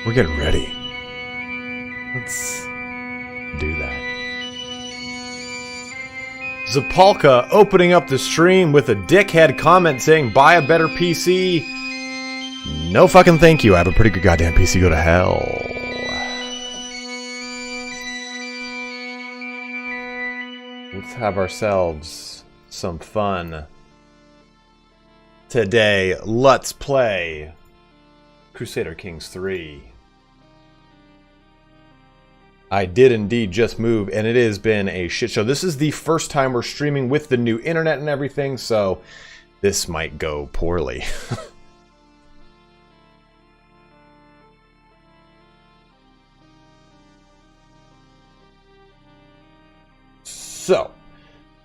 We're getting ready. Let's do that. Zapalka opening up the stream with a dickhead comment saying, buy a better PC. No fucking thank you. I have a pretty good goddamn PC. Go to hell. Let's have ourselves some fun. Today, let's play Crusader Kings 3. I did indeed just move, and it has been a shit show. This is the first time we're streaming with the new internet and everything, so this might go poorly. So,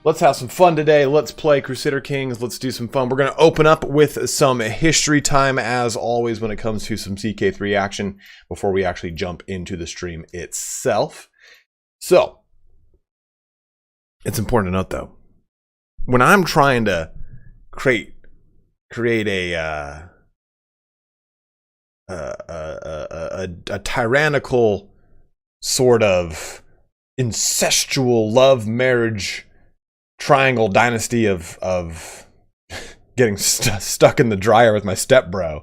let's have some fun today. Let's play Crusader Kings. Let's do some fun. We're going to open up with some history time, as always, when it comes to some CK3 action before we actually jump into the stream itself. So, it's important to note, though, when I'm trying to create a tyrannical sort of incestual love marriage triangle dynasty of getting stuck in the dryer with my stepbro,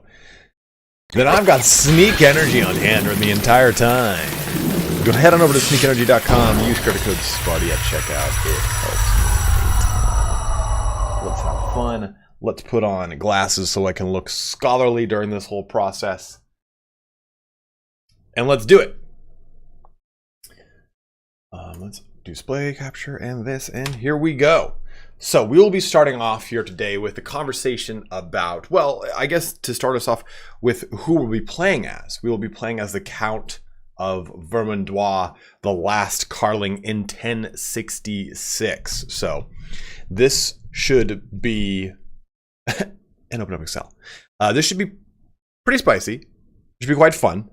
then I've got sneak energy on hand for the entire time. Go head on over to sneakenergy.com, use credit code SPARTY at checkout. It helps me a ton. Let's have fun. Let's put on glasses so I can look scholarly during this whole process. And let's do it. Let's display capture and this, and here we go. So we will be starting off here today with a conversation about, well, I guess to start us off with who we'll be playing as. We will be playing as the Count of Vermandois, the last KARLING in 1066. So this should be, and open up Excel. This should be pretty spicy. It should be quite fun.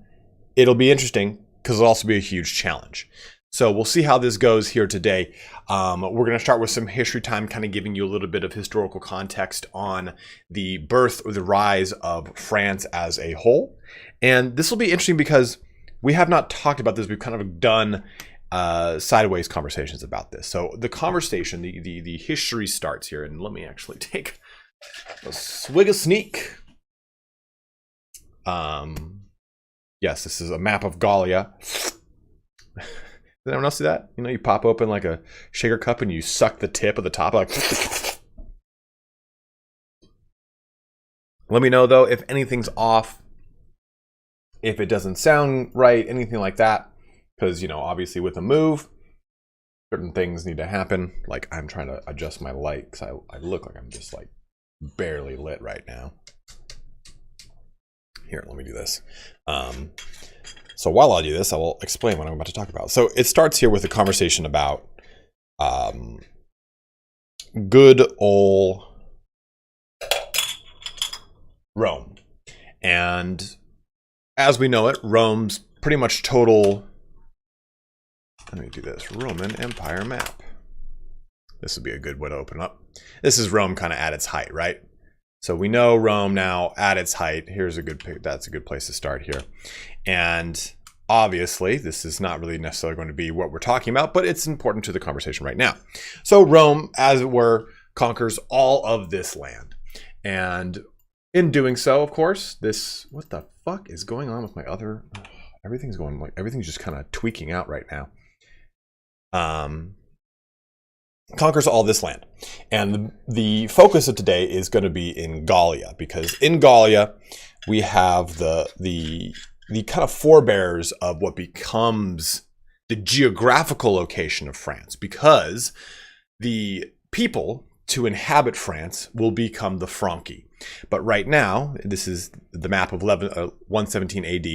It'll be interesting because it'll also be a huge challenge. So we'll see how this goes here today. We're going to start with some history time, kind of giving you a little bit of historical context on the birth or the rise of France as a whole. And this will be interesting because we have not talked about this. We've kind of done sideways conversations about this. So the conversation, the history starts here. And let me actually take a swig of sneak. Yes, this is a map of Gallia. Did anyone else see that? You know, you pop open like a shaker cup and you suck the tip of the top. Like, let me know though if anything's off, if it doesn't sound right, anything like that. Because, you know, obviously with a move, certain things need to happen. Like I'm trying to adjust my light because I look like I'm just like barely lit right now. Here, let me do this. So while I do this, I will explain what I'm about to talk about. So it starts here with a conversation about good old Rome. And as we know it, Rome's pretty much total, let me do this, Roman Empire map. This would be a good way to open up. This is Rome kind of at its height, right? So we know Rome now at its height. Here's a good pick. That's a good place to start here. And obviously, this is not really necessarily going to be what we're talking about, but it's important to the conversation right now. So Rome, as it were, conquers all of this land. And in doing so, of course, this, what the fuck is going on with my other, everything's going like, everything's just kind of tweaking out right now. Conquers all this land. And the focus of today is going to be in Gallia, because in Gallia we have the kind of forebears of what becomes the geographical location of France, because the people to inhabit France will become the Franki. But right now, this is the map of 117 AD.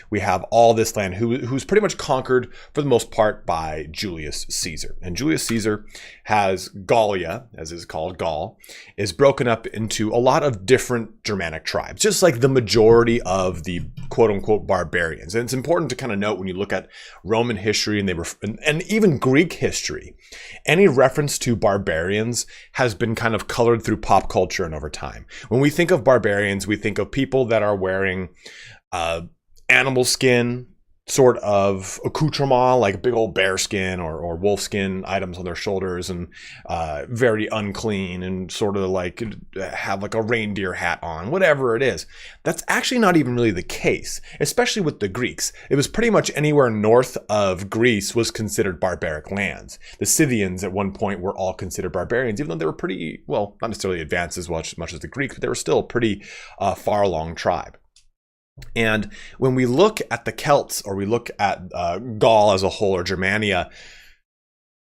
We have all this land who's pretty much conquered for the most part by Julius Caesar. And Julius Caesar has Gallia, as it's called, Gaul, is broken up into a lot of different Germanic tribes, just like the majority of the quote-unquote barbarians. And it's important to kind of note when you look at Roman history and even Greek history, any reference to barbarians has been kind of colored through pop culture and over time. When we think of barbarians, we think of people that are wearing animal skin sort of accoutrement, like a big old bear skin or wolf skin items on their shoulders, and very unclean, and sort of like have like a reindeer hat on, whatever it is. That's actually not even really the case, especially with the Greeks. It was pretty much anywhere north of Greece was considered barbaric lands. The Scythians at one point were all considered barbarians, even though they were pretty, well, not necessarily advanced as much as the Greeks, but they were still a pretty far along tribe. And when we look at the Celts, or we look at Gaul as a whole, or Germania,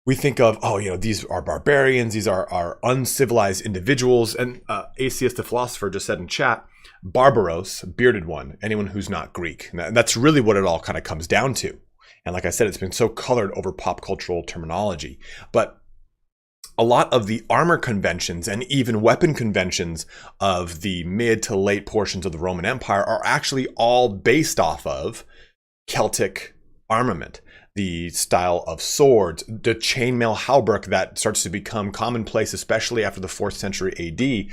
we think of, oh, you know, these are barbarians, these are uncivilized individuals. And Asus the philosopher just said in chat, Barbaros, bearded one, anyone who's not Greek. And that's really what it all kind of comes down to. And like I said, it's been so colored over pop cultural terminology. But a lot of the armor conventions and even weapon conventions of the mid to late portions of the Roman Empire are actually all based off of Celtic armament. The style of swords, the chainmail hauberk that starts to become commonplace, especially after the 4th century AD. The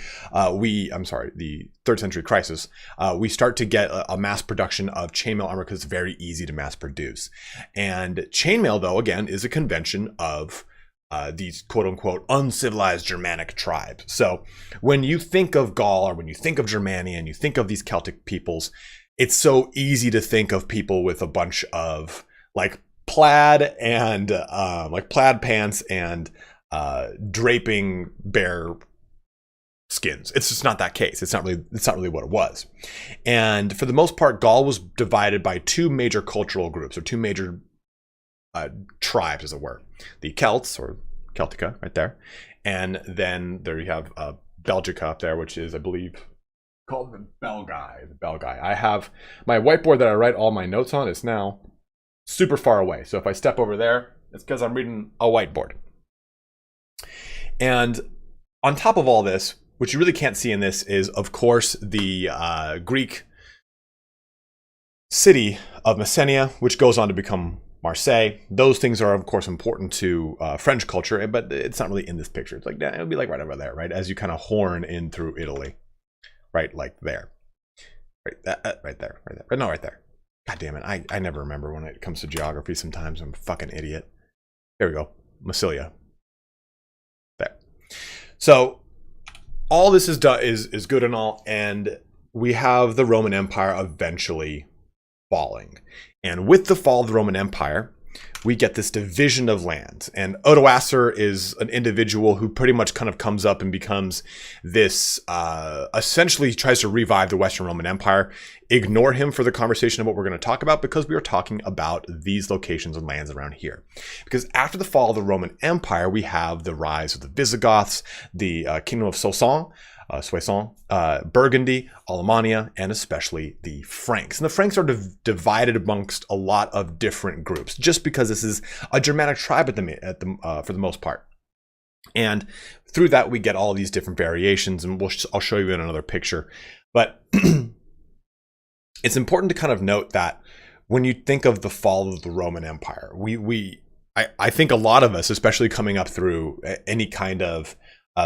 3rd century crisis. We start to get a mass production of chainmail armor because it's very easy to mass produce. And chainmail, though, again, is a convention of these quote-unquote uncivilized Germanic tribes. So when you think of Gaul, or when you think of Germania, and you think of these Celtic peoples, it's so easy to think of people with a bunch of like plaid and like plaid pants and draping bear skins. It's just not that case. It's not really what it was. And for the most part, Gaul was divided by two major cultural groups, or two major tribes, as it were. The Celts, or Celtica, right there. And then there you have Belgica up there, which is, I believe, called the Belgae. I have my whiteboard that I write all my notes on is now super far away. So if I step over there, it's because I'm reading a whiteboard. And on top of all this, what you really can't see in this is, of course, the Greek city of Messenia, which goes on to become Marseille. Those things are, of course, important to French culture, but it's not really in this picture. It's like, it would be like right over there, right? As you kind of horn in through Italy, right? Like there, right there. No, right there. God damn it. I never remember when it comes to geography. Sometimes I'm a fucking idiot. There we go. Massilia. There. So all this is good and all, and we have the Roman Empire eventually falling. And with the fall of the Roman Empire, we get this division of lands. And Odoacer is an individual who pretty much kind of comes up and becomes this, essentially tries to revive the Western Roman Empire. Ignore him for the conversation of what we're going to talk about, because we are talking about these locations and lands around here. Because after the fall of the Roman Empire, we have the rise of the Visigoths, the Kingdom of Soissons, Burgundy, Alemannia, and especially the Franks. And the Franks are divided amongst a lot of different groups, just because this is a Germanic tribe for the most part. And through that, we get all these different variations, and I'll show you in another picture. But it's important to kind of note that when you think of the fall of the Roman Empire, I think a lot of us, especially coming up through any kind of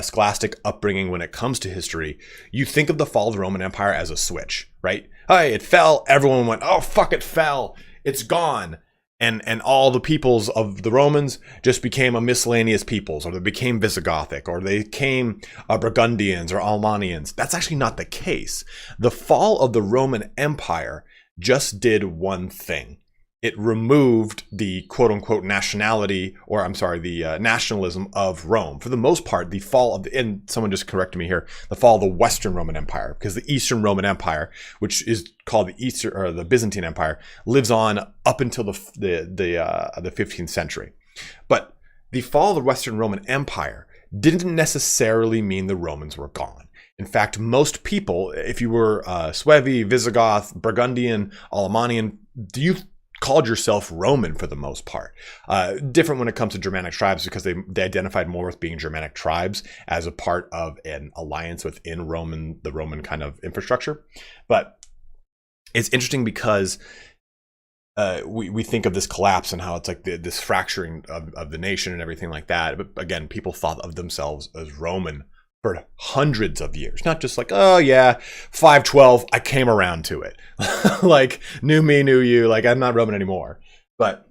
scholastic upbringing when it comes to history, you think of the fall of the Roman Empire as a switch, right? Hey, it fell. Everyone went, oh, fuck, it fell. It's gone. And all the peoples of the Romans just became a miscellaneous peoples, or they became Visigothic, or they became Burgundians or Alemannians. That's actually not the case. The fall of the Roman Empire just did one thing. It removed the quote-unquote nationality, or I'm sorry, the nationalism of Rome. For the most part, the fall of and someone just corrected me here, the fall of the Western Roman Empire, because the Eastern Roman Empire, which is called the Byzantine Empire, lives on up until the 15th century. But the fall of the Western Roman Empire didn't necessarily mean the Romans were gone. In fact, most people, if you were Suevi, Visigoth, Burgundian, Alemannian, you called yourself Roman for the most part. Different when it comes to Germanic tribes, because they identified more with being Germanic tribes as a part of an alliance within the Roman kind of infrastructure. But it's interesting because we think of this collapse and how it's like this fracturing of the nation and everything like that. But again, people thought of themselves as Roman for hundreds of years. Not just like, oh yeah, 512, I came around to it. Like, new me, new you, like I'm not Roman anymore. But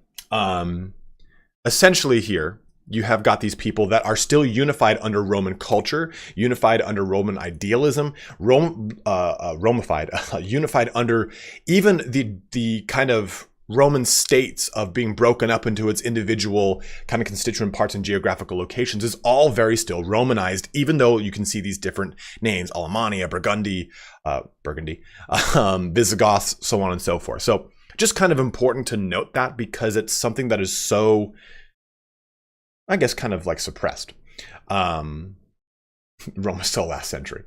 essentially here, you have got these people that are still unified under Roman culture, unified under Roman idealism, Romified, unified under even the kind of Roman states of being broken up into its individual kind of constituent parts and geographical locations is all very still Romanized, even though you can see these different names, Alemannia, Burgundy, Visigoths, so on and so forth. So just kind of important to note that because it's something that is so, I guess, kind of like suppressed. Rome is still last century.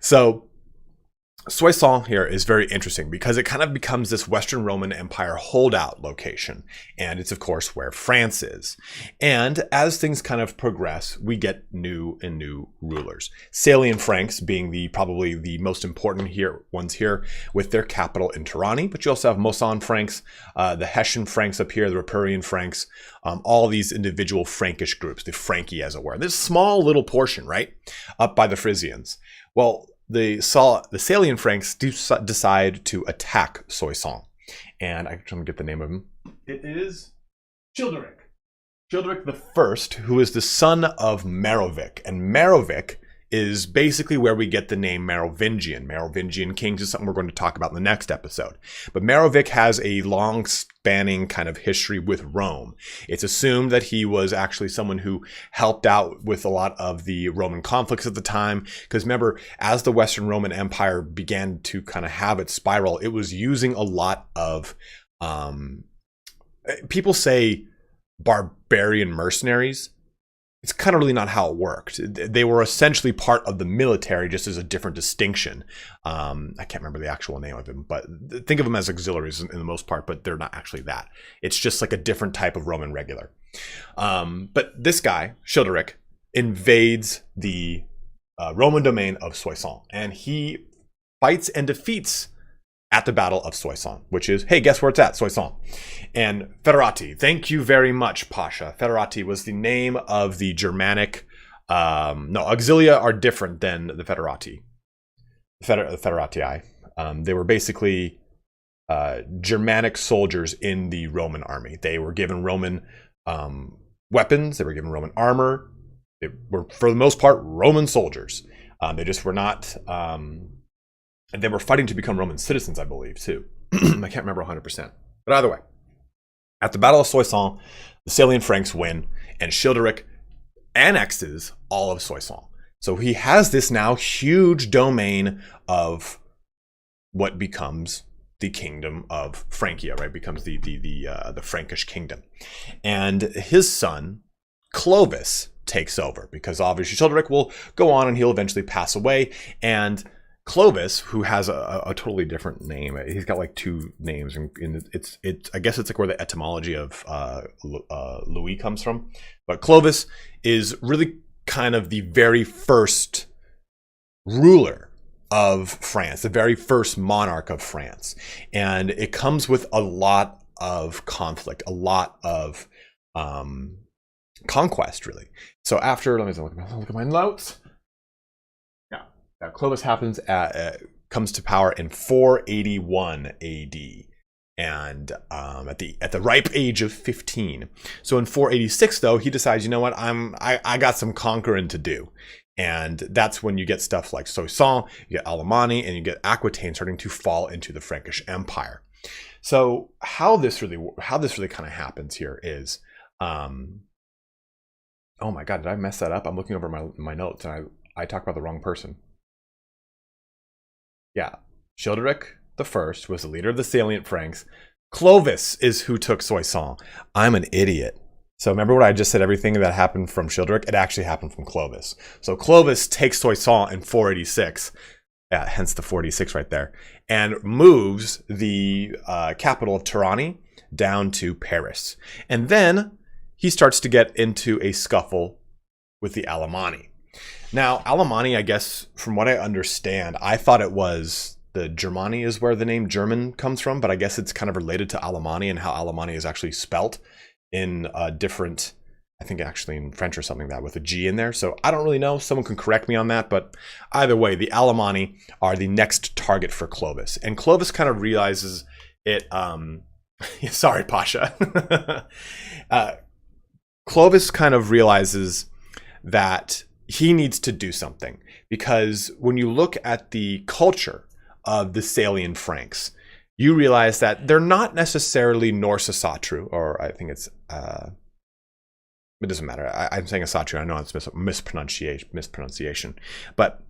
So Soissons here is very interesting because it kind of becomes this Western Roman Empire holdout location. And it's, of course, where France is. And as things kind of progress, we get new and new rulers. Salian Franks being probably the most important ones here with their capital in Trani. But you also have Moson Franks, the Hessian Franks up here, the Ripuarian Franks, all these individual Frankish groups, the Franki as it were. This small little portion, right, up by the Frisians. Well, the Salian Franks decide to attack Soissons. And I'm trying to get the name of him. It is Childeric. Childeric the First, who is the son of Merovic. And Merovic is basically where we get the name Merovingian. Merovingian kings is something we're going to talk about in the next episode. But Merovic has a long-spanning kind of history with Rome. It's assumed that he was actually someone who helped out with a lot of the Roman conflicts at the time. Because remember, as the Western Roman Empire began to kind of have its spiral, it was using a lot of, people say barbarian mercenaries. It's kind of really not how it worked. They were essentially part of the military, just as a different distinction. I can't remember the actual name of them, but think of them as auxiliaries in the most part, but they're not actually that. It's just like a different type of Roman regular. But this guy, Childeric, invades the Roman domain of Soissons, and he fights and defeats at the Battle of Soissons, which is, hey, guess where it's at? Soissons. And Federati, thank you very much, Pasha. Federati was the name of the Germanic, no, Auxilia are different than the Federati. The Federatii. They were basically Germanic soldiers in the Roman army. They were given Roman weapons, they were given Roman armor. They were, for the most part, Roman soldiers. They just were not... and they were fighting to become Roman citizens, I believe, too. I can't remember 100%. But either way, at the Battle of Soissons, the Salian Franks win, and Childeric annexes all of Soissons. So he has this now huge domain of what becomes the kingdom of Francia, right? Becomes the Frankish kingdom. And his son, Clovis, takes over, because obviously Childeric will go on and he'll eventually pass away. And Clovis, who has a totally different name, he's got like two names, and I guess it's like where the etymology of Louis comes from. But Clovis is really kind of the very first ruler of France, the very first monarch of France, and it comes with a lot of conflict, a lot of conquest, really. So after, let me look at my notes. Now, Clovis comes to power in 481 AD, and at the ripe age of 15. So in 486, though, he decides, you know what, I got some conquering to do, and that's when you get stuff like Soissons, you get Alemannia, and you get Aquitaine starting to fall into the Frankish Empire. So how this really kind of happens here is, oh my God, did I mess that up? I'm looking over my notes, and I talked about the wrong person. Yeah, Childeric the First was the leader of the Salient Franks. Clovis is who took Soissons. I'm an idiot. So remember what I just said, everything that happened from Childeric? It actually happened from Clovis. So Clovis takes Soissons in 486, hence the 486 right there, and moves the capital of Trani down to Paris. And then he starts to get into a scuffle with the Alemanni. Now, Alemanni, I guess, from what I understand, I thought it was the Germani is where the name German comes from, but I guess it's kind of related to Alemanni and how Alemanni is actually spelt in different I think actually in French or something that with a G in there. So I don't really know. Someone can correct me on that. But either way, the Alemanni are the next target for Clovis. And Clovis kind of realizes it. Sorry, Pasha. Clovis kind of realizes that he needs to do something, because when you look at the culture of the Salian Franks, you realize that they're not necessarily Norse Asatru, or I think it's, it doesn't matter. I'm saying Asatru. I know it's mispronunciation, but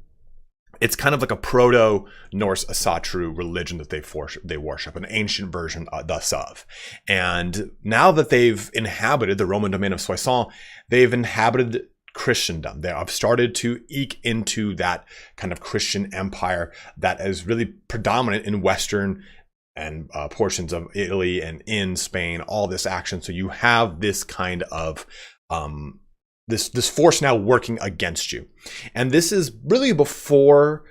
it's kind of like a proto-Norse Asatru religion that they worship, an ancient version thus of. And now that they've inhabited the Roman domain of Soissons, they've inhabited Christendom. They have started to eke into that kind of Christian empire that is really predominant in Western and portions of Italy and in Spain, all this action. So you have this kind of this force now working against you. And this is really before,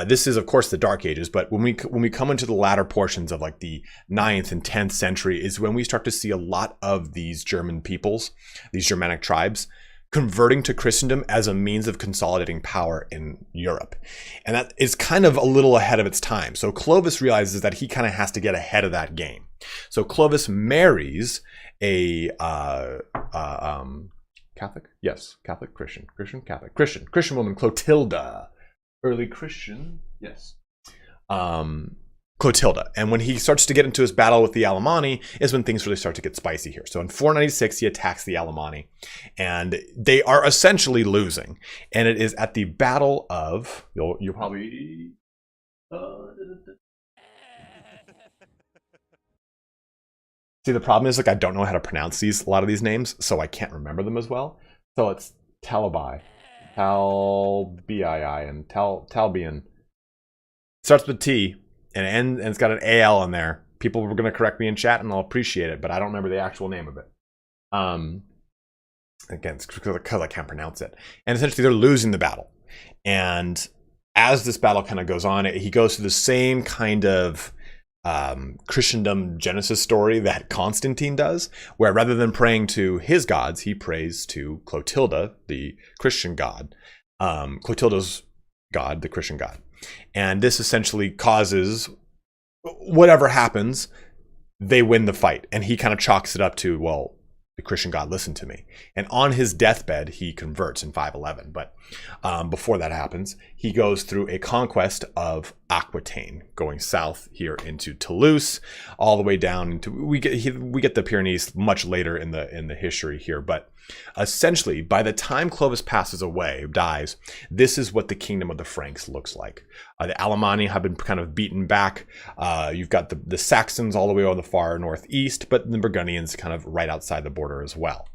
this is of course the Dark Ages, but when we come into the latter portions of like the 9th and 10th century is when we start to see a lot of these German peoples, these Germanic tribes, converting to Christendom as a means of consolidating power in Europe. And that is kind of a little ahead of its time. So Clovis realizes that he kind of has to get ahead of that game. So Clovis marries a Catholic? Yes, Catholic, Christian woman, Clotilda. Early Christian, yes. Clotilda. And when he starts to get into his battle with the Alemanni is when things really start to get spicy here. So in 496, he attacks the Alemanni, and they are essentially losing. And it is at the Battle of, you'll probably... See, the problem is, like, I don't know how to pronounce a lot of these names, so I can't remember them as well. So it's Talbii, and Talbian. Starts with T and it's got an AL in there. People were going to correct me in chat, and I'll appreciate it, but I don't remember the actual name of it. Again, it's because I can't pronounce it. And essentially, they're losing the battle. And as this battle kind of goes on, he goes through the same kind of Christendom Genesis story that Constantine does, where rather than praying to his gods, he prays to Clotilda, the Christian god, Clotilda's god, the Christian god. And this essentially causes whatever happens, they win the fight. And he kind of chalks it up to, well, the Christian god listened to me. And on his deathbed, he converts in 511. But before that happens, he goes through a conquest of Aquitaine, going south here into Toulouse, all the way down into, we get the Pyrenees much later in the history here. But essentially, by the time Clovis passes away, dies, this is what the kingdom of the Franks looks like. The Alemanni have been kind of beaten back. You've got the Saxons all the way over the far northeast, but the Burgundians kind of right outside the border as well.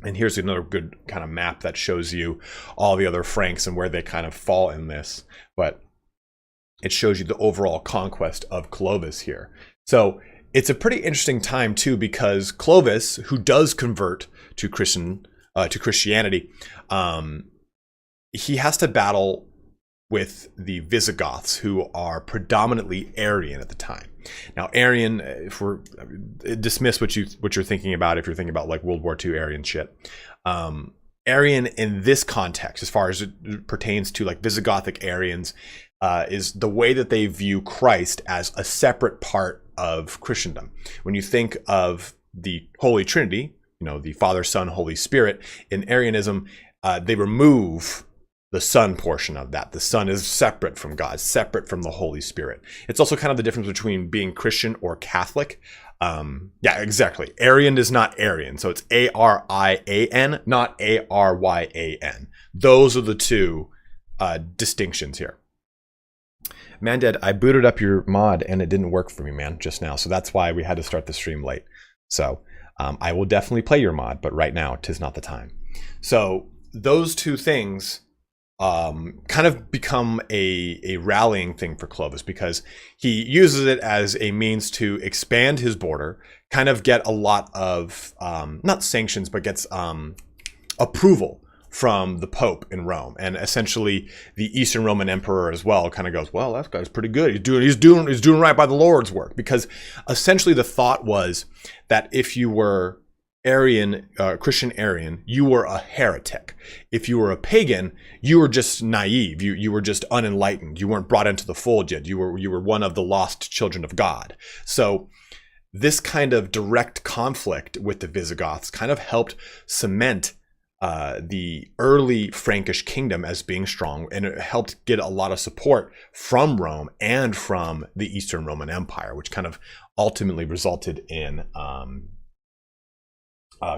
And here's another good kind of map that shows you all the other Franks and where they kind of fall in this. But it shows you the overall conquest of Clovis here. So it's a pretty interesting time too, because Clovis, who does convert to Christianity, he has to battle with the Visigoths, who are predominantly Arian at the time. Now, Arian, if we're dismiss what you're thinking about, if you're thinking about like World War II Arian shit, Arian in this context, as far as it pertains to like Visigothic Arians, is the way that they view Christ as a separate part of Christendom. When you think of the Holy Trinity, you know, the Father, Son, Holy Spirit, in Arianism, they remove the Son portion of that. The Son is separate from God, separate from the Holy Spirit. It's also kind of the difference between being Christian or Catholic. Yeah, exactly. Arian is not Arian. So it's A-R-I-A-N, not A-R-Y-A-N. Those are the two distinctions here. Man, Dad, I booted up your mod and it didn't work for me, man, just now. So that's why we had to start the stream late. So I will definitely play your mod, but right now, 'tis not the time. So those two things kind of become a rallying thing for Clovis, because he uses it as a means to expand his border, kind of get a lot of, not sanctions, but gets approval from the Pope in Rome. And essentially the Eastern Roman Emperor as well kind of goes, well, that guy's pretty good. He's doing right by the Lord's work. Because essentially the thought was that if you were Aryan, Christian Aryan, you were a heretic. If you were a pagan, you were just naive. You were just unenlightened. You weren't brought into the fold yet. You were one of the lost children of God. So this kind of direct conflict with the Visigoths kind of helped cement the early Frankish kingdom as being strong, and it helped get a lot of support from Rome and from the Eastern Roman Empire, which kind of ultimately resulted in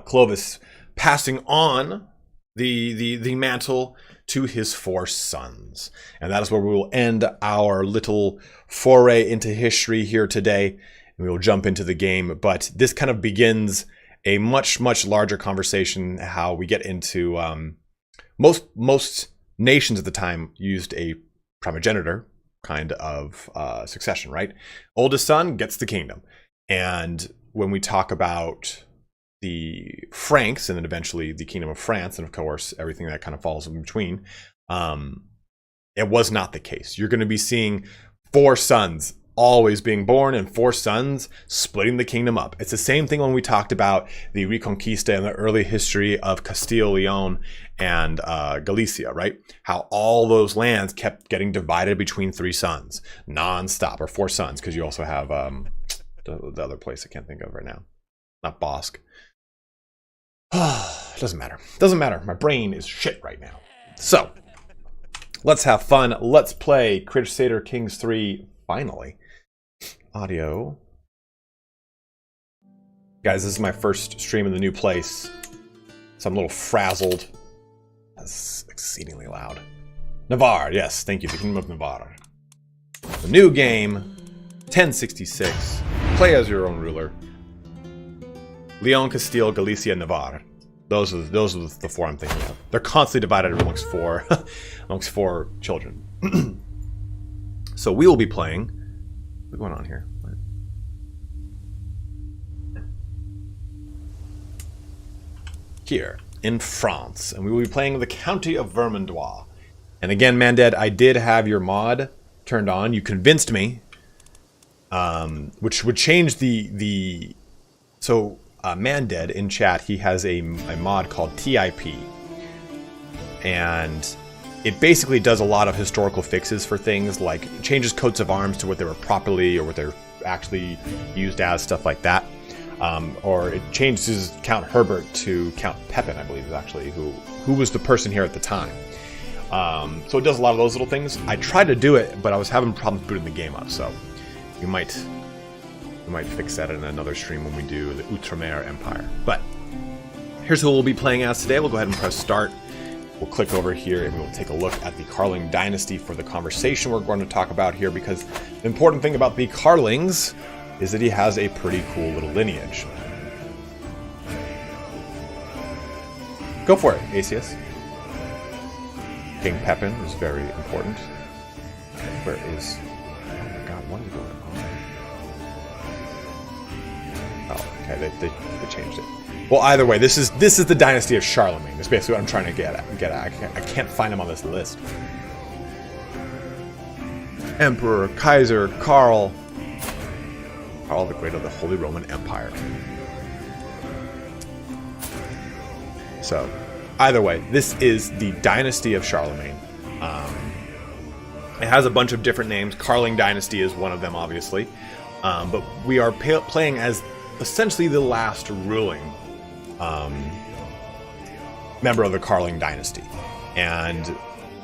Clovis passing on the mantle to his 4 sons. And that is where we will end our little foray into history here today, and we will jump into the game. But this kind of begins a much larger conversation, how we get into most nations at the time used a primogenitor kind of succession, right? Oldest son gets the kingdom. And when we talk about the Franks and then eventually the kingdom of France, and of course everything that kind of falls in between, it was not the case. You're going to be seeing 4 sons always being born and 4 sons splitting the kingdom up. It's the same thing when we talked about the Reconquista and the early history of Castile, Leon, and Galicia, right? How all those lands kept getting divided between 3 sons non-stop, or 4 sons, because you also have the other place I can't think of right now. Not Bosque. It doesn't matter. Doesn't matter. My brain is shit right now. So let's have fun. Let's play Crusader Kings 3 finally. Audio. Guys, this is my first stream in the new place, so I'm a little frazzled. That's exceedingly loud. Navarre, yes, thank you, the Kingdom of Navarre. The new game, 1066. Play as your own ruler. Leon, Castile, Galicia, Navarre. Those are the 4 I'm thinking of. They're constantly divided amongst 4 amongst 4 children. So we will be playing. What's going on here? Here in France, and we will be playing the County of Vermandois. And again, Mandead, I did have your mod turned on. You convinced me, which would change the. So Mandead in chat, he has a mod called TIP, and it basically does a lot of historical fixes for things, like changes coats of arms to what they were properly or what they're actually used as, stuff like that. Or it changes Count Herbert to Count Pepin, I believe, is actually who was the person here at the time. So it does a lot of those little things. I tried to do it, but I was having problems booting the game up, so we might fix that in another stream when we do the Outremer Empire. But here's who we'll be playing as today. We'll go ahead and press start. We'll click over here and we'll take a look at the Karling dynasty for the conversation we're going to talk about here, because the important thing about the Karlings is that he has a pretty cool little lineage. Go for it, Asus. King Pepin is very important. Where is... Oh my god, what is going on? Oh, okay, they changed it. Well, either way, this is the dynasty of Charlemagne. That's basically what I'm trying to get at. I can't find him on this list. Emperor, Kaiser, Karl the Great of the Holy Roman Empire. So, either way, this is the dynasty of Charlemagne. It has a bunch of different names. Karling dynasty is one of them, obviously. But we are playing as essentially the last ruling member of the Karling dynasty. And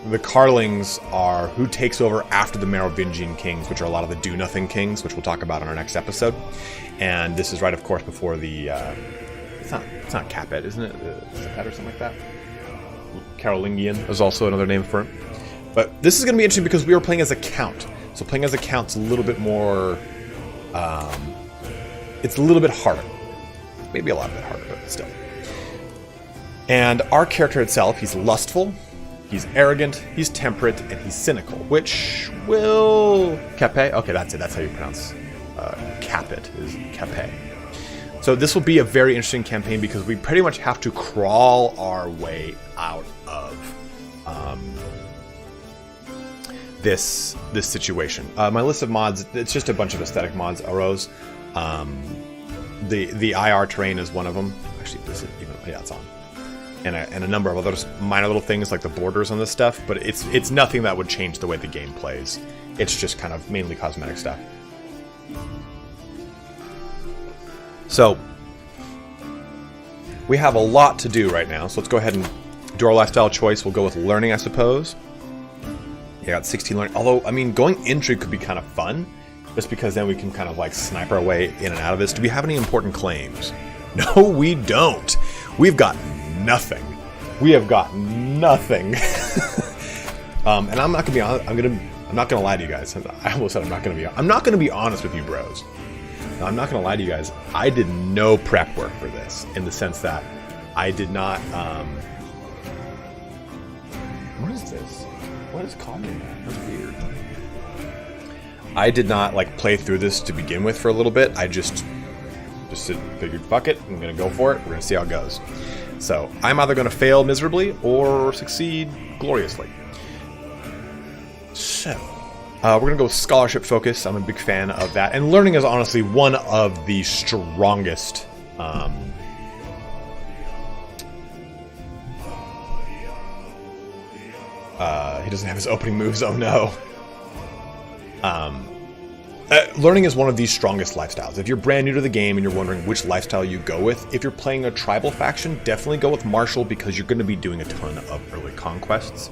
the Karlings are who takes over after the Merovingian kings, which are a lot of the do-nothing kings, which we'll talk about in our next episode. And this is right, of course, before the... it's not Capet, isn't it? Capet or something like that? Carolingian is also another name for it. But this is going to be interesting because we are playing as a count. So playing as a count's a little bit more... it's a little bit harder. Maybe a lot bit harder, but still. And our character itself, he's lustful, he's arrogant, he's temperate, and he's cynical, which will... Capet? Okay, that's it. That's how you pronounce Capet, is Capet. So this will be a very interesting campaign because we pretty much have to crawl our way out of this situation. My list of mods, it's just a bunch of aesthetic mods arose. The IR terrain is one of them. actually, this is even, yeah, it's on. And a number of other minor little things like the borders on this stuff, but it's nothing that would change the way the game plays. It's just kind of mainly cosmetic stuff. So we have a lot to do right now, so let's go ahead and do our lifestyle choice. We'll go with learning, I suppose. Yeah, got 16 learning. Although, I mean, going intrigue could be kind of fun, just because then we can kind of like snipe our way in and out of this. Do we have any important claims? No, we don't. We've got nothing. We have got nothing. And I'm not gonna be honest. I'm not gonna lie to you guys. I almost said I'm not gonna be honest with you, bros. Now, I'm not gonna lie to you guys. I did no prep work for this, in the sense that I did not. What is this? What is calling that? That's weird. I did not like play through this to begin with for a little bit. I just figured, fuck it, I'm gonna go for it. We're gonna see how it goes. So I'm either gonna fail miserably or succeed gloriously. So we're gonna go with scholarship focus. I'm a big fan of that, and learning is honestly one of the strongest. He doesn't have his opening moves. Oh no. Learning is one of the strongest lifestyles. If you're brand new to the game and you're wondering which lifestyle you go with, if you're playing a tribal faction, definitely go with martial, because you're going to be doing a ton of early conquests.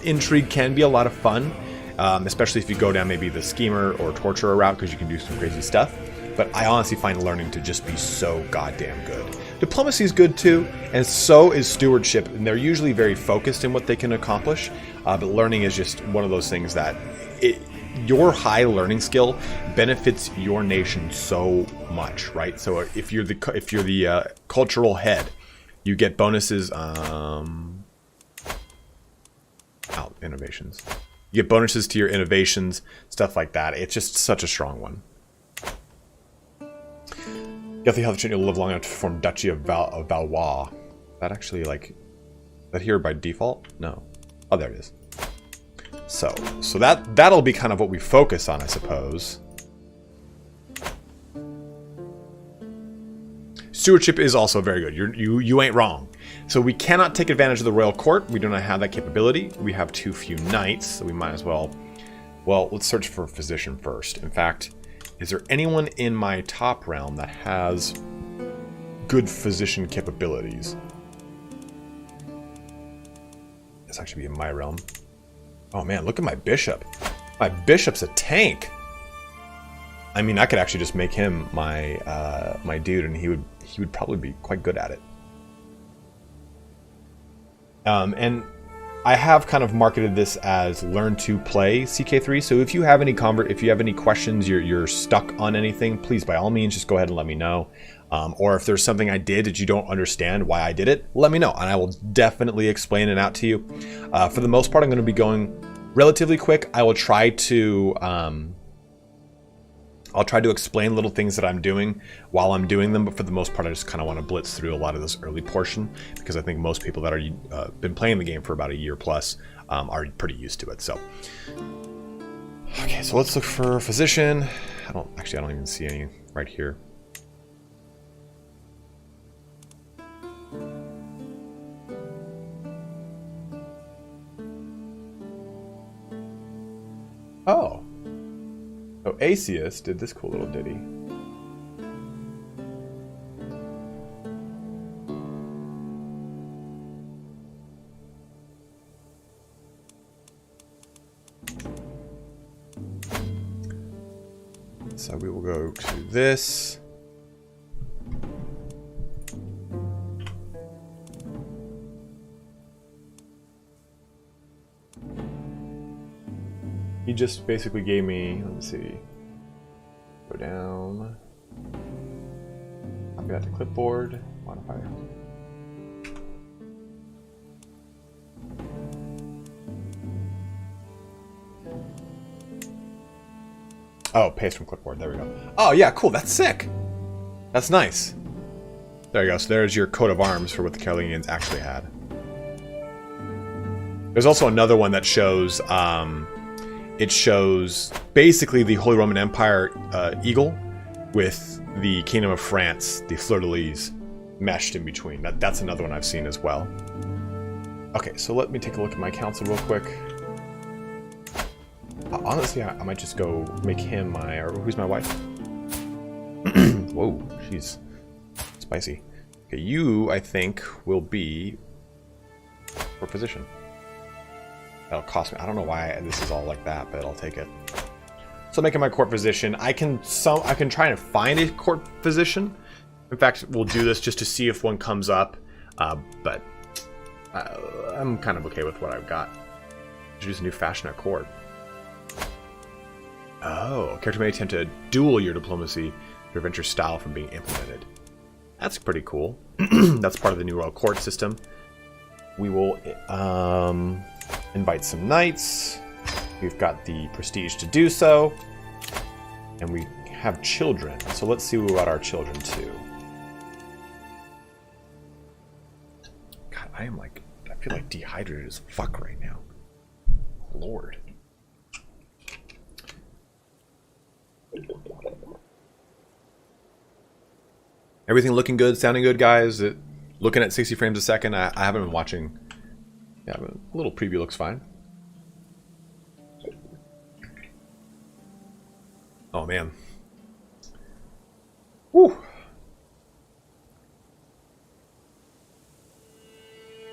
Intrigue can be a lot of fun, especially if you go down maybe the schemer or torturer route, because you can do some crazy stuff. But I honestly find learning to just be so goddamn good. Diplomacy is good too, and so is stewardship, and they're usually very focused in what they can accomplish. But learning is just one of those things that your high learning skill benefits your nation so much, right? So if you're the cultural head, you get bonuses. Innovations. You get bonuses to your innovations, stuff like that. It's just such a strong one. You have the health you'll live long enough to form Duchy of Valois. That actually, like, that here by default? No. Oh, there it is. So that'll be kind of what we focus on, I suppose. Stewardship is also very good. You ain't wrong. So we cannot take advantage of the royal court. We do not have that capability. We have too few knights, so we might as well. Well, let's search for a physician first. In fact, is there anyone in my top realm that has good physician capabilities? This actually be in my realm. Oh man, look at my bishop. My bishop's a tank. I mean, I could actually just make him my my dude, and he would probably be quite good at it. And I have kind of marketed this as learn to play CK3. So if you have any questions, you're stuck on anything, please by all means just go ahead and let me know. Or if there's something I did that you don't understand why I did it, let me know, and I will definitely explain it out to you. For the most part, I'm going to be going relatively quick. I will try to explain little things that I'm doing while I'm doing them, but for the most part, I just kind of want to blitz through a lot of this early portion, because I think most people that are been playing the game for about a year plus are pretty used to it. So, okay, so let's look for physician. I don't even see any right here. Oh. So Asus did this cool little ditty. So we will go to this. He just basically gave me, let me see, go down, copy that to clipboard, modifier. Oh, paste from clipboard, there we go. Oh yeah, cool, that's sick. That's nice. There you go, so there's your coat of arms for what the Carolingians actually had. There's also another one that shows, it shows basically the Holy Roman Empire eagle with the Kingdom of France, the fleur-de-lis, meshed in between. That's another one I've seen as well. Okay, so let me take a look at my council real quick. Honestly, I might just go make him my... Or who's my wife? Whoa, she's spicy. Okay, you, I think, will be for position. That'll cost me... I don't know why this is all like that, but I'll take it. So making my court position, I can try and find a court position. In fact, we'll do this just to see if one comes up, but I'm kind of okay with what I've got. Introduce a new fashion at court. Oh, character may attempt to duel your diplomacy to prevent your style from being implemented. That's pretty cool. That's part of the new royal court system. We will invite some knights. We've got the prestige to do so. And we have children. So let's see what our children to. God, I feel like dehydrated as fuck right now. Lord. Everything looking good, sounding good, guys. Looking at 60 frames a second. I haven't been watching. Yeah, but a little preview looks fine. Oh man. Woo.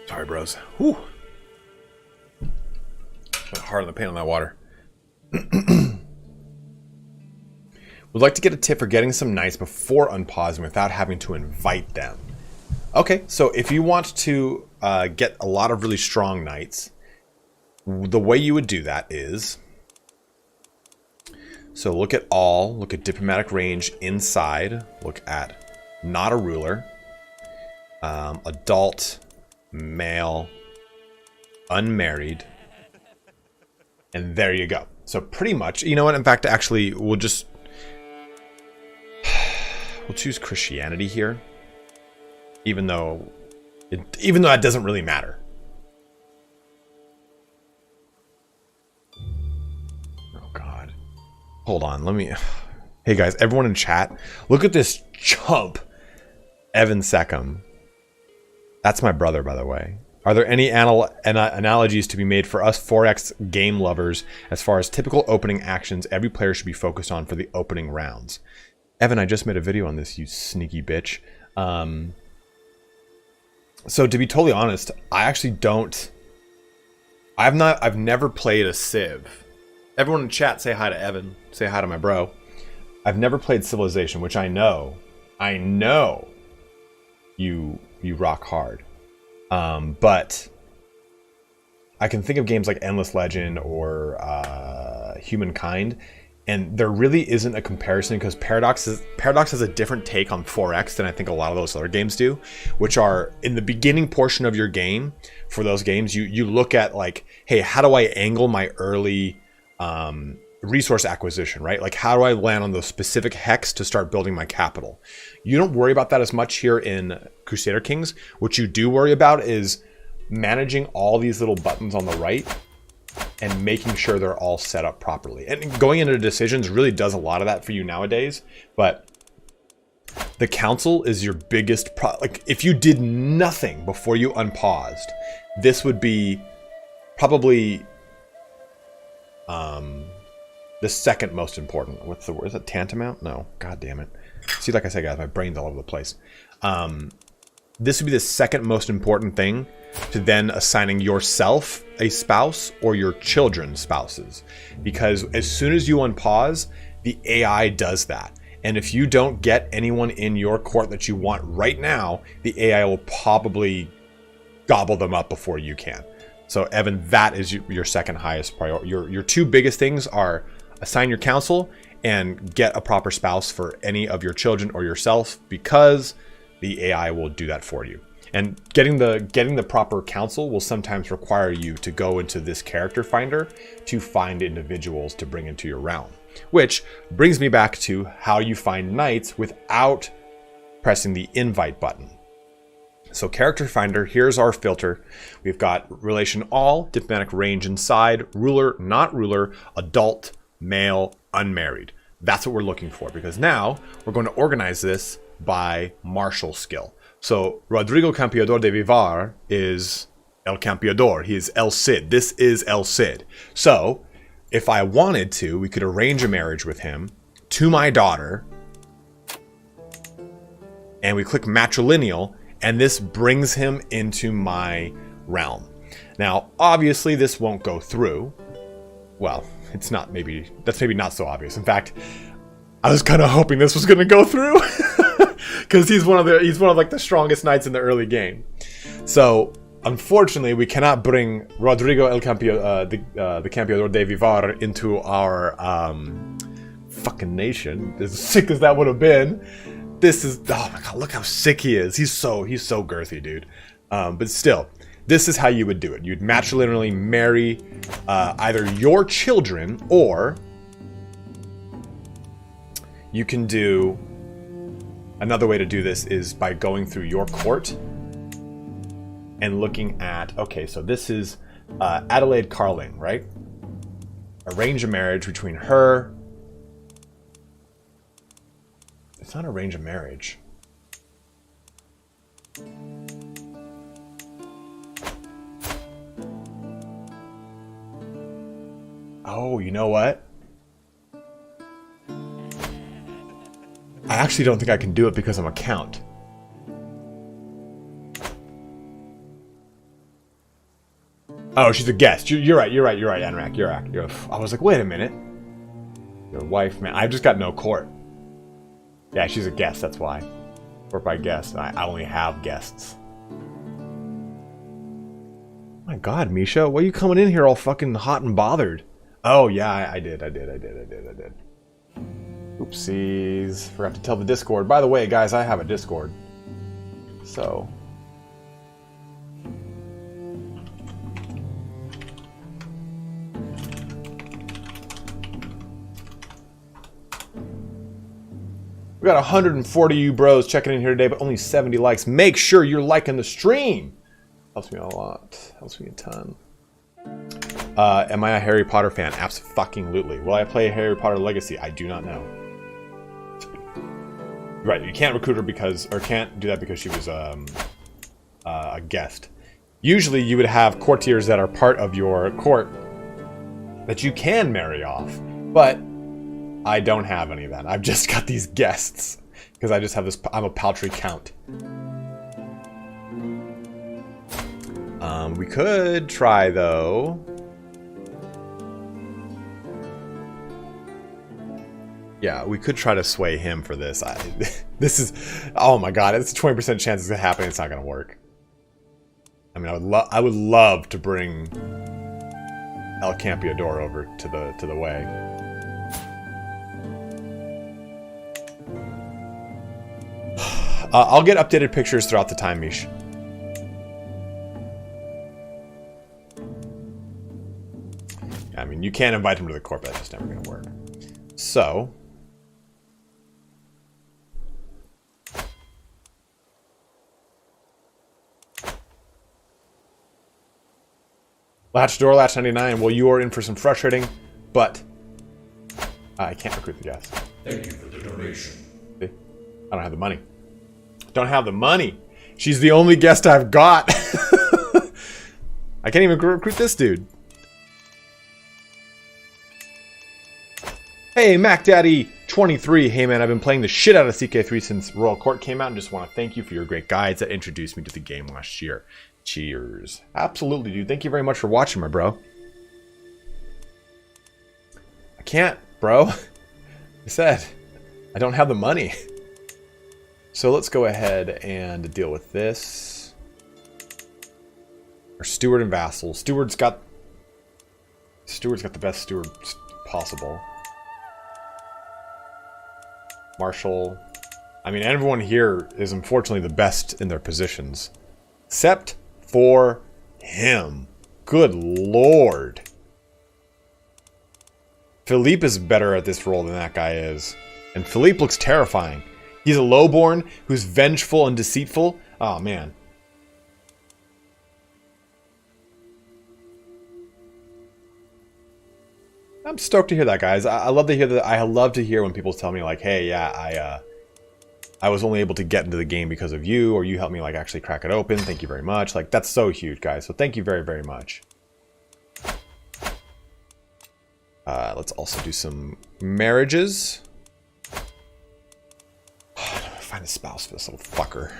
Sorry, bros. Woo. Went hard on the paint on that water. Would like to get a tip for getting some knights before unpausing without having to invite them. Okay, so if you want to get a lot of really strong knights, the way you would do that is... So look at all, look at diplomatic range inside, look at not a ruler, adult, male, unmarried, and there you go. So pretty much, you know what, in fact, actually, we'll choose Christianity here, even though that doesn't really matter. Oh God. Hold on, let me... Hey guys, everyone in chat, look at this chump, Evan Seckham. That's my brother, by the way. Are there any analogies to be made for us 4X game lovers as far as typical opening actions every player should be focused on for the opening rounds? Evan, I just made a video on this, you sneaky bitch. So to be totally honest, I actually don't... I've never played a Civ. Everyone in chat, say hi to Evan. Say hi to my bro. I've never played Civilization, which I know you rock hard. But I can think of games like Endless Legend or Humankind, and there really isn't a comparison because Paradox has a different take on 4X than I think a lot of those other games do, which are in the beginning portion of your game. For those games, you look at like, hey, how do I angle my early resource acquisition, right? Like, how do I land on the specific hex to start building my capital? You don't worry about that as much here in Crusader Kings. What you do worry about is managing all these little buttons on the right and making sure they're all set up properly. And going into decisions really does a lot of that for you nowadays. But the council is your biggest like, if you did nothing before you unpaused, this would be probably the second most important. What's the word? Is it tantamount? No. God damn it. See, like I said, guys, my brain's all over the place. This would be the second most important thing to then assigning yourself a spouse or your children's spouses. Because as soon as you unpause, the AI does that. And if you don't get anyone in your court that you want right now, the AI will probably gobble them up before you can. So Evan, that is your second highest priority. Your two biggest things are assign your council and get a proper spouse for any of your children or yourself, because the AI will do that for you. And getting the proper council will sometimes require you to go into this character finder to find individuals to bring into your realm. Which brings me back to how you find knights without pressing the invite button. So character finder, here's our filter. We've got relation all, diplomatic range inside, ruler, not ruler, adult, male, unmarried. That's what we're looking for, because now we're going to organize this by martial skill. So Rodrigo Campeador de Vivar is El Campeador. He is El Cid. This is El Cid. So if I wanted to, we could arrange a marriage with him to my daughter. And we click matrilineal, and this brings him into my realm. Now, obviously, this won't go through. Well, it's not maybe, that's maybe not so obvious. In fact, I was kind of hoping this was going to go through because he's one of like the strongest knights in the early game. So, unfortunately, we cannot bring Rodrigo the Campeador de Vivar into our fucking nation. As sick as that would have been. This is, oh my god, look how sick he is. He's so girthy, dude. But still, this is how you would do it. You'd matrilineally marry either your children, or you can do, another way to do this is by going through your court and looking at, okay, so this is Adelaide KARLING, right? Arrange a marriage between her. It's not arrange a marriage. Oh, you know what? I actually don't think I can do it because I'm a count. Oh, she's a guest. You're right, Anrak. You're right. I was like, wait a minute. Your wife, man. I've just got no court. Yeah, she's a guest, that's why. Or by guest, I only have guests. Oh my god, Misha, why are you coming in here all fucking hot and bothered? Oh, yeah, I did. Oopsies. Forgot to tell the Discord. By the way, guys, I have a Discord. So... we got 140 you bros checking in here today, but only 70 likes. Make sure you're liking the stream. Helps me a lot. Helps me a ton. Am I a Harry Potter fan? Abso-fucking-lutely. Will I play Harry Potter Legacy? I do not know. Right, you can't recruit her because, or can't do that because she was a guest. Usually you would have courtiers that are part of your court that you can marry off, but I don't have any of that. I've just got these guests because I just have this, I'm a paltry count. We could try though. Yeah, we could try to sway him for this. This is, oh my god, it's a 20% chance it's happening. It's not gonna work. I mean, I would love to bring El Campeador over to the way. I'll get updated pictures throughout the time, Mish. I mean, you can invite him to the court, but that's just never going to work. So... Latch door, latch 99. Well, you are in for some frustrating, but I can't recruit the guest. Thank you for the donation. See? I don't have the money. Don't have the money. She's the only guest I've got. I can't even recruit this dude. Hey, MacDaddy23. Hey, man, I've been playing the shit out of CK3 since Royal Court came out and just want to thank you for your great guides that introduced me to the game last year. Cheers. Absolutely, dude. Thank you very much for watching, my bro. I can't, bro. I said, I don't have the money. So let's go ahead and deal with this. Our steward and vassal. Steward's got the best steward possible. Marshal. I mean, everyone here is unfortunately the best in their positions. Except for him. Good lord. Philippe is better at this role than that guy is. And Philippe looks terrifying. He's a lowborn who's vengeful and deceitful. Oh, man. I'm stoked to hear that, guys. I love to hear that. I love to hear when people tell me, like, hey, yeah, I was only able to get into the game because of you, or you helped me like actually crack it open. Thank you very much. Like, that's so huge, guys. So thank you very, very much. Let's also do some marriages. Find a spouse for this little fucker.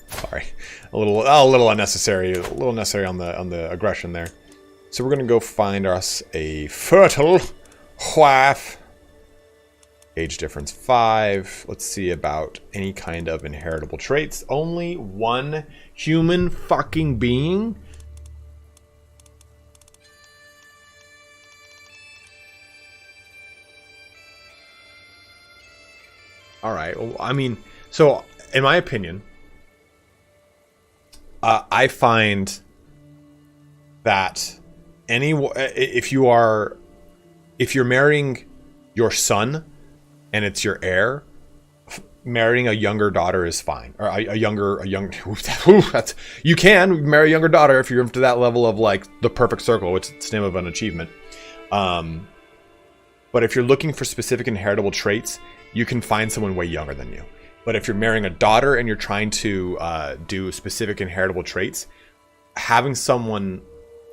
Sorry, a little unnecessary, a little necessary on the aggression there. So we're gonna go find us a fertile wife. Age difference 5. Let's see about any kind of inheritable traits. Only one human fucking being. All right. Well, I mean, so in my opinion, I find that if you're marrying your son and it's your heir, marrying a younger daughter is fine. Or you can marry a younger daughter if you're to that level of like the perfect circle, which is the name of an achievement. But if you're looking for specific inheritable traits, you can find someone way younger than you. But if you're marrying a daughter and you're trying to do specific inheritable traits, having someone,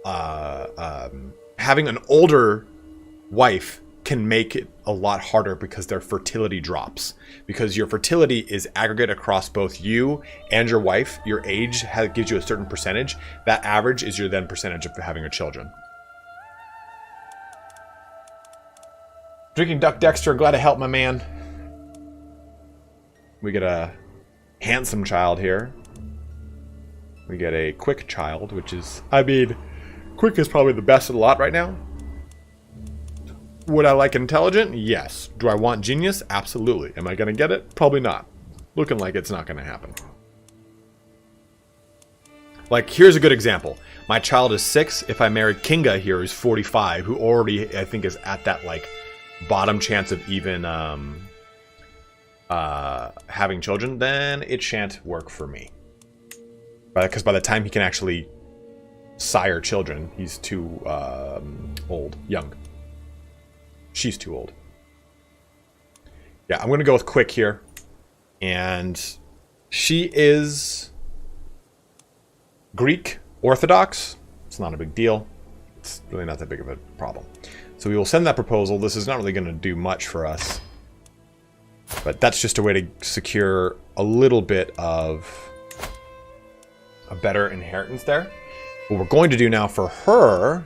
having an older wife can make it a lot harder because their fertility drops. Because your fertility is aggregate across both you and your wife. Your age gives you a certain percentage. That average is your then percentage of having your children. Drinking Duck Dexter, glad to help my man. We get a handsome child here. We get a quick child, which is, I mean, quick is probably the best of the lot right now. Would I like intelligent? Yes. Do I want genius? Absolutely. Am I going to get it? Probably not. Looking like it's not going to happen. Like, here's a good example. My child is 6. If I married Kinga here, who's 45, who already, I think, is at that, like, bottom chance of even having children, then it shan't work for me. Because by the time he can actually sire children, he's too young. She's too old. Yeah, I'm going to go with quick here. And she is Greek Orthodox. It's not a big deal. It's really not that big of a problem. So we will send that proposal. This is not really going to do much for us. But that's just a way to secure a little bit of a better inheritance there. What we're going to do now for her,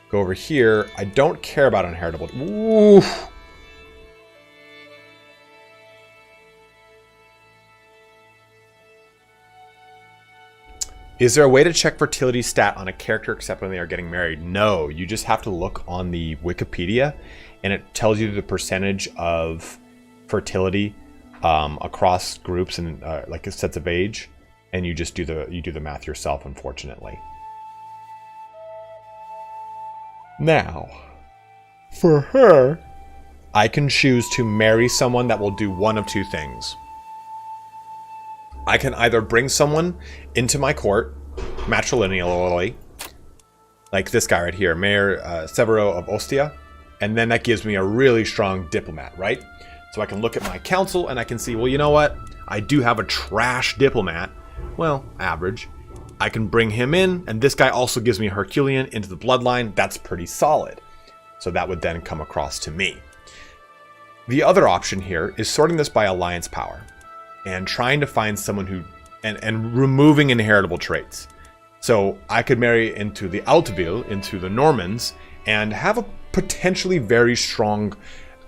go over here. I don't care about inheritable. Ooh. Is there a way to check fertility stat on a character except when they are getting married? No, you just have to look on the Wikipedia and it tells you the percentage of fertility across groups and like sets of age, and you just do the math yourself, unfortunately. Now, for her, I can choose to marry someone that will do one of two things. I can either bring someone into my court, matrilineally, like this guy right here, Mayor Severo of Ostia, and then that gives me a really strong diplomat, right? So I can look at my council and I can see, well, you know what? I do have a trash diplomat. Well, average. I can bring him in, and this guy also gives me a Herculean into the bloodline. That's pretty solid. So that would then come across to me. The other option here is sorting this by alliance power and trying to find someone who, and removing inheritable traits. So I could marry into the Altville, into the Normans, and have a potentially very strong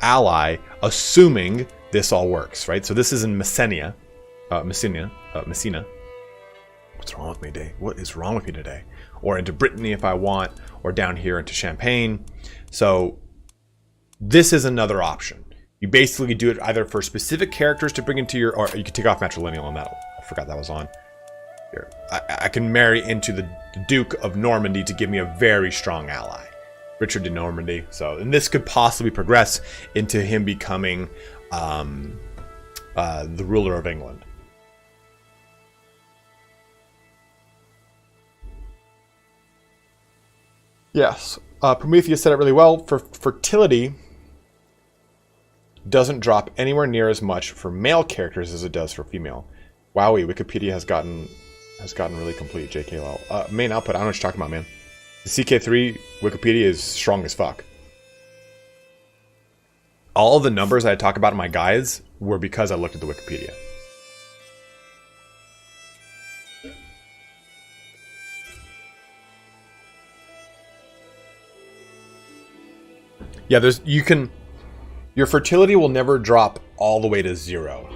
ally, assuming this all works, right? So this is in Messina. Messina. What's wrong with me today? What is wrong with me today? Or into Brittany if I want, or down here into Champagne. So this is another option. You basically do it either for specific characters to bring into your, or you can take off matrilineal on that. I forgot that was on. Here, I can marry into the Duke of Normandy to give me a very strong ally, Richard de Normandy. So, and this could possibly progress into him becoming the ruler of England. Yes, Prometheus said it really well. For fertility, doesn't drop anywhere near as much for male characters as it does for female. Wowie, Wikipedia has gotten really complete, JKL. Main output, I don't know what you're talking about, man. The CK3 Wikipedia is strong as fuck. All the numbers I talk about in my guides were because I looked at the Wikipedia. Yeah, your fertility will never drop all the way to 0,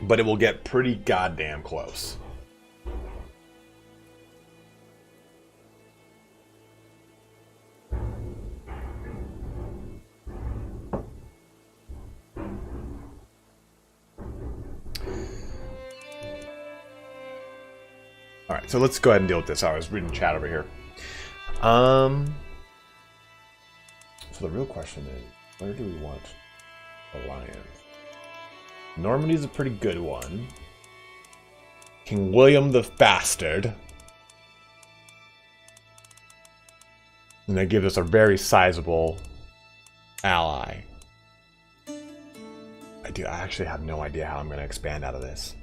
but it will get pretty goddamn close. All right, so let's go ahead and deal with this. I was reading chat over here. So the real question is, where do we want alliance? Normandy's a pretty good one. King William the Bastard. And that gives us a very sizable ally. I actually have no idea how I'm going to expand out of this.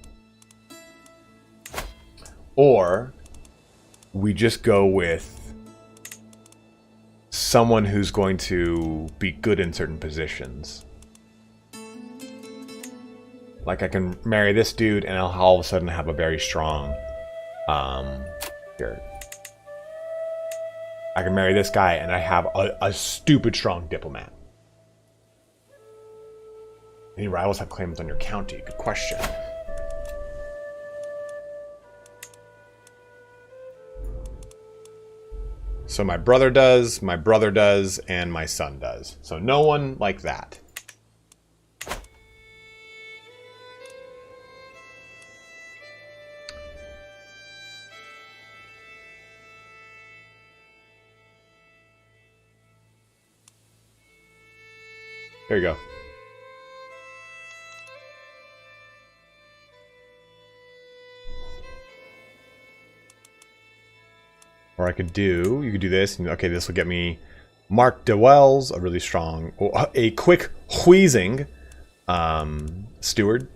Or we just go with someone who's going to be good in certain positions. Like I can marry this dude and I'll all of a sudden have a very strong here. I can marry this guy and I have a stupid strong diplomat. Any rivals have claims on your county? Good question. So my brother does, and my son does. So no one like that. There you go. Or I could do, you could do this, and okay, this will get me Mark DeWells, a really strong, a quick wheezing steward.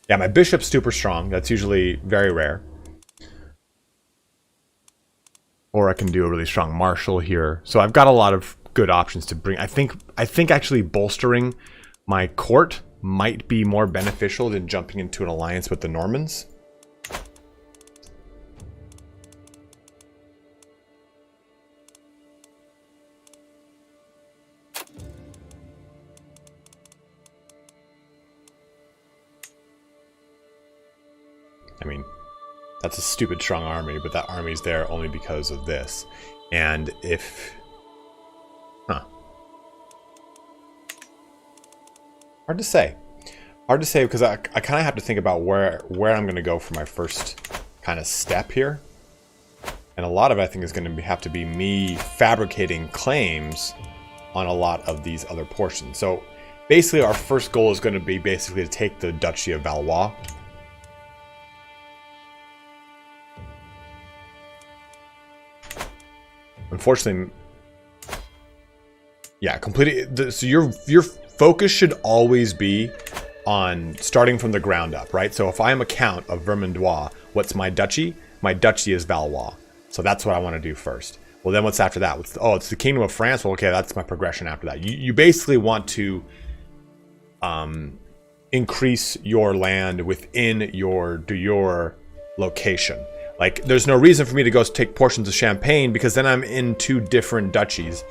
Yeah, my bishop's super strong. That's usually very rare. Or I can do a really strong marshal here. So I've got a lot of good options to bring. I think actually bolstering my court might be more beneficial than jumping into an alliance with the Normans. I mean, that's a stupid strong army, but that army's there only because of this. And if... Huh. Hard to say. Hard to say because I kind of have to think about where I'm going to go for my first kind of step here. And a lot of it, I think, is going to have to be me fabricating claims on a lot of these other portions. So basically our first goal is going to be basically to take the Duchy of Valois. Unfortunately, yeah, completely. So your focus should always be on starting from the ground up, right? So if I am a count of Vermandois, what's my duchy? My duchy is Valois. So that's what I want to do first. Well, then what's after that? Oh, it's the Kingdom of France. Well, okay, that's my progression after that. You basically want to increase your land within your location. Like, there's no reason for me to go take portions of Champagne because then I'm in two different duchies,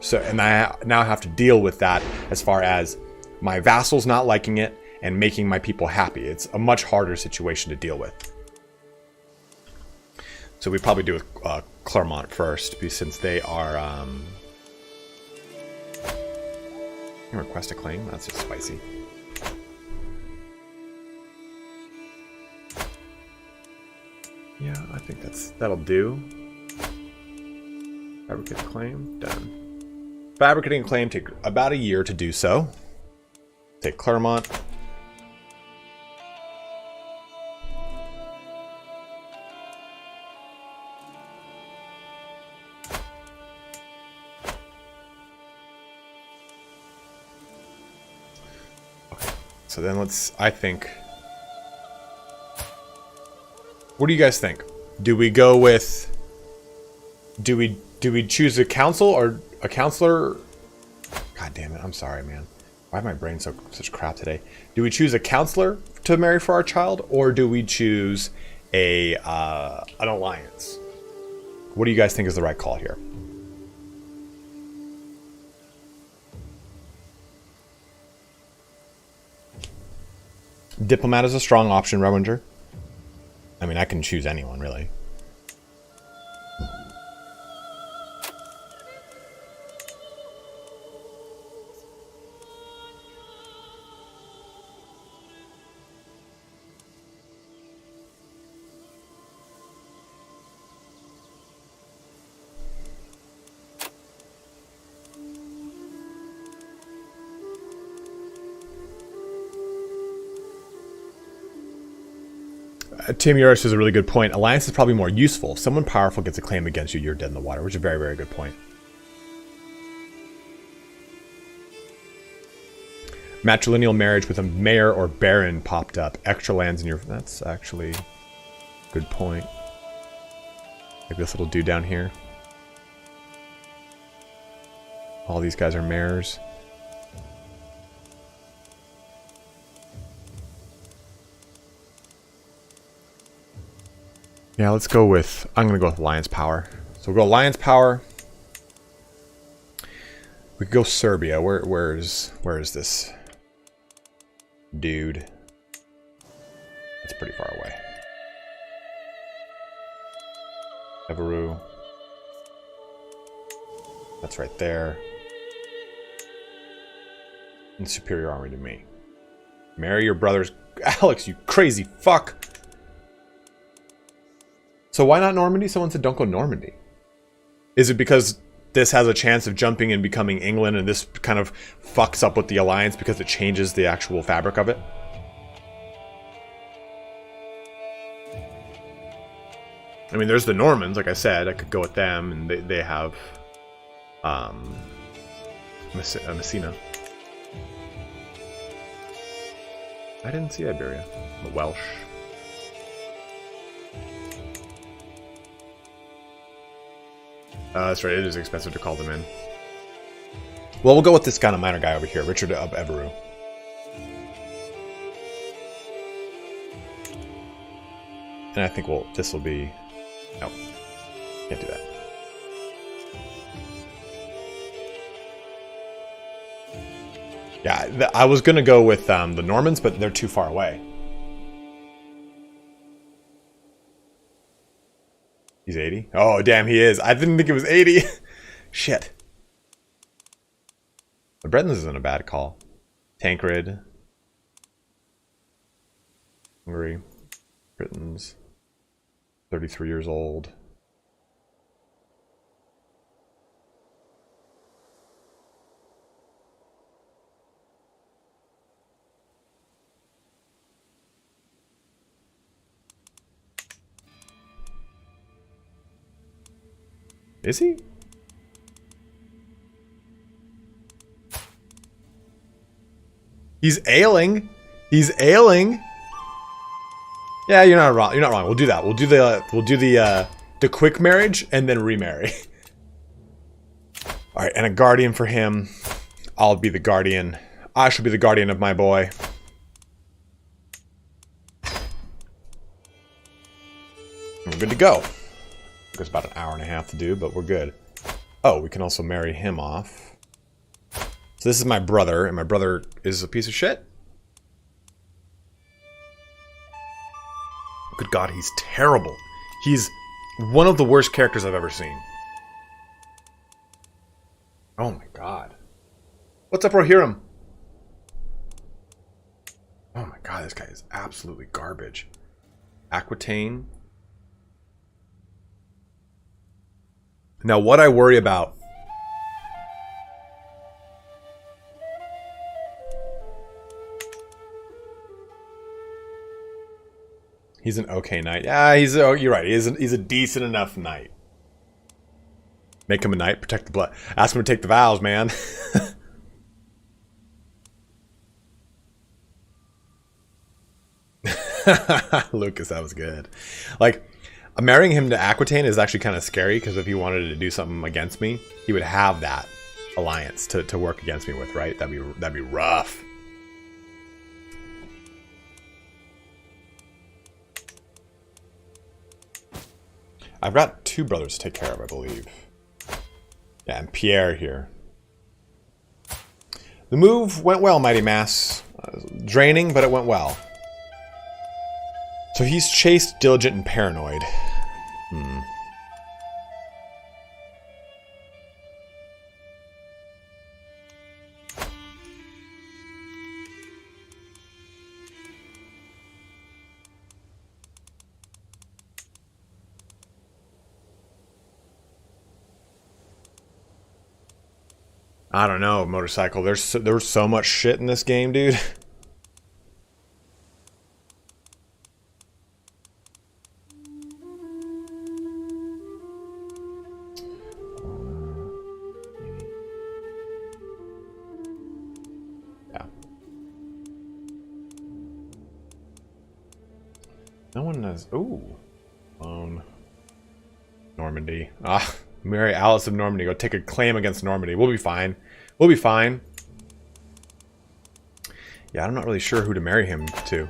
So, and I now have to deal with that as far as my vassals not liking it and making my people happy. It's a much harder situation to deal with. So we probably do with Clermont first, since they are. Can request a claim? That's just spicy. Yeah, I think that'll do. Fabricate claim, done. Fabricating a claim take about a year to do so. Take Clermont. So then I think... What do you guys think? Do we go with... Do we choose a council or a counselor? God damn it, I'm sorry, man. Why is my brain such crap today? Do we choose a counselor to marry for our child, or do we choose an alliance? What do you guys think is the right call here? Diplomat is a strong option, Rewinger. I mean, I can choose anyone, really. Tim Uris is a really good point. Alliance is probably more useful. If someone powerful gets a claim against you, you're dead in the water, which is a very, very good point. Matrilineal marriage with a mayor or baron popped up. Extra lands in your... That's actually a good point. Like this little dude down here. All these guys are mayors. Yeah, let's go with... I'm going to go with Alliance Power. So we'll go Alliance Power. We could go Serbia. Where is this dude? That's pretty far away. Evaru. That's right there. And superior army to me. Marry your brothers. Alex, you crazy fuck. So why not Normandy? Someone said don't go Normandy. Is it because this has a chance of jumping and becoming England and this kind of fucks up with the alliance because it changes the actual fabric of it? I mean, there's the Normans, like I said. I could go with them, and they have Messina. I didn't see Iberia. The Welsh. That's right, it is expensive to call them in. Well, we'll go with this kind of minor guy over here, Richard of Evaru. And I think this will be... No, can't do that. Yeah, I was going to go with the Normans, but they're too far away. He's 80? Oh, damn, he is. I didn't think it was 80. Shit. The Bretons isn't a bad call. Tancred. Hungary. Britons. 33 years old. Is he? He's ailing. He's ailing. Yeah, you're not wrong. You're not wrong. We'll do that. We'll do the quick marriage and then remarry. All right, and a guardian for him. I'll be the guardian. I shall be the guardian of my boy. And we're good to go. Took us about an hour and a half to do, but we're good. Oh, we can also marry him off. So this is my brother, and my brother is a piece of shit. Good God, he's terrible. He's one of the worst characters I've ever seen. Oh my God. What's up, Rohirrim? Oh my God, this guy is absolutely garbage. Aquitaine. Now, what I worry about... He's an okay knight. Yeah, you're right. He's a decent enough knight. Make him a knight, protect the blood. Ask him to take the vows, man. Lucas, that was good. Like, marrying him to Aquitaine is actually kind of scary, because if he wanted to do something against me, he would have that alliance to work against me with, right? That'd be rough. I've got 2 brothers to take care of, I believe. Yeah, and Pierre here. The move went well, Mighty Mass. Draining, but it went well. So he's chaste, diligent, and paranoid. I don't know, Motorcycle. There's so much shit in this game, dude. Yeah. No one knows. Ooh. Normandy. Marry Alice of Normandy. Go take a claim against Normandy. We'll be fine. We'll be fine. Yeah, I'm not really sure who to marry him to.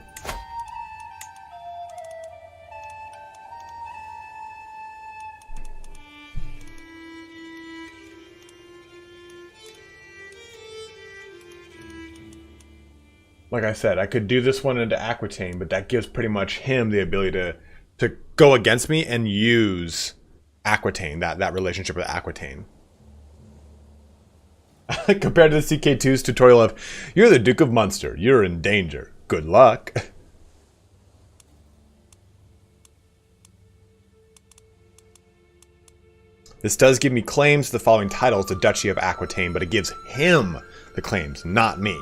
Like I said, I could do this one into Aquitaine, but that gives pretty much him the ability to go against me and use Aquitaine, that relationship with Aquitaine. Compared to the CK2's tutorial of, you're the Duke of Munster, you're in danger, good luck. This does give me claims to the following titles, the Duchy of Aquitaine, but it gives him the claims, not me.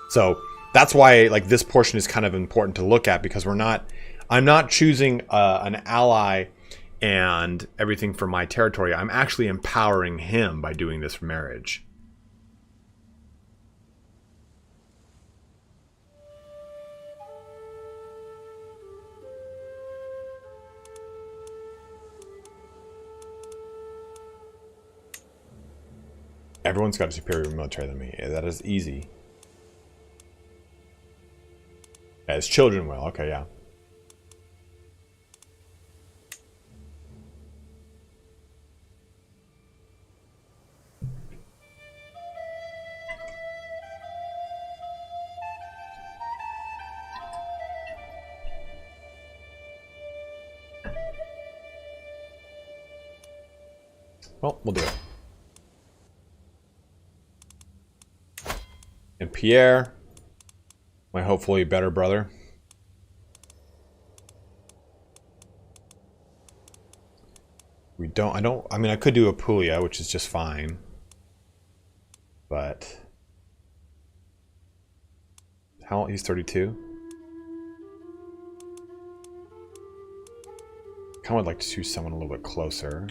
So that's why, like, this portion is kind of important to look at, because I'm not choosing an ally and everything for my territory. I'm actually empowering him by doing this marriage. Everyone's got a superior military than me. Yeah, that is easy. Yeah, his children will. Okay, yeah. Well, we'll do it. And Pierre, my hopefully better brother. I mean, I could do Apulia, which is just fine. But how old? He's 32. Kind of would like to choose someone a little bit closer.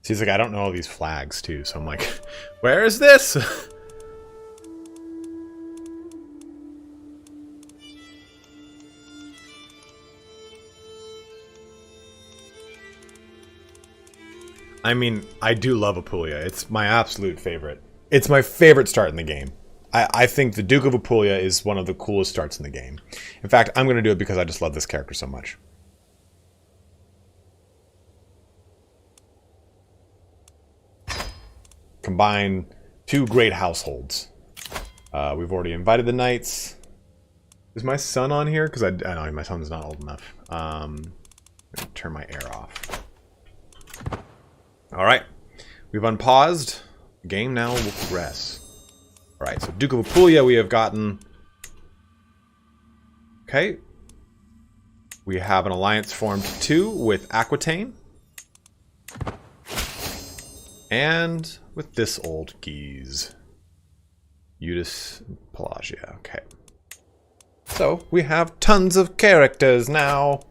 He's like, I don't know all these flags too, so I'm like, where is this? I mean, I do love Apulia. It's my absolute favorite. It's my favorite start in the game. I think the Duke of Apulia is one of the coolest starts in the game. In fact, I'm going to do it because I just love this character so much. Combine 2 great households. We've already invited the knights. Is my son on here? Because I know my son's not old enough. Turn my air off. All right, we've unpaused. The game now will progress. All right, so Duke of Apulia we have gotten. Okay. We have an alliance formed 2 with Aquitaine. And with this old geese. Eudes Pelagia. Okay. So we have tons of characters now.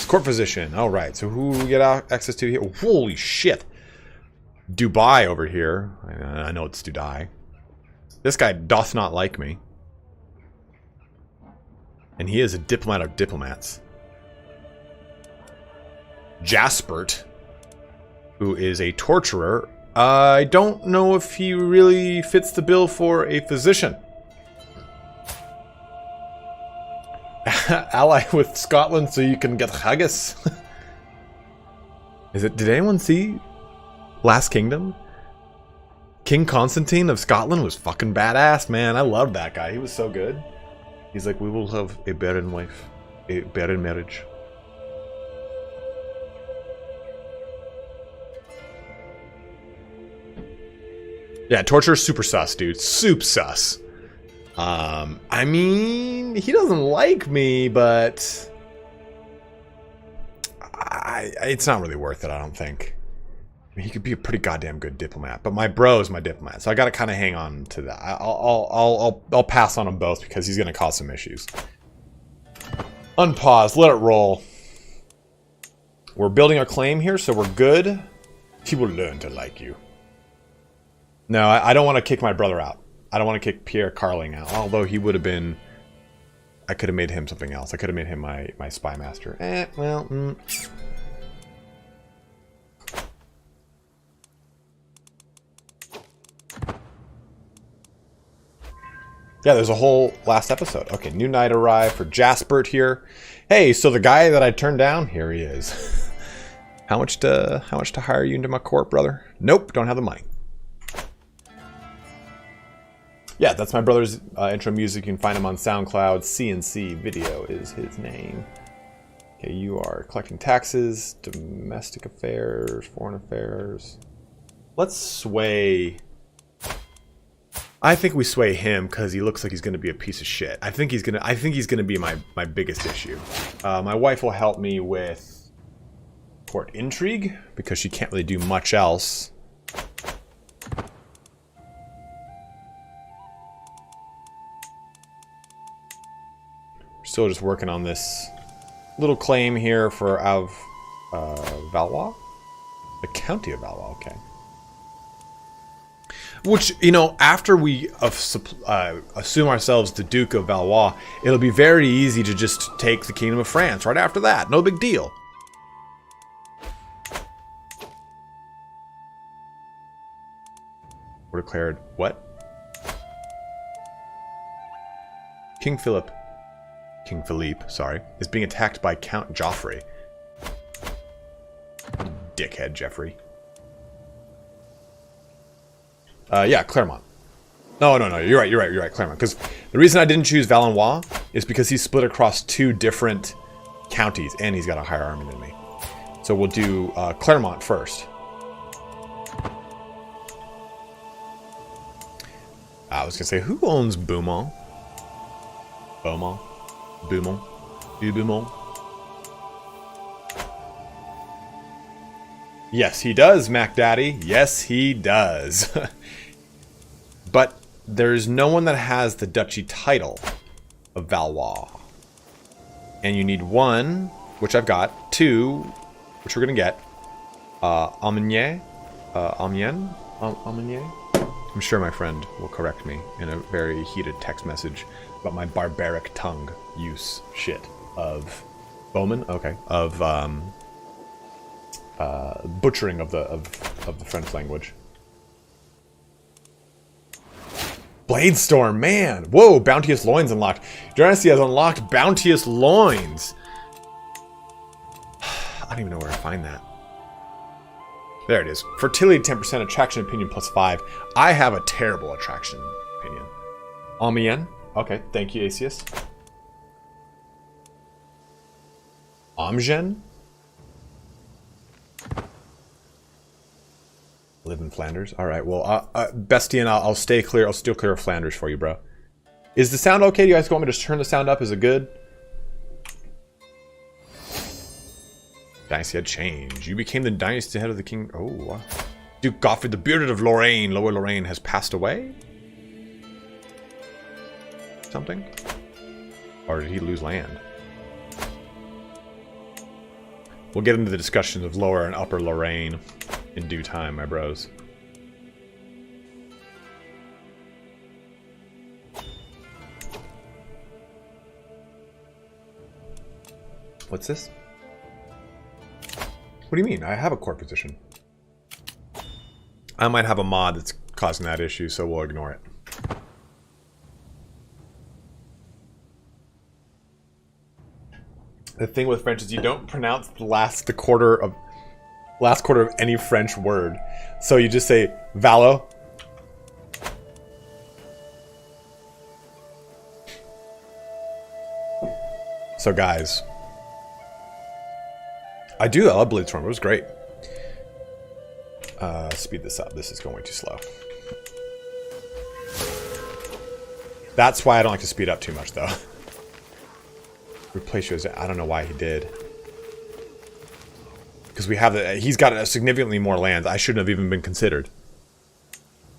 Court physician. All right. So who we get access to here? Oh, holy shit. Dubai over here. I know it's Dubai. This guy doth not like me. And he is a diplomat of diplomats. Jaspert, who is a torturer. I don't know if he really fits the bill for a physician. Ally with Scotland so you can get haggis. Did anyone see Last Kingdom? King Constantine of Scotland was fucking badass, man. I loved that guy. He was so good. He's like, we will have a barren wife. A barren marriage. Yeah, torture super sus, dude. Soup sus. I mean, he doesn't like me, but it's not really worth it, I don't think. I mean, he could be a pretty goddamn good diplomat, but my bro is my diplomat, so I gotta kind of hang on to that. I'll pass on them both because he's gonna cause some issues. Unpause, let it roll. We're building a claim here, so we're good. He will learn to like you. No, I don't want to kick my brother out. I don't want to kick Pierre Carling out, although he would have been... I could have made him something else. I could have made him my spy master. Yeah, there's a whole last episode. Okay, new knight arrived for Jaspert here. Hey, so the guy that I turned down, here he is. How much to hire you into my court, brother? Nope, don't have the money. Yeah, that's my brother's intro music. You can find him on SoundCloud. CNC Video is his name. Okay, you are collecting taxes, domestic affairs, foreign affairs. Let's sway... I think we sway him because he looks like he's going to be a piece of shit. I think he's gonna be my biggest issue. My wife will help me with court intrigue because she can't really do much else. Still just working on this little claim here for Valois? The county of Valois, okay. Which, you know, after we assume ourselves the Duke of Valois, it'll be very easy to just take the Kingdom of France right after that. No big deal. We're declared what? King Philippe, sorry, is being attacked by Count Joffrey. Dickhead Jeffrey. Yeah, Clermont. No, you're right, Clermont. Because the reason I didn't choose Valenois is because he's split across 2 different counties, and he's got a higher army than me. So we'll do Clermont first. I was gonna say, who owns Beaumont? Beaumont? Yes, he does, Mac Daddy. Yes, he does. But there's no one that has the duchy title of Valois. And you need 1, which I've got, 2, which we're gonna get. Amiens? I'm sure my friend will correct me in a very heated text message about my barbaric tongue use shit of Bowman. Okay, of butchering of the French language. Bladestorm, man! Whoa, Bounteous Loins unlocked. Dynasty has unlocked Bounteous Loins. I don't even know where to find that. There it is. Fertility 10%, attraction opinion +5. I have a terrible attraction opinion. Amiens. Okay, thank you, Asus. Amgen. Live in Flanders. All right. Well, Bestian, I'll stay clear. I'll steer clear of Flanders for you, bro. Is the sound okay? Do you guys want me to turn the sound up? Is it good? Dynasty had changed. You became the dynasty head of the king. Oh, Duke Godfrey the Bearded of Lorraine, Lower Lorraine, has passed away? Something? Or did he lose land? We'll get into the discussions of Lower and Upper Lorraine in due time, my bros. What's this? What do you mean? I have a court position. I might have a mod that's causing that issue, so we'll ignore it. The thing with French is you don't pronounce the last quarter of any French word. So you just say valo. So guys, I love Blitzstorm. It was great. Speed this up. This is going way too slow. That's why I don't like to speed up too much, though. Replace yours. I don't know why he did. Because we have the. He's got significantly more lands. I shouldn't have even been considered.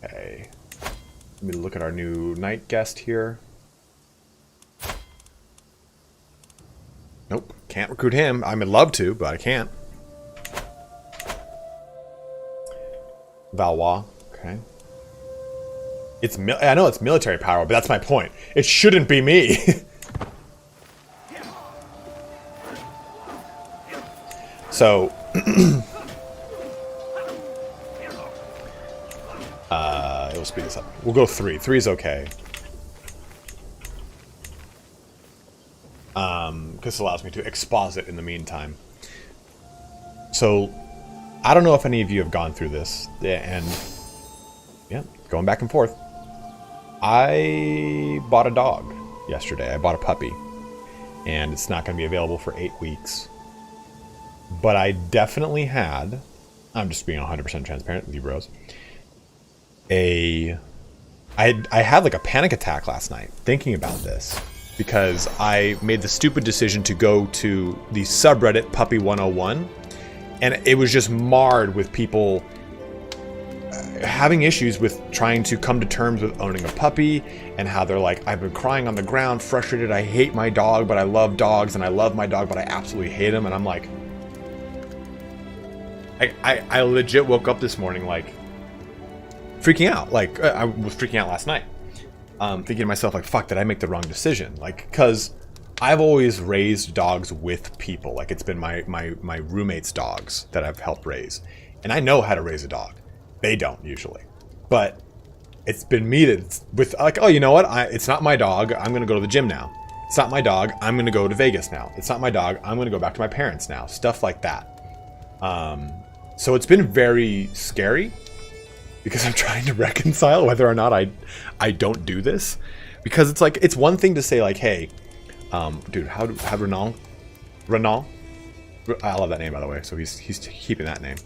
Okay. Let me look at our new night guest here. Nope. Can't recruit him. I would love to, but I can't. Valois. Okay. I know it's military power, but that's my point. It shouldn't be me. So, it'll speed this up. We'll go 3. 3 is okay. Because it allows me to exposit in the meantime. So, I don't know if any of you have gone through this, and yeah, going back and forth. I bought a dog yesterday. I bought a puppy, and it's not going to be available for 8 weeks. But I definitely had, I'm just being 100% transparent with you bros, I had like a panic attack last night thinking about this, because I made the stupid decision to go to the subreddit Puppy 101, and it was just marred with people having issues with trying to come to terms with owning a puppy, and how they're like, I've been crying on the ground, frustrated, I hate my dog, but I love dogs, and I love my dog, but I absolutely hate him. And I'm like, I legit woke up this morning like freaking out. Like I was freaking out last night, thinking to myself like, fuck, did I make the wrong decision? Like, because I've always raised dogs with people. Like, it's been my roommates' dogs that I've helped raise, and I know how to raise a dog. They don't usually, but it's been me that's with like, oh, you know what? It's not my dog. I'm gonna go to the gym now. It's not my dog. I'm gonna go to Vegas now. It's not my dog. I'm gonna go back to my parents now. Stuff like that. So it's been very scary, because I'm trying to reconcile whether or not I don't do this, because it's like, it's one thing to say like, hey, dude, how Renault, I love that name, by the way, so he's keeping that name.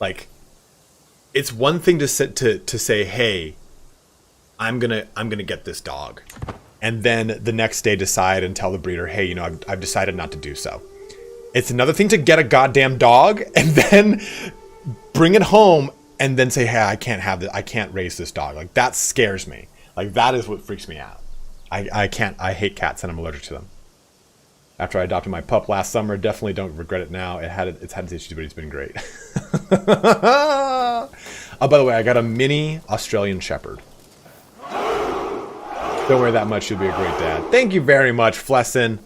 Like, it's one thing to say, hey, I'm gonna get this dog, and then the next day decide and tell the breeder, hey, you know, I've decided not to do so. It's another thing to get a goddamn dog and then bring it home and then say, hey, I can't have this, I can't raise this dog. Like, that scares me. Like, that is what freaks me out. I can't, I hate cats and I'm allergic to them. After I adopted my pup last summer, definitely don't regret it now. It's had its issues, but it's been great. Oh, by the way, I got a mini Australian Shepherd. Don't worry that much, you'll be a great dad. Thank you very much, Flessin.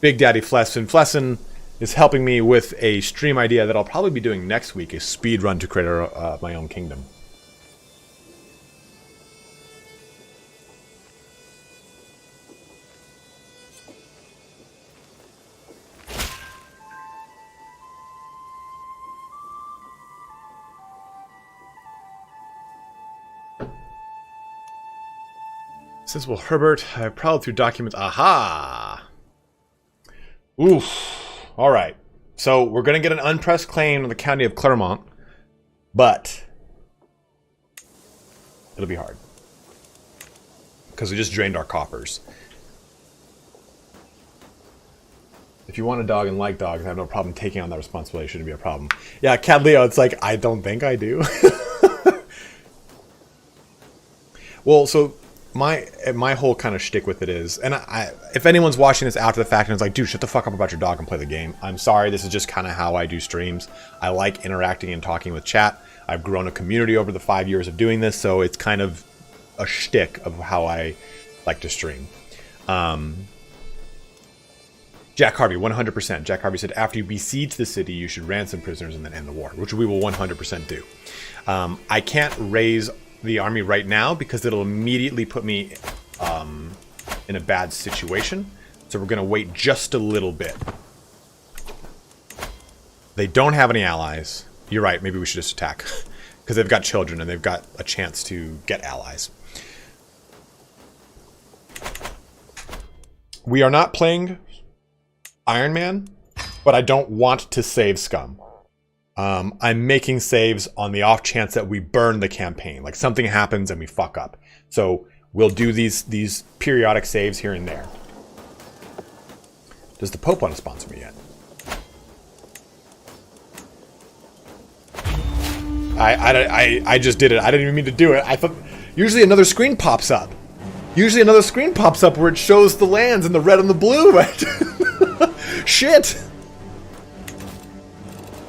Big Daddy Flessin. Flessin is helping me with a stream idea that I'll probably be doing next week, a speed run to create my own kingdom. Says, well, Herbert, I prowled through documents. Aha! Oof. All right. So we're going to get an unpressed claim in the county of Clermont, but it'll be hard because we just drained our coffers. If you want a dog and like dogs, I have no problem taking on that responsibility. It shouldn't be a problem. Yeah, Cat Leo, it's like, I don't think I do. Well, so my whole kind of shtick with it is, and if anyone's watching this after the fact and is like, dude, shut the fuck up about your dog and play the game, I'm sorry, this is just kind of how I do streams. I like interacting and talking with chat. I've grown a community over the 5 years of doing this, so it's kind of a shtick of how I like to stream. Jack Harvey, 100%. Jack Harvey said, after you besiege the city, you should ransom prisoners and then end the war, which we will 100% do. I can't raise the army right now because it'll immediately put me in a bad situation. So we're going to wait just a little bit. They don't have any allies. You're right, maybe we should just attack. Because they've got children and they've got a chance to get allies. We are not playing Iron Man, but I don't want to save scum. I'm making saves on the off chance that we burn the campaign. Like something happens and we fuck up. So we'll do these periodic saves here and there. Does the Pope want to sponsor me yet? I just did it. I didn't even mean to do it. I thought usually another screen pops up. Usually another screen pops up where it shows the lands in the red and the blue, right? Shit!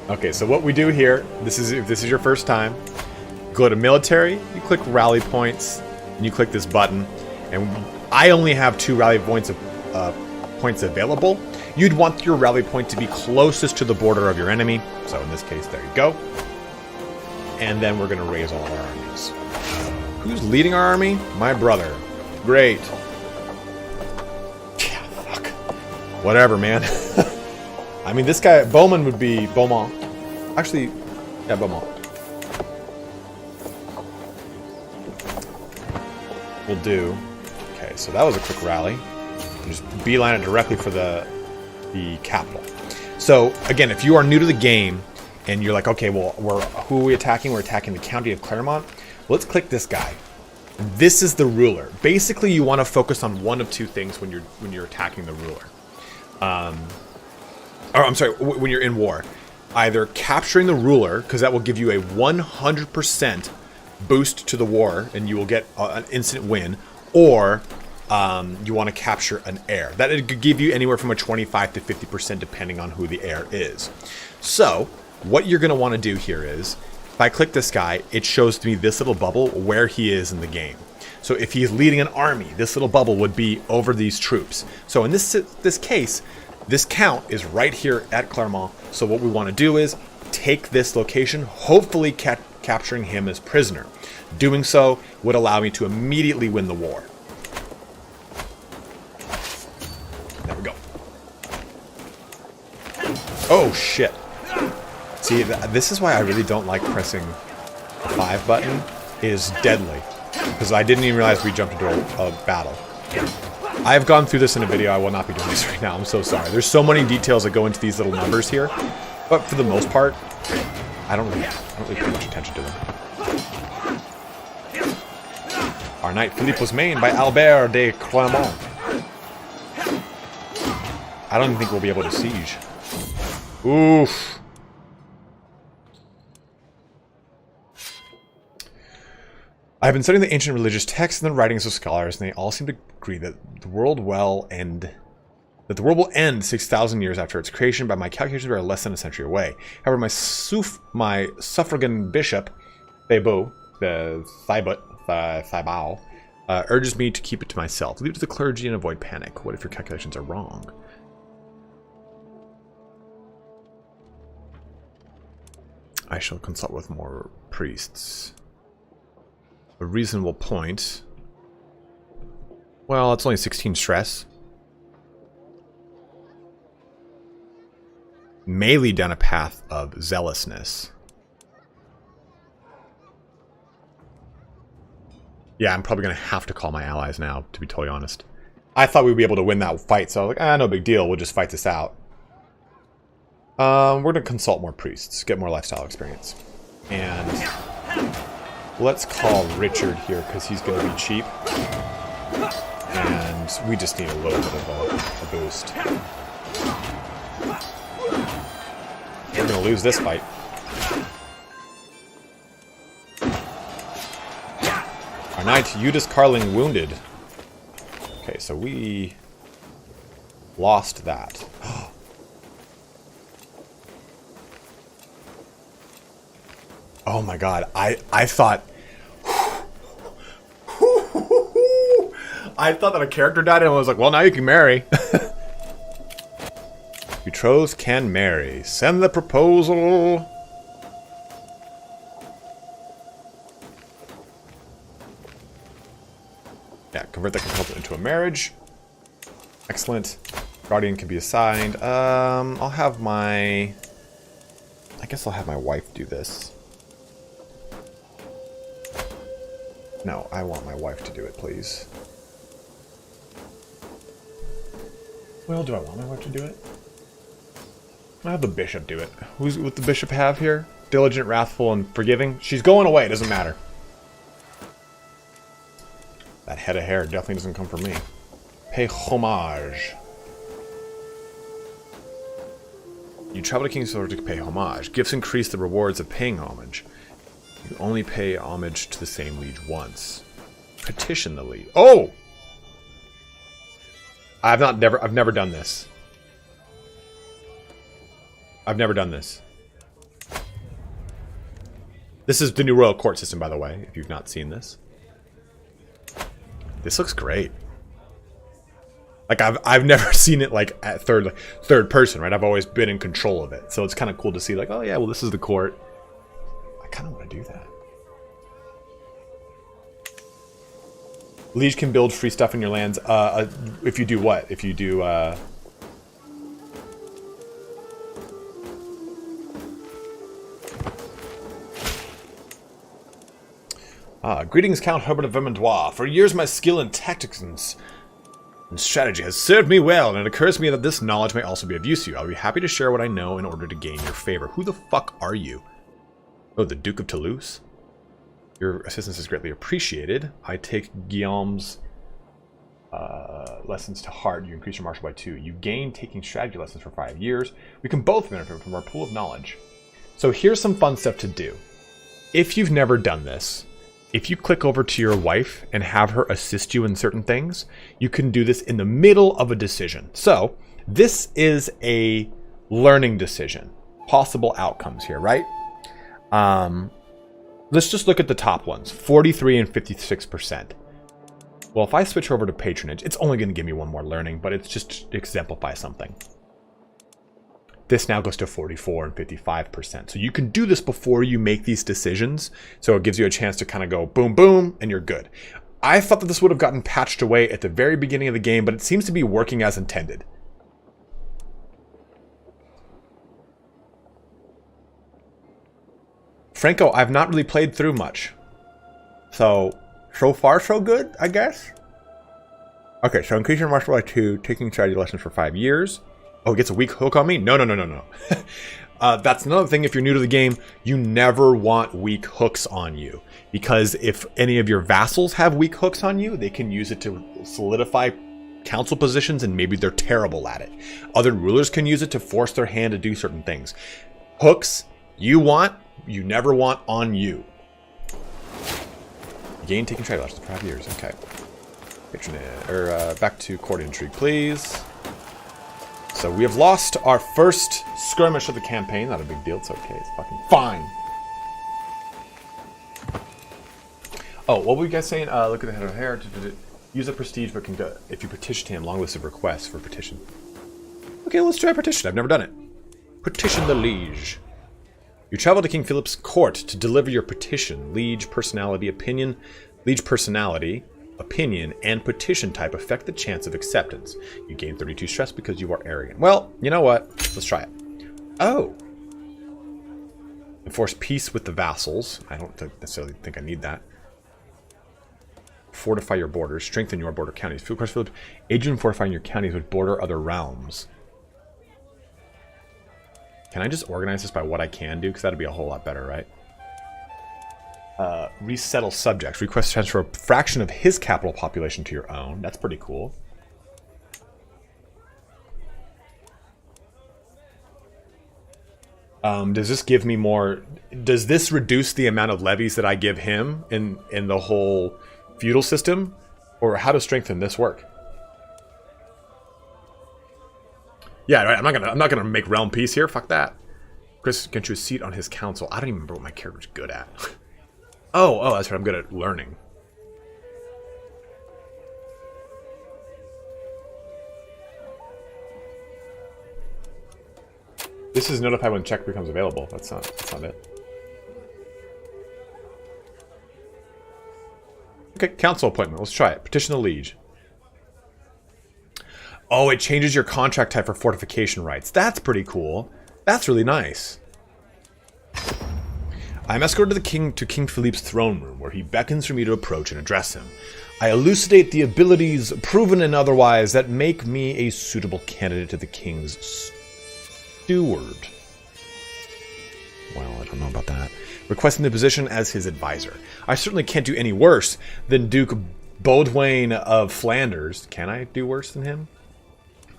Okay, so what we do here, if this is your first time, go to military, you click rally points, and you click this button, and I only have 2 rally points available. You'd want your rally point to be closest to the border of your enemy, so in this case, there you go. And then we're going to raise all our armies. Who's leading our army? My brother. Great. Yeah, fuck. Whatever, man. I mean, this guy, Bowman would be Beaumont. Actually, yeah, Beaumont. We'll do. Okay, so that was a quick rally. Just beeline it directly for the capital. So, again, if you are new to the game, and you're like, okay, well, who are we attacking? We're attacking the county of Claremont. Let's click this guy. This is the ruler. Basically, you want to focus on one of 2 things when you're attacking the ruler. Or I'm sorry, when you're in war. Either capturing the ruler, because that will give you a 100% boost to the war, and you will get an instant win, or you want to capture an heir. That could give you anywhere from a 25 to 50% depending on who the heir is. So, what you're going to want to do here is, if I click this guy, it shows to me this little bubble where he is in the game. So if he's leading an army, this little bubble would be over these troops. So in this case, this count is right here at Claremont. So what we want to do is take this location, hopefully capturing him as prisoner. Doing so would allow me to immediately win the war. There we go. Oh, shit. See, this is why I really don't like pressing the 5 button. It is deadly. Because I didn't even realize we jumped into a battle. I have gone through this in a video. I will not be doing this right now. I'm so sorry. There's so many details that go into these little numbers here. But for the most part, I don't really pay much attention to them. Our knight Philippe was made by Albert de Clermont. I don't even think we'll be able to siege. Oof. I've been studying the ancient religious texts and the writings of scholars, and they all seem to agree that the world will end 6,000 years after its creation. By my calculations, we are less than a century away. However, my suffragan bishop, Thibaut, urges me to keep it to myself. Leave it to the clergy and avoid panic. What if your calculations are wrong? I shall consult with more priests. A reasonable point. Well, it's only 16 stress. May lead down a path of zealousness. Yeah, I'm probably going to have to call my allies now, to be totally honest. I thought we'd be able to win that fight, so I was like, no big deal, we'll just fight this out. We're going to consult more priests, get more lifestyle experience. And let's call Richard here, because he's going to be cheap. And we just need a little bit of a boost. gonna lose this fight. Our knight Eudes KARLING wounded. Okay, so we lost that. Oh my god, I thought I thought that a character died and I was like, well, now you can marry. Betrothed can marry. Send the proposal. Yeah, convert the proposal into a marriage. Excellent. Guardian can be assigned. I'll have my... I guess I'll have my wife do this. No, I want my wife to do it, please. Well, do I want my wife to do it? I'll have the bishop do it. Who's what the bishop have here? Diligent, wrathful, and forgiving. She's going away, it doesn't matter. That head of hair definitely doesn't come from me. Pay homage. You travel to King's Sword to pay homage. Gifts increase the rewards of paying homage. You only pay homage to the same liege once. Petition the liege. Oh! I've never done this. I've never done this. This is the new royal court system, by the way, if you've not seen this. This looks great. Like I've never seen it like at third person, right? I've always been in control of it. So it's kind of cool to see like, oh yeah, well this is the court. I kind of want to do that. Liege can build free stuff in your lands. If you do what? If you do greetings, Count Herbert of Vermandois. For years my skill in tactics and strategy has served me well, and it occurs to me that this knowledge may also be of use to you. I'll be happy to share what I know in order to gain your favor. Who the fuck are you? Oh, the Duke of Toulouse? Your assistance is greatly appreciated. I take Guillaume's lessons to heart. You increase your martial by 2. You gain taking strategy lessons for 5 years. We can both benefit from our pool of knowledge. So here's some fun stuff to do. If you've never done this, if you click over to your wife and have her assist you in certain things, you can do this in the middle of a decision. So this is a learning decision. Possible outcomes here, right? Let's just look at the top ones, 43 and 56%. Well, if I switch over to patronage, it's only going to give me one more learning, but it's just to exemplify something. This now goes to 44 and 55%. So you can do this before you make these decisions. So it gives you a chance to kind of go boom, boom, and you're good. I thought that this would have gotten patched away at the very beginning of the game, but it seems to be working as intended. Franco, I've not really played through much. So far so good, I guess. Okay, so increase your martial by 2, taking strategy lessons for 5 years. Oh, it gets a weak hook on me? No. That's another thing. If you're new to the game, you never want weak hooks on you. Because if any of your vassals have weak hooks on you, they can use it to solidify council positions, and maybe they're terrible at it. Other rulers can use it to force their hand to do certain things. Hooks, you never want on you. Gain taking trade lessons for 5 years. Okay. Back to court intrigue, please. So we have lost our first skirmish of the campaign. Not a big deal. It's okay. It's fucking fine. Oh, what were you guys saying? Look at the head of hair. Use a prestige, but can go if you petition him. Long list of requests for petition. Okay, let's try petition. I've never done it. Petition the liege. You travel to King Philip's court to deliver your petition. Liege personality, opinion. Liege personality, opinion, and petition type affect the chance of acceptance. You gain 32 stress because you are arrogant. Well, you know what? Let's try it. Oh. Enforce peace with the vassals. I don't necessarily think I need that. Fortify your borders. Strengthen your border counties. Field Quest Philip. Aid in fortifying your counties which border other realms. Can I just organize this by what I can do? Because that'd be a whole lot better, right? Resettle subjects. Request to transfer a fraction of his capital population to your own. That's pretty cool. Does this give me more? Does this reduce the amount of levies that I give him in the whole feudal system, or how does strengthen this work? Yeah, right. I'm not gonna make realm peace here. Fuck that. Chris, get you a seat on his council. I don't even remember what my character's good at. oh, that's right. I'm good at learning. This is notified when check becomes available. That's not it. Okay, council appointment. Let's try it. Petition the liege. Oh, it changes your contract type for fortification rights. That's pretty cool. That's really nice. I'm escorted to King Philippe's throne room, where he beckons for me to approach and address him. I elucidate the abilities, proven and otherwise, that make me a suitable candidate to the king's steward. Well, I don't know about that. Requesting the position as his advisor. I certainly can't do any worse than Duke Baudouin of Flanders. Can I do worse than him?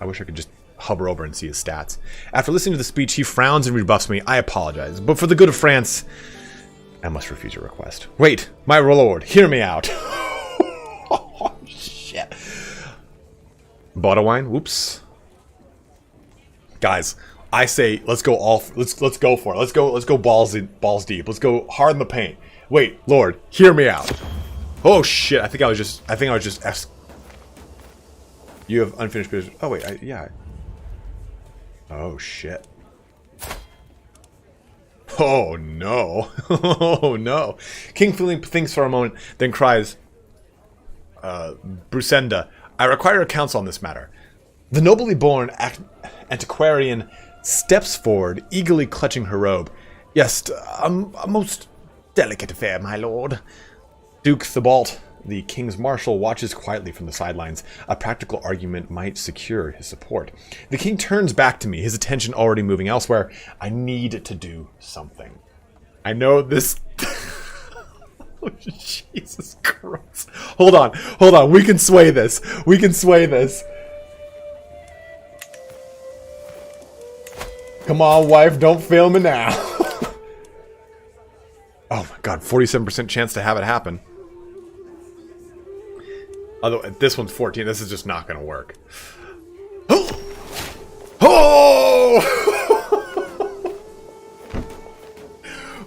I wish I could just hover over and see his stats. After listening to the speech, he frowns and rebuffs me. I apologize, but for the good of France, I must refuse your request. Wait, my lord, hear me out. Oh, shit. Baudouin, whoops. Guys, I say let's go let's go for it. Let's go balls deep. Let's go hard in the paint. Wait, Lord, hear me out. Oh shit! I think I was just. You have unfinished business. Oh wait, yeah. Oh shit. Oh no. Oh no. King Philippe thinks for a moment, then cries, Brusenda, I require a counsel on this matter. The nobly born antiquarian steps forward, eagerly clutching her robe. Yes, a most delicate affair, my lord. Duke Thibault, the king's marshal, watches quietly from the sidelines. A practical argument might secure his support. The king turns back to me, his attention already moving elsewhere. I need to do something. I know this... Oh, Jesus Christ. Hold on. We can sway this. Come on, wife, don't fail me now. Oh my god, 47% chance to have it happen. Although this one's 14, this is just not gonna work. Oh!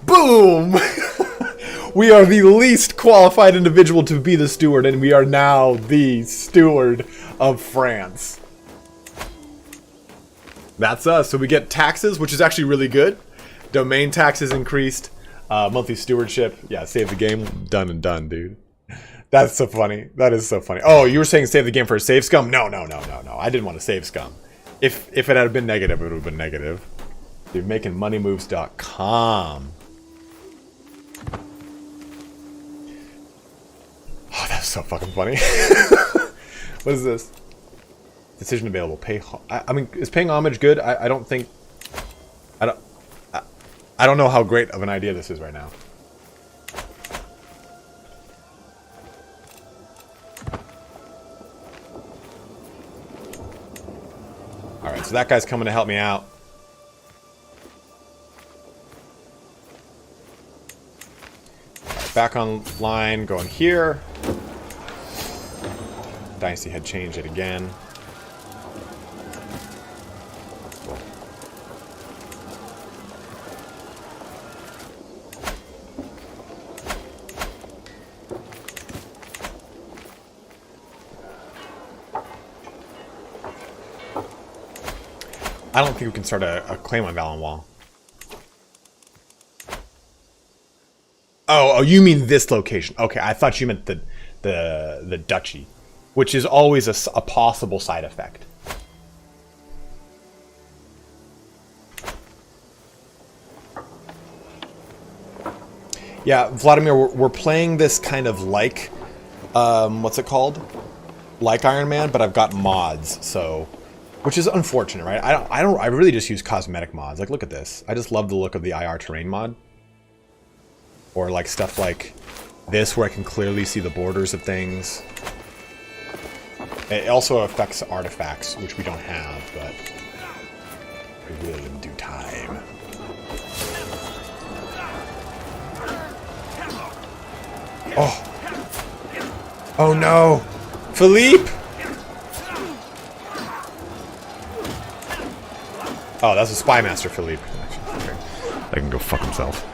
Boom! We are the least qualified individual to be the steward, and we are now the steward of France. That's us. So we get taxes, which is actually really good. Domain taxes increased. Monthly stewardship. Yeah, save the game. Done and done, dude. That's so funny. That is so funny. Oh, you were saying save the game for a save scum? No. I didn't want to save scum. If it had been negative, it would have been negative. Dude, makingmoneymoves.com. Oh, that's so fucking funny. What is this? Decision available. I mean, is paying homage good? I don't think... I don't know how great of an idea this is right now. Alright, so that guy's coming to help me out. Right, back online, going here. Dynasty had changed it again. Cool. I don't think we can start a claim on Valenwall. Oh, you mean this location? Okay, I thought you meant the duchy, which is always a possible side effect. Yeah, Vladimir, we're playing this kind of like, what's it called? Like Iron Man, but I've got mods, so, which is unfortunate, right? I really just use cosmetic mods. Like, look at this. I just love the look of the IR terrain mod. Or like stuff like this, where I can clearly see the borders of things. It also affects artifacts, which we don't have, but we will in due time. Oh. Oh no. Philippe. Oh, that's a Spy Master Philippe. Okay. I can go fuck himself.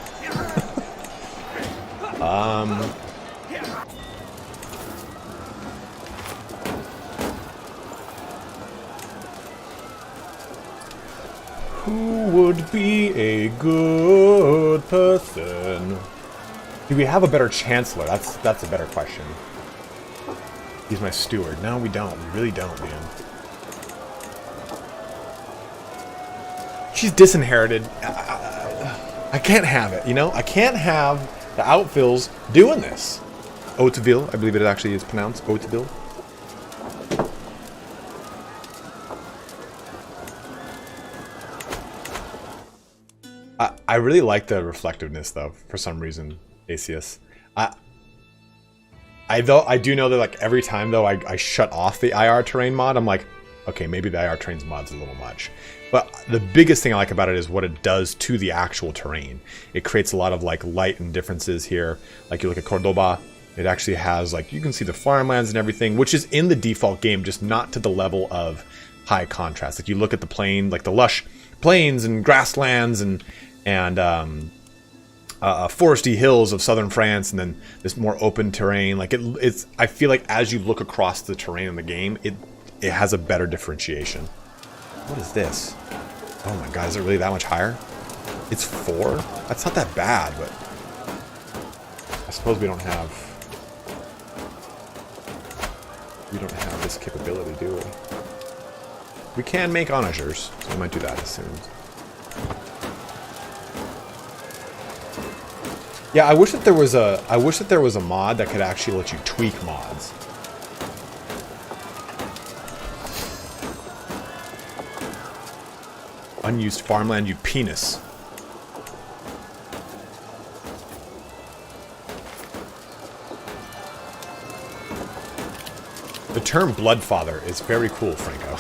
Who would be a good person? Do we have a better Chancellor? That's a better question. He's my steward. No, we don't. We really don't, man. She's disinherited. I can't have it, you know? I can't have the outfills doing this. Hauteville, I believe it actually is pronounced Hauteville. I really like the reflectiveness, though, for some reason, Asus. I do know that, like, every time, though, I shut off the IR terrain mod, I'm like, okay, maybe the IR terrain's mod's a little much. But the biggest thing I like about it is what it does to the actual terrain. It creates a lot of, like, light and differences here. Like, you look at Cordoba, it actually has, like, you can see the farmlands and everything, which is in the default game, just not to the level of high contrast. Like, you look at the plain, like, the lush plains and grasslands and foresty hills of southern France, and then this more open terrain. Like it's, I feel like as you look across the terrain in the game, it has a better differentiation. What is this? Oh my god, is it really that much higher? It's 4? That's not that bad, but I suppose we don't have this capability, do we? We can make onagers, so we might do that as soon. Yeah, I wish that there was a mod that could actually let you tweak mods. Unused farmland, you penis. The term Bloodfather is very cool, Franco.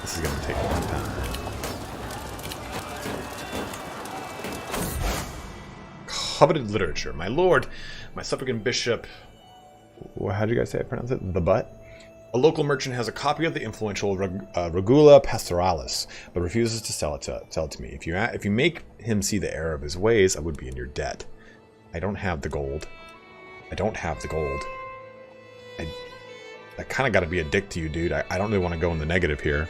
This is gonna take a long time. Coveted literature. My lord, my suffragan bishop... How do you guys say I pronounce it? The butt? A local merchant has a copy of the influential Regula Pastoralis, but refuses to sell it to me. If you make him see the error of his ways, I would be in your debt. I don't have the gold. I don't have the gold. I kind of got to be a dick to you, dude. I don't really want to go in the negative here.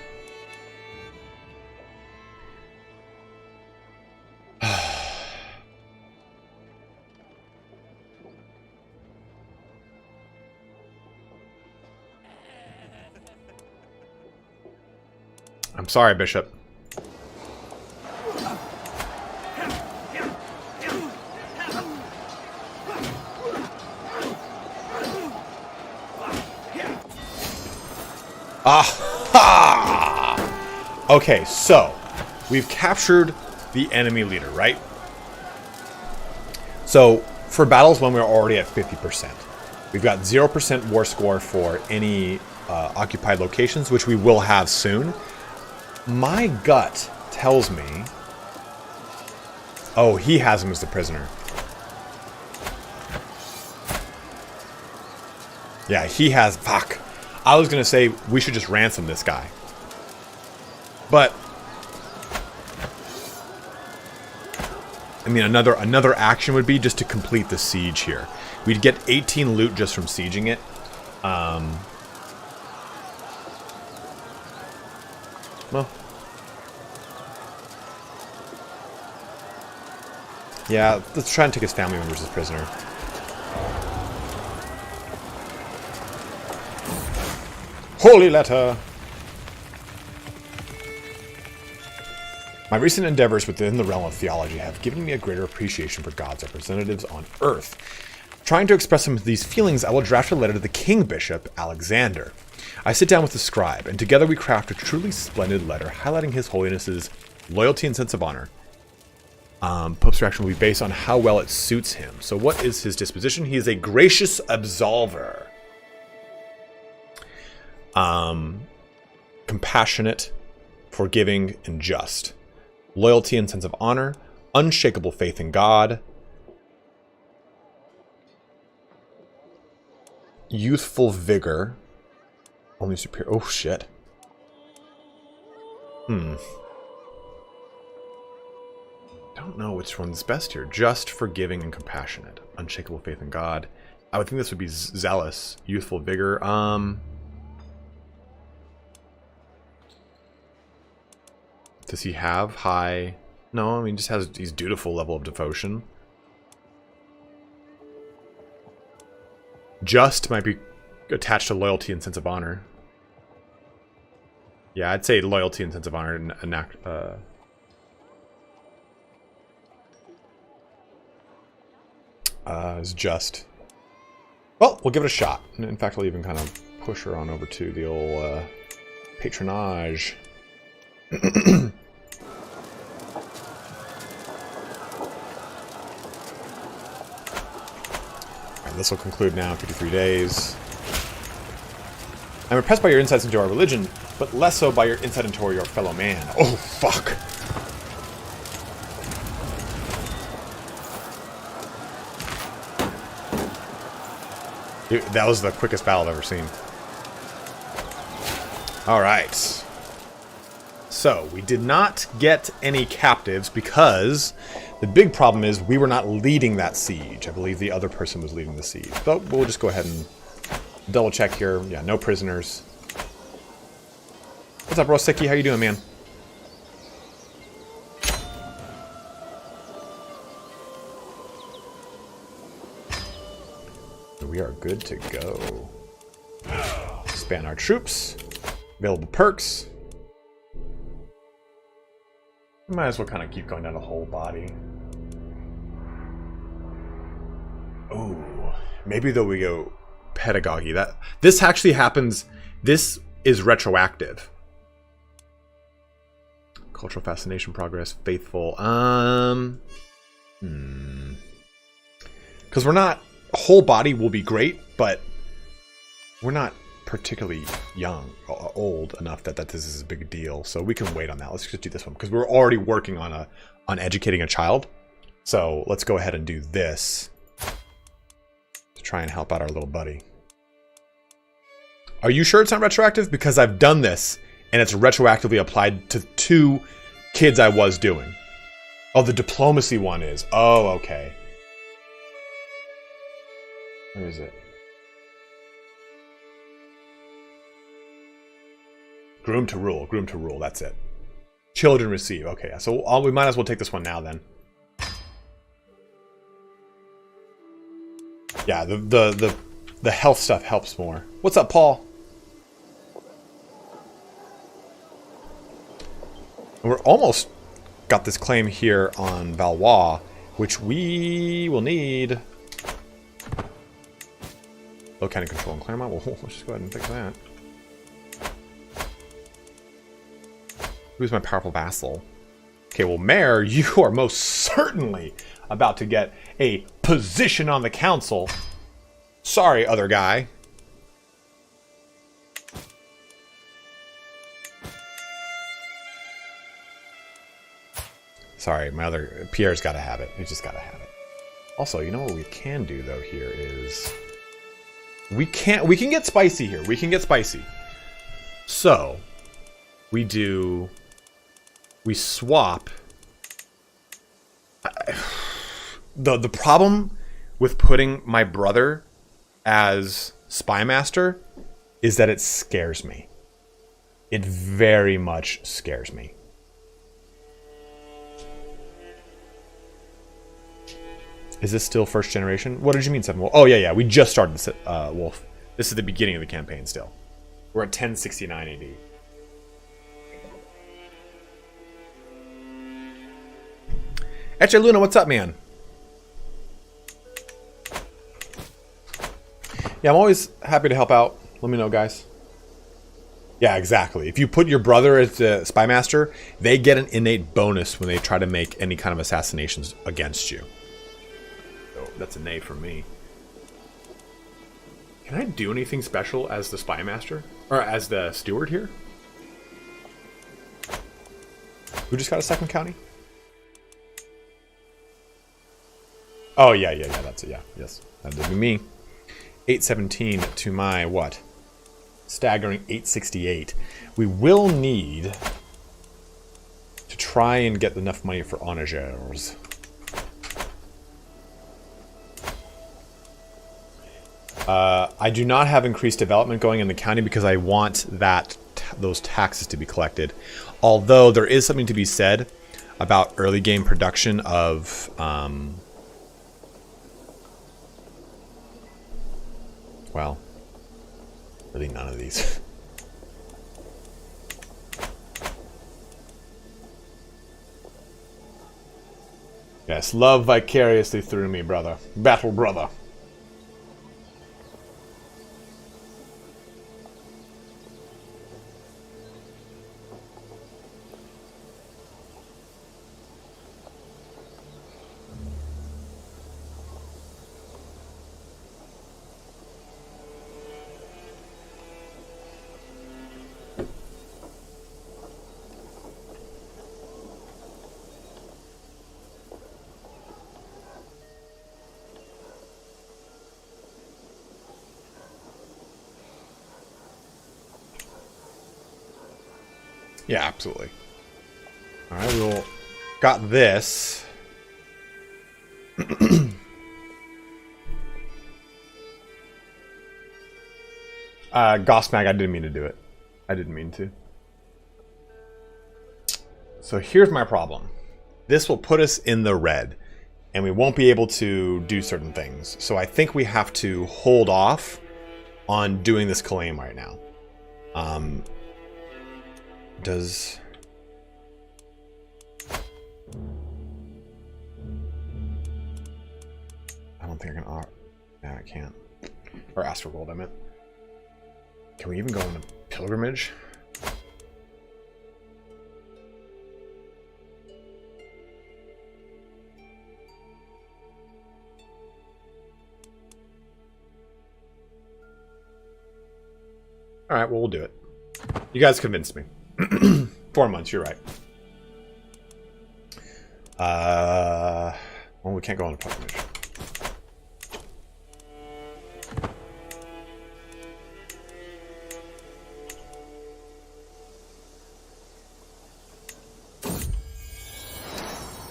I'm sorry, Bishop. Aha! Okay, so we've captured the enemy leader, right? So for battles when we're already at 50%, we've got 0% war score for any occupied locations, which we will have soon. My gut tells me... Oh, he has him as the prisoner. Yeah, he has... Fuck. I was going to say we should just ransom this guy. But... I mean, another action would be just to complete the siege here. We'd get 18 loot just from sieging it. Well... Yeah, let's try and take his family members as prisoner. Holy letter! My recent endeavors within the realm of theology have given me a greater appreciation for God's representatives on Earth. Trying to express some of these feelings, I will draft a letter to the King Bishop, Alexander. I sit down with the scribe, and together we craft a truly splendid letter highlighting His Holiness's loyalty and sense of honor. Pope's reaction will be based on how well it suits him. So what is his disposition? He is a gracious absolver. Compassionate, forgiving, and just. Loyalty and sense of honor. Unshakable faith in God. youthful vigor. Only superior. Oh, shit. Don't know which one's best here. Just, forgiving, and compassionate. Unshakable faith in God. I would think this would be zealous. Youthful vigor. Does he have high... No, I mean, just has he's dutiful level of devotion. Just might be attached to loyalty and sense of honor. Yeah, I'd say loyalty and sense of honor is just. Well, we'll give it a shot. In fact, I'll even kind of push her on over to the old patronage. This will conclude now, 53 days. I'm impressed by your insights into our religion, but less so by your insight into your fellow man. Oh, fuck. Dude, that was the quickest battle I've ever seen. Alright. So, we did not get any captives because the big problem is we were not leading that siege. I believe the other person was leading the siege. But we'll just go ahead and double check here. Yeah, no prisoners. What's up, Rosicki? How you doing, man? We are good to go. Span our troops. Available perks. Might as well kind of keep going down the whole body. Oh, maybe though we go pedagogy. This actually happens. This is retroactive. Cultural fascination, progress, faithful. Because we're not. Whole body will be great, but we're not particularly young, old enough that this is a big deal. So we can wait on that. Let's just do this one because we're already working on educating a child. So let's go ahead and do this to try and help out our little buddy. Are you sure it's not retroactive? Because I've done this and it's retroactively applied to 2 kids I was doing. Oh, the diplomacy one is. Oh, okay. Where is it? Groom to rule, that's it. Children receive, okay, so we might as well take this one now then. Yeah, the health stuff helps more. What's up, Paul? We're almost got this claim here on Valois, which we will need. Low county control in Claremont. Well, let's just go ahead and fix that. Who's my powerful vassal? Okay, well, Mayor, you are most certainly about to get a position on the council. Sorry, other guy. Sorry, my other... Pierre's got to have it. He's just got to have it. Also, you know what we can do, though, here is... We can get spicy here. We can get spicy. So, we swap. The problem with putting my brother as spy master is that it scares me. It very much scares me. Is this still first generation? What did you mean, Seven Wolf? Oh, yeah. We just started this Wolf. This is the beginning of the campaign still. We're at 1069 AD. Eche Luna, what's up, man? Yeah, I'm always happy to help out. Let me know, guys. Yeah, exactly. If you put your brother as the spy master, they get an innate bonus when they try to make any kind of assassinations against you. That's a nay for me. Can I do anything special as the spy master? Or as the steward here? Who just got a second county? Oh, yeah, that's it, yeah. Yes, that would be me. 817 to my, what? Staggering 868. We will need to try and get enough money for onagers. I do not have increased development going in the county because I want those taxes to be collected. Although there is something to be said about early game production of well, really none of these. Yes, love vicariously through me, brother. Battle brother. Yeah, absolutely. All right, we'll got this. Gosmag, I didn't mean to do it. I didn't mean to. So here's my problem. This will put us in the red, and we won't be able to do certain things. So I think we have to hold off on doing this claim right now. Does... I don't think I can... Yeah, I can't. Or Astral Gold, I meant. Can we even go on a pilgrimage? Alright, well, we'll do it. You guys convinced me. 4 months, you're right. Well, we can't go on a pilgrimage.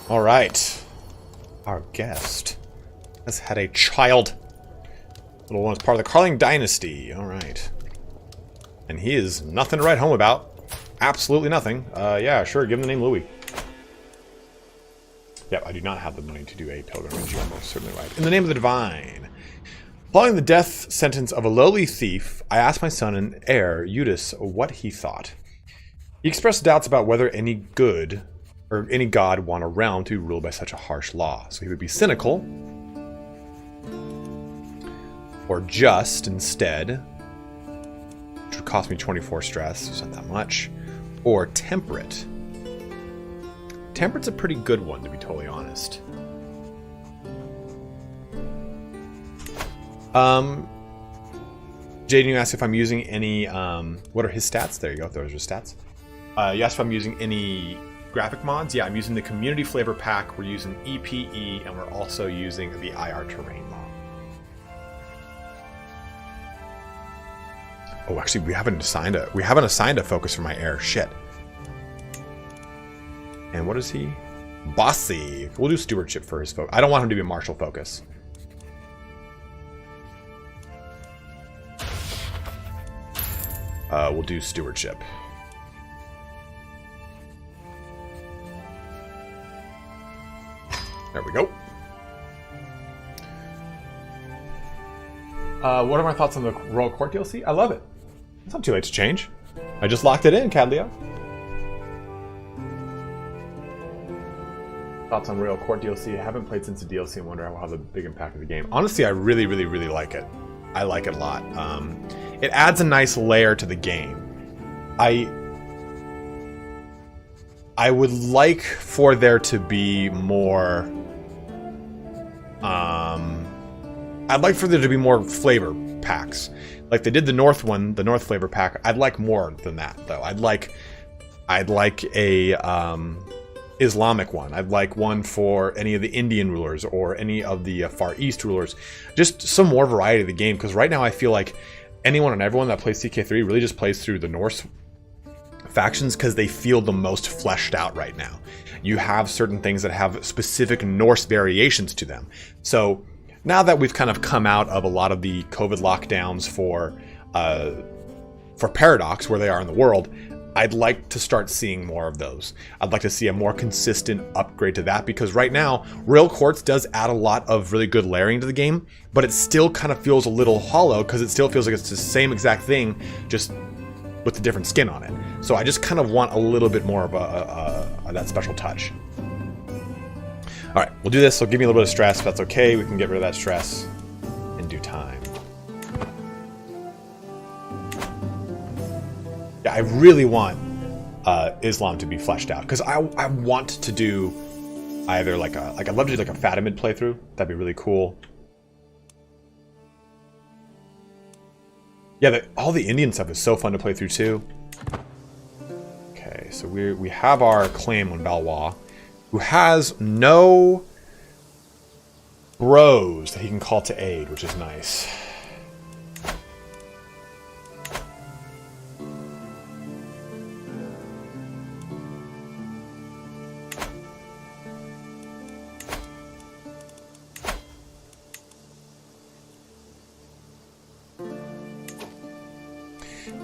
All right. Our guest has had a child. Little one is part of the KARLING dynasty. All right. And he is nothing to write home about. Absolutely nothing. Yeah, sure. Give him the name Louis. Yep, I do not have the money to do a pilgrimage. You're most certainly right. In the name of the divine. Following the death sentence of a lowly thief, I asked my son and heir, Eudes, what he thought. He expressed doubts about whether any good or any god want a realm to be ruled by such a harsh law. So he would be cynical, or just instead, which would cost me 24 stress, it's not that much, or temperate. Temperate's a pretty good one, to be totally honest. Jaden, you asked if I'm using any, what are his stats? There you go, those are his stats. You asked if I'm using any graphic mods. Yeah, I'm using the community flavor pack, we're using EPE, and we're also using the IR terrain mod. Oh, actually, we haven't assigned a focus for my heir. Shit. And what is he? Bossy. We'll do stewardship for his focus. I don't want him to be a martial focus. We'll do stewardship. There we go. What are my thoughts on the Royal Court DLC? I love it. It's not too late to change. I just locked it in, Cadleo. Thoughts on Royal Court DLC? I haven't played since the DLC and wonder how it will have a big impact of the game. Honestly, I really, really, really like it. I like it a lot. It adds a nice layer to the game. I would like for there to be more... I'd like for there to be more flavor packs. Like they did the North one, the North flavor pack. I'd like more than that, though. I'd like a Islamic one. I'd like one for any of the Indian rulers or any of the Far East rulers. Just some more variety of the game, because right now I feel like anyone and everyone that plays CK3 really just plays through the Norse factions because they feel the most fleshed out right now. You have certain things that have specific Norse variations to them. So now that we've kind of come out of a lot of the COVID lockdowns for Paradox, where they are in the world, I'd like to start seeing more of those. I'd like to see a more consistent upgrade to that, because right now, Royal Courts does add a lot of really good layering to the game, but it still kind of feels a little hollow because it still feels like it's the same exact thing, just with a different skin on it. So I just kind of want a little bit more of that special touch. All right, we'll do this. So give me a little bit of stress. If that's okay, we can get rid of that stress in due time. Yeah, I really want Islam to be fleshed out, because I want to do either I'd love to do like a Fatimid playthrough. That'd be really cool. Yeah, all the Indian stuff is so fun to play through too. Okay, so we have our claim on Valois, who has no bros that he can call to aid, which is nice.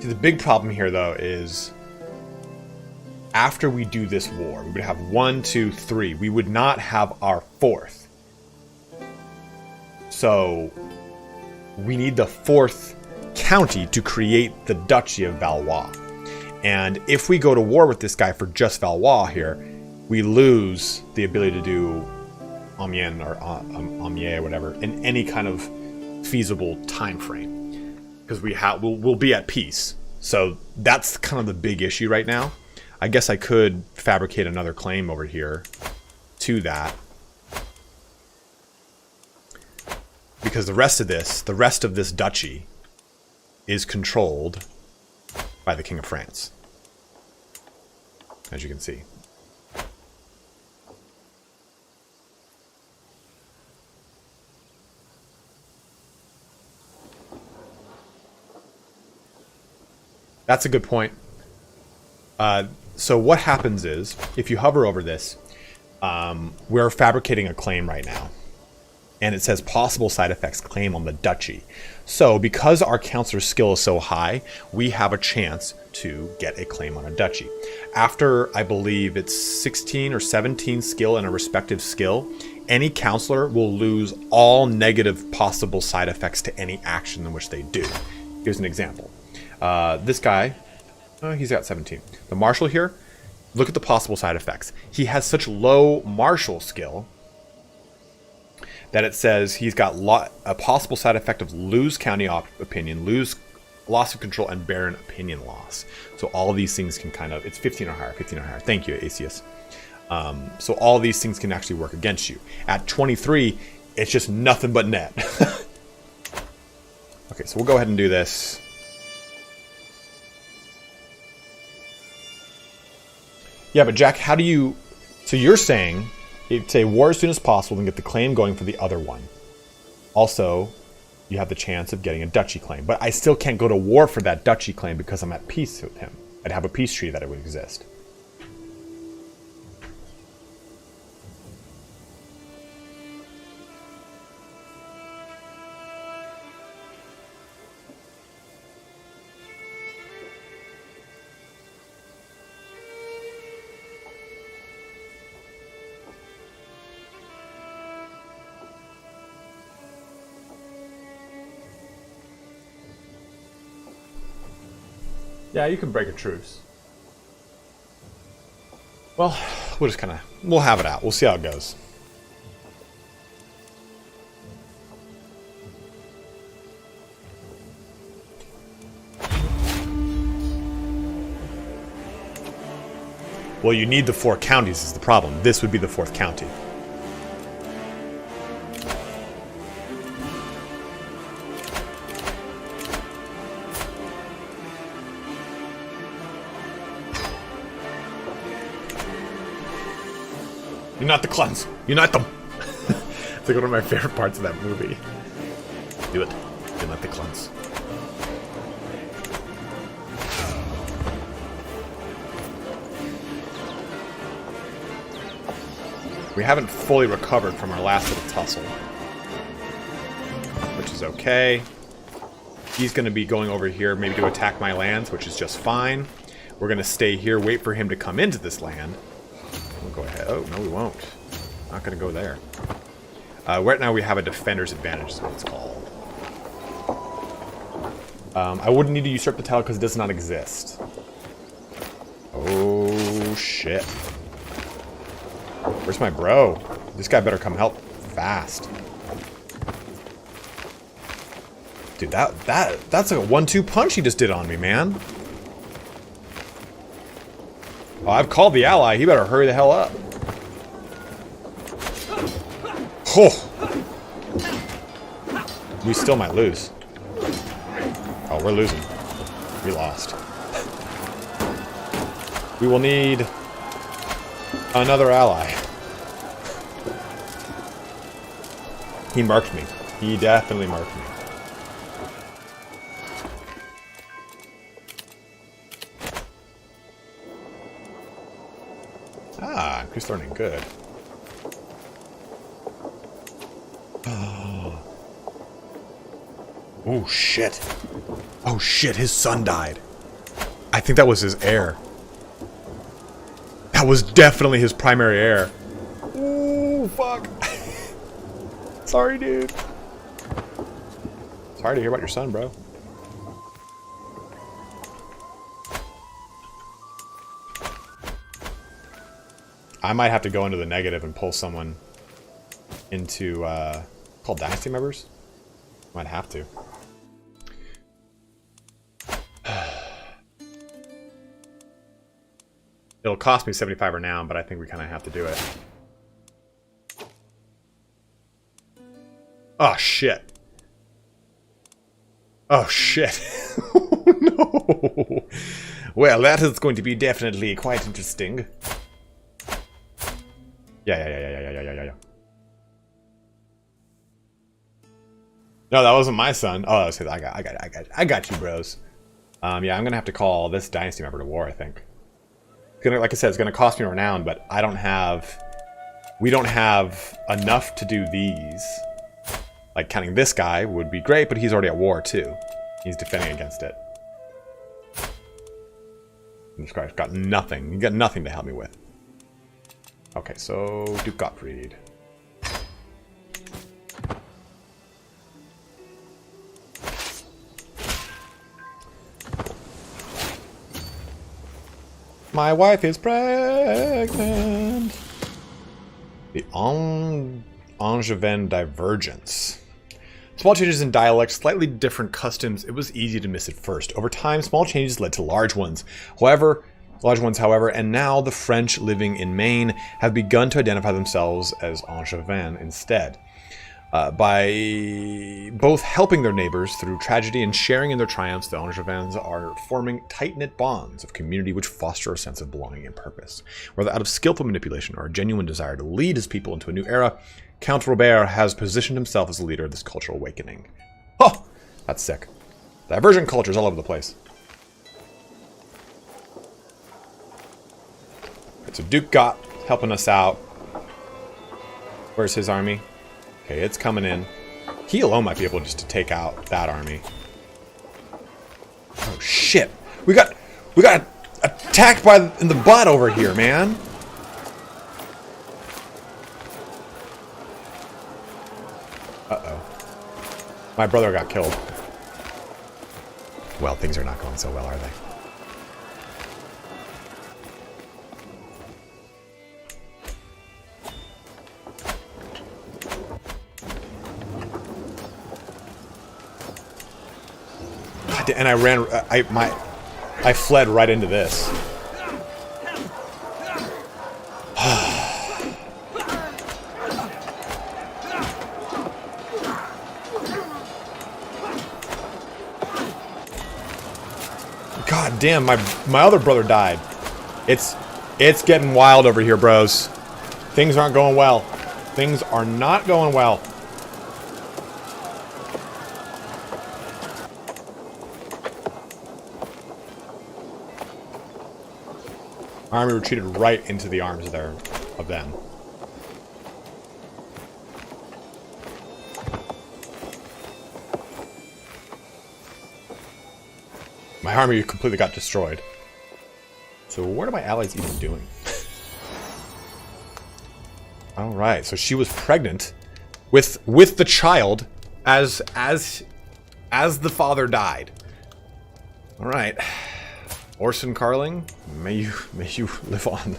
See, the big problem here, though, is after we do this war, we would have 1, 2, 3. We would not have our 4th. So we need the 4th county to create the Duchy of Valois. And if we go to war with this guy for just Valois here, we lose the ability to do Amiens or Amiens or whatever in any kind of feasible time frame. Because we'll be at peace. So that's kind of the big issue right now. I guess I could fabricate another claim over here to that. Because the rest of this duchy is controlled by the King of France, as you can see. That's a good point. So what happens is, if you hover over this, we're fabricating a claim right now. And it says possible side effects claim on the duchy. So because our counselor's skill is so high, we have a chance to get a claim on a duchy. After, I believe it's 16 or 17 skill in a respective skill, any counselor will lose all negative possible side effects to any action in which they do. Here's an example. This guy, he's got 17. The marshal here, look at the possible side effects. He has such low martial skill that it says he's got a possible side effect of lose county opinion, lose loss of control, and baron opinion loss. So all these things can kind of, it's 15 or higher, 15 or higher. Thank you, Asus. So all these things can actually work against you. At 23, it's just nothing but net. Okay, so we'll go ahead and do this. Yeah, but Jack, how do you... So you're saying, say war as soon as possible and get the claim going for the other one. Also, you have the chance of getting a duchy claim. But I still can't go to war for that duchy claim because I'm at peace with him. I'd have a peace treaty that it would exist. Yeah, you can break a truce. Well, we'll just kind of, we'll have it out. We'll see how it goes. Well, you need the 4 counties is the problem. This would be the 4th county. Unite the clans. Unite them. It's like one of my favorite parts of that movie. Do it. Unite the clans. We haven't fully recovered from our last little tussle, which is okay. He's going to be going over here maybe to attack my lands, which is just fine. We're going to stay here, wait for him to come into this land. We'll go ahead. Oh, no, we won't. Not going to go there. Right now we have a defender's advantage is what it's called. I wouldn't need to usurp the title because it does not exist. Oh, shit. Where's my bro? This guy better come help fast. Dude, that's like a 1-2 punch he just did on me, man. Oh, I've called the ally. He better hurry the hell up. Oh. We still might lose. Oh, we're losing. We lost. We will need another ally. He marked me. He definitely marked me. Ah, increased learning. Good. Oh, shit. Oh, shit. His son died. I think that was his heir. That was definitely his primary heir. Ooh, fuck. Sorry, dude. Sorry to hear about your son, bro. I might have to go into the negative and pull someone into, called Dynasty members? Might have to. It'll cost me 75 renown, but I think we kind of have to do it. Oh, shit. Oh, shit. Oh, no. Well, that is going to be definitely quite interesting. Yeah. No, that wasn't my son. Oh, I got you, bros. Yeah, I'm gonna have to call this dynasty member to war, I think. It's gonna, like I said, it's gonna cost me renown, but we don't have enough to do these. Like, counting this guy would be great, but he's already at war, too. He's defending against it. This guy's got nothing. You got nothing to help me with. Okay, so Duke Gottfried. My wife is pregnant. The Angevin divergence. Small changes in dialect, slightly different customs. It was easy to miss at first. Over time, small changes led to large ones. However, and now the French living in Maine have begun to identify themselves as Angevin instead. By both helping their neighbors through tragedy and sharing in their triumphs, the Angevins are forming tight-knit bonds of community which foster a sense of belonging and purpose. Whether out of skillful manipulation or a genuine desire to lead his people into a new era, Count Robert has positioned himself as the leader of this cultural awakening. Oh, that's sick. Divergent cultures all over the place. Right, so Duke Gott helping us out. Where's his army? Okay, it's coming in. He alone might be able just to take out that army. Oh shit! We got attacked in the butt over here, man. Uh-oh. My brother got killed. Well, things are not going so well, are they? And I fled right into this. God damn, my other brother died. It's getting wild over here, bros. Things aren't going well. Things are not going well. Army retreated right into the arms there of them. My army completely got destroyed. So what are my allies even doing? All right, so she was pregnant with the child as the father died. All right, Orson Carling, may you live on.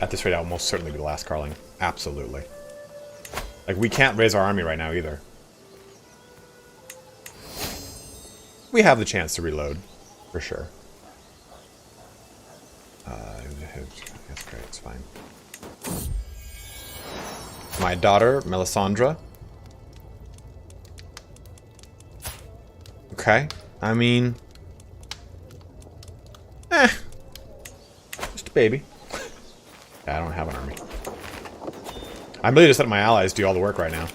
At this rate, I will most certainly be the last Carling. Absolutely. Like, we can't raise our army right now either. We have the chance to reload, for sure. That's great, it's fine. My daughter, Melisandre. Okay, I mean... just a baby. Yeah, I don't have an army. I'm really just letting my allies do all the work right now.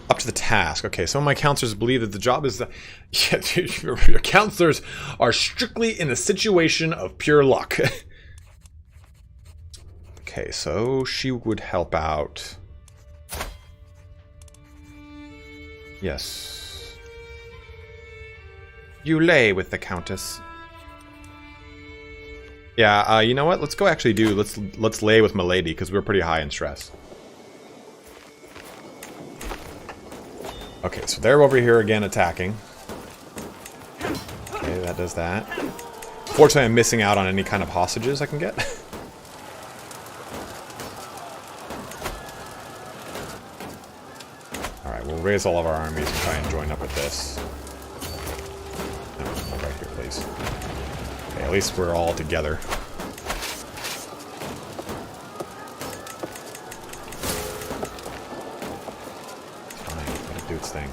Up to the task. Okay, some of my counselors believe that the job is the... Yeah, dude, your counselors are strictly in a situation of pure luck. Okay, so she would help out. Yes. You lay with the Countess. Yeah, you know what? Let's go actually do... Let's lay with Milady, because we're pretty high in stress. Okay, so they're over here again attacking. Okay, that does that. Fortunately, I'm missing out on any kind of hostages I can get. Alright, we'll raise all of our armies and try and join up with this. No, right here, please. Okay, at least we're all together. Thing.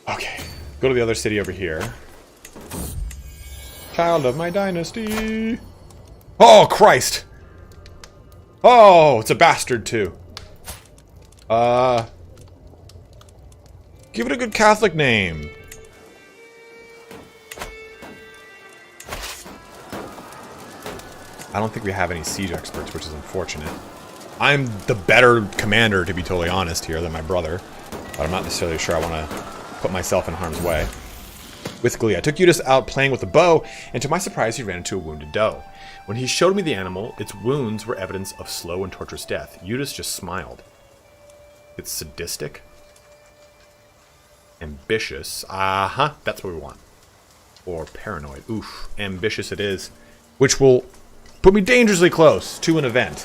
Okay, go to the other city over here. Child of my dynasty. Oh, Christ! Oh, it's a bastard too. Give it a good Catholic name. I don't think we have any siege experts, which is unfortunate. I'm the better commander, to be totally honest here, than my brother. But I'm not necessarily sure I want to put myself in harm's way. With glee, I took Eudes out playing with a bow, and to my surprise, he ran into a wounded doe. When he showed me the animal, its wounds were evidence of slow and torturous death. Eudes just smiled. It's sadistic. Ambitious. Uh-huh, that's what we want. Or paranoid. Oof, ambitious it is. Which will... put me dangerously close to an event,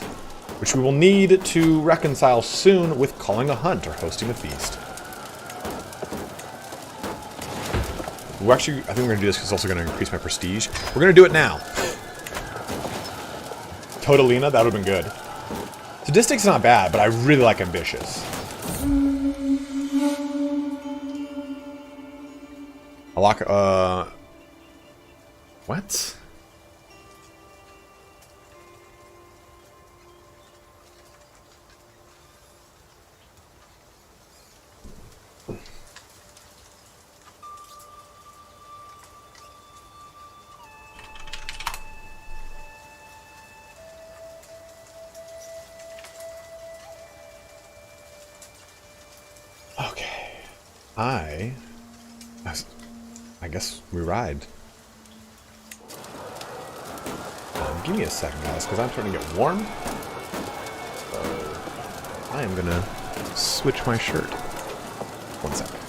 which we will need to reconcile soon with calling a hunt or hosting a feast. We're actually, I think we're going to do this because it's also going to increase my prestige. We're going to do it now. Totalina, that would have been good. Sadistic's not bad, but I really like ambitious. I like, what? I guess we ride. Give me a second, guys, because I'm starting to get warm. So I am gonna switch my shirt. One second.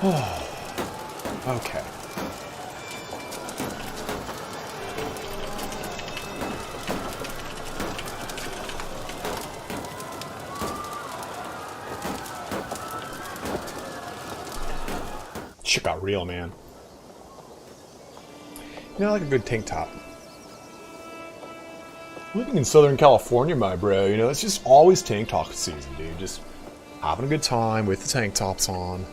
Oh, okay. Shit got real, man. You know, I like a good tank top. Living in Southern California, my bro, you know, it's just always tank top season, dude. Just having a good time with the tank tops on.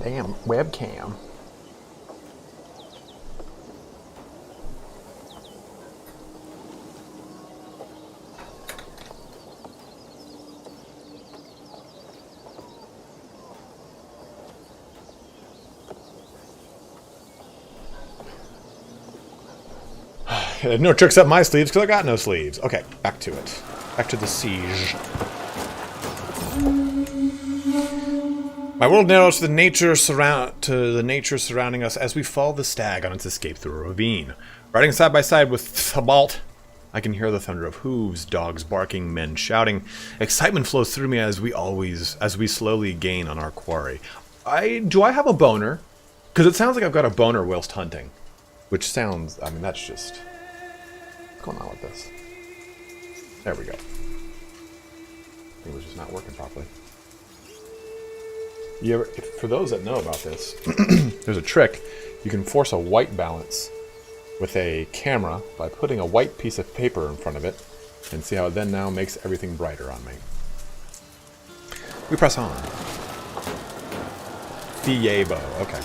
Damn, webcam. No tricks up my sleeves because I got no sleeves. Okay, back to it. Back to the siege. My world narrows to the nature surrounding us as we follow the stag on its escape through a ravine. Riding side by side with Thabalt, I can hear the thunder of hooves, dogs barking, men shouting. Excitement flows through me as we slowly gain on our quarry. Do I have a boner? Because it sounds like I've got a boner whilst hunting. Which sounds, I mean, that's just... What's going on with this? There we go. I think it was just not working properly. For those that know about this, there's a trick. You can force a white balance with a camera by putting a white piece of paper in front of it, and see how it then now makes everything brighter on me. We press on. Fiebo, okay.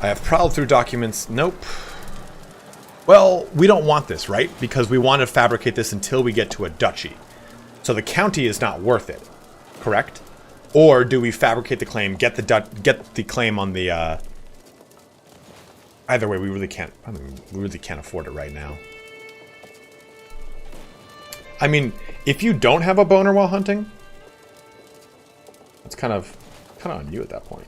I have prowled through documents. Nope. Well, we don't want this, right? Because we want to fabricate this until we get to a duchy. So the county is not worth it, correct? Or do we fabricate the claim, get the claim on the... Either way, we really can't. I mean, we really can't afford it right now. I mean, if you don't have a boner while hunting, it's kind of on you at that point.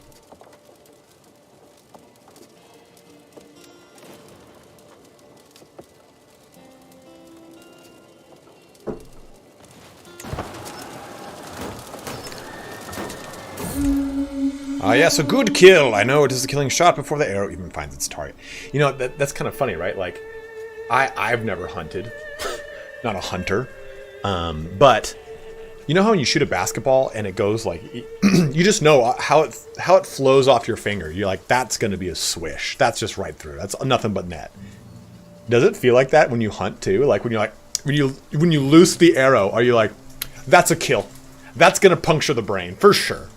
Yes, a good kill. I know it is a killing shot before the arrow even finds its target. You know, that's kind of funny, right? Like, I've never hunted. Not a hunter. But, you know how when you shoot a basketball and it goes like... you just know how it flows off your finger. You're like, that's going to be a swish. That's just right through. That's nothing but net. Does it feel like that when you hunt, too? Like, when you loose the arrow, are you like, that's a kill. That's going to puncture the brain, for sure.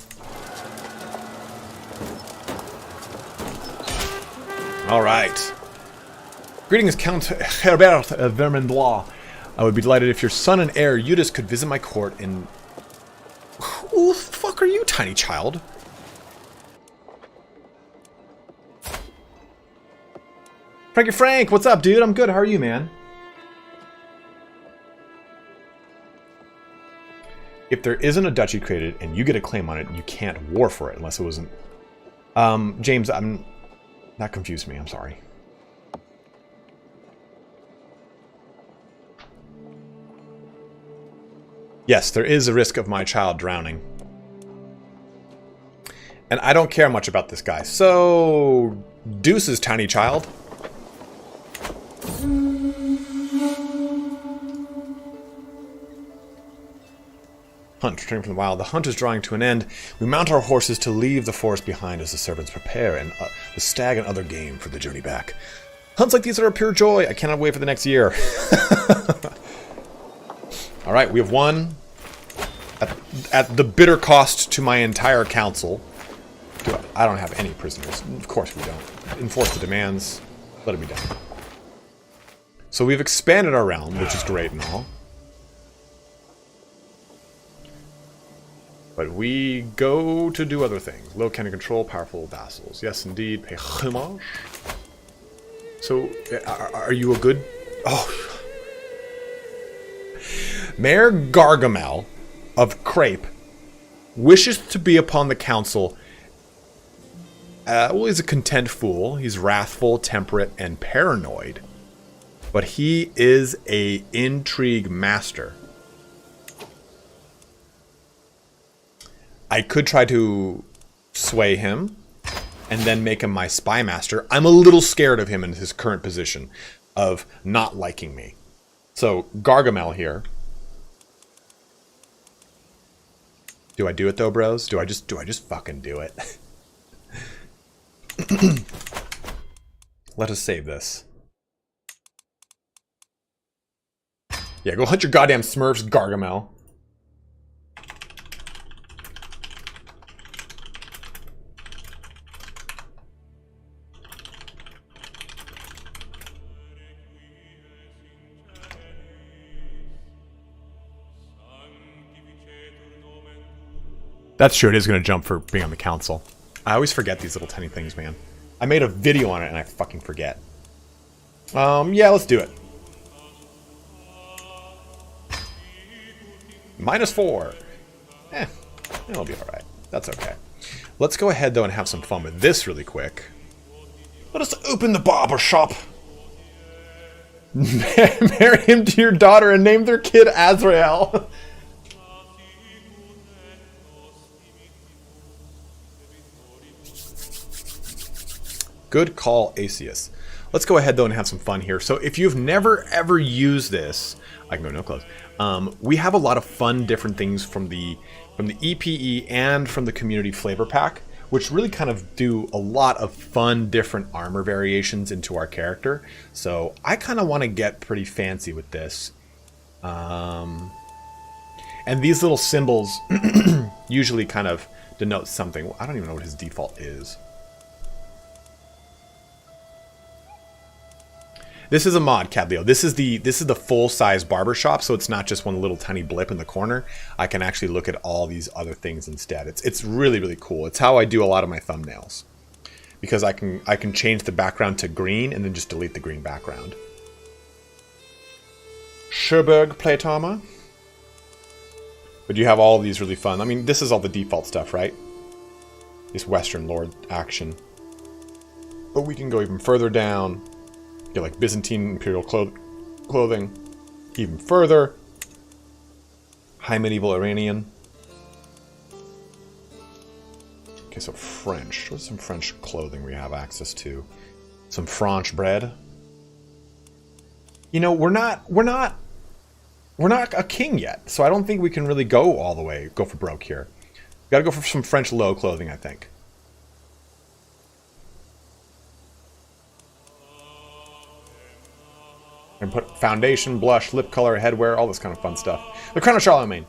All right. Greetings, Count Herbert of Vermandois. I would be delighted if your son and heir, Eudes, could visit my court in... Who the fuck are you, tiny child? Frank, what's up, dude? I'm good. How are you, man? If there isn't a duchy created and you get a claim on it, you can't war for it unless it wasn't... James, that confused me. I'm sorry. Yes, there is a risk of my child drowning. And I don't care much about this guy. So, deuces, tiny child. Hunt, returning from the wild. The hunt is drawing to an end. We mount our horses to leave the forest behind as the servants prepare and the stag and other game for the journey back. Hunts like these are a pure joy. I cannot wait for the next year. All right, we have won at the bitter cost to my entire council. I don't have any prisoners. Of course we don't. Enforce the demands. Let it be done. So we've expanded our realm, which is great and all. But we go to do other things. Low county control, powerful vassals. Yes, indeed. Pay homage. So, are you a good... Oh. Mayor Gargamel of Crepe wishes to be upon the council. Well, he's a content fool. He's wrathful, temperate, and paranoid. But he is a intrigue master. I could try to sway him and then make him my spy master. I'm a little scared of him in his current position of not liking me. So Gargamel here. Do I do it though, bros? Do I just fucking do it? Let us save this. Yeah, go hunt your goddamn Smurfs, Gargamel. That's true, it is going to jump for being on the council. I always forget these little tiny things, man. I made a video on it and I fucking forget. Yeah, let's do it. -4. It'll be alright. That's okay. Let's go ahead, though, and have some fun with this really quick. Let us open the barber shop. Marry him to your daughter and name their kid Azrael. Good call, Asus. Let's go ahead, though, and have some fun here. So if you've never, ever used this, I can go no close. We have a lot of fun different things from the EPE and from the community flavor pack, which really kind of do a lot of fun different armor variations into our character. So I kind of want to get pretty fancy with this. And these little symbols usually kind of denote something. I don't even know what his default is. This is a mod, Cadleo. This is the full-size barbershop, so it's not just one little tiny blip in the corner. I can actually look at all these other things instead. It's really, really cool. It's how I do a lot of my thumbnails. Because I can change the background to green and then just delete the green background. Sherberg plate armor. But you have all of these really fun. I mean, this is all the default stuff, right? This Western Lord action. But we can go even further down. Get like Byzantine Imperial clothing. Even further. High Medieval Iranian. Okay, so French. What's some French clothing we have access to? Some French bread. You know, we're not a king yet, so I don't think we can really go all the way, go for broke here. We gotta go for some French low clothing, I think. And put foundation, blush, lip color, headwear, all this kind of fun stuff. The Crown of Charlemagne.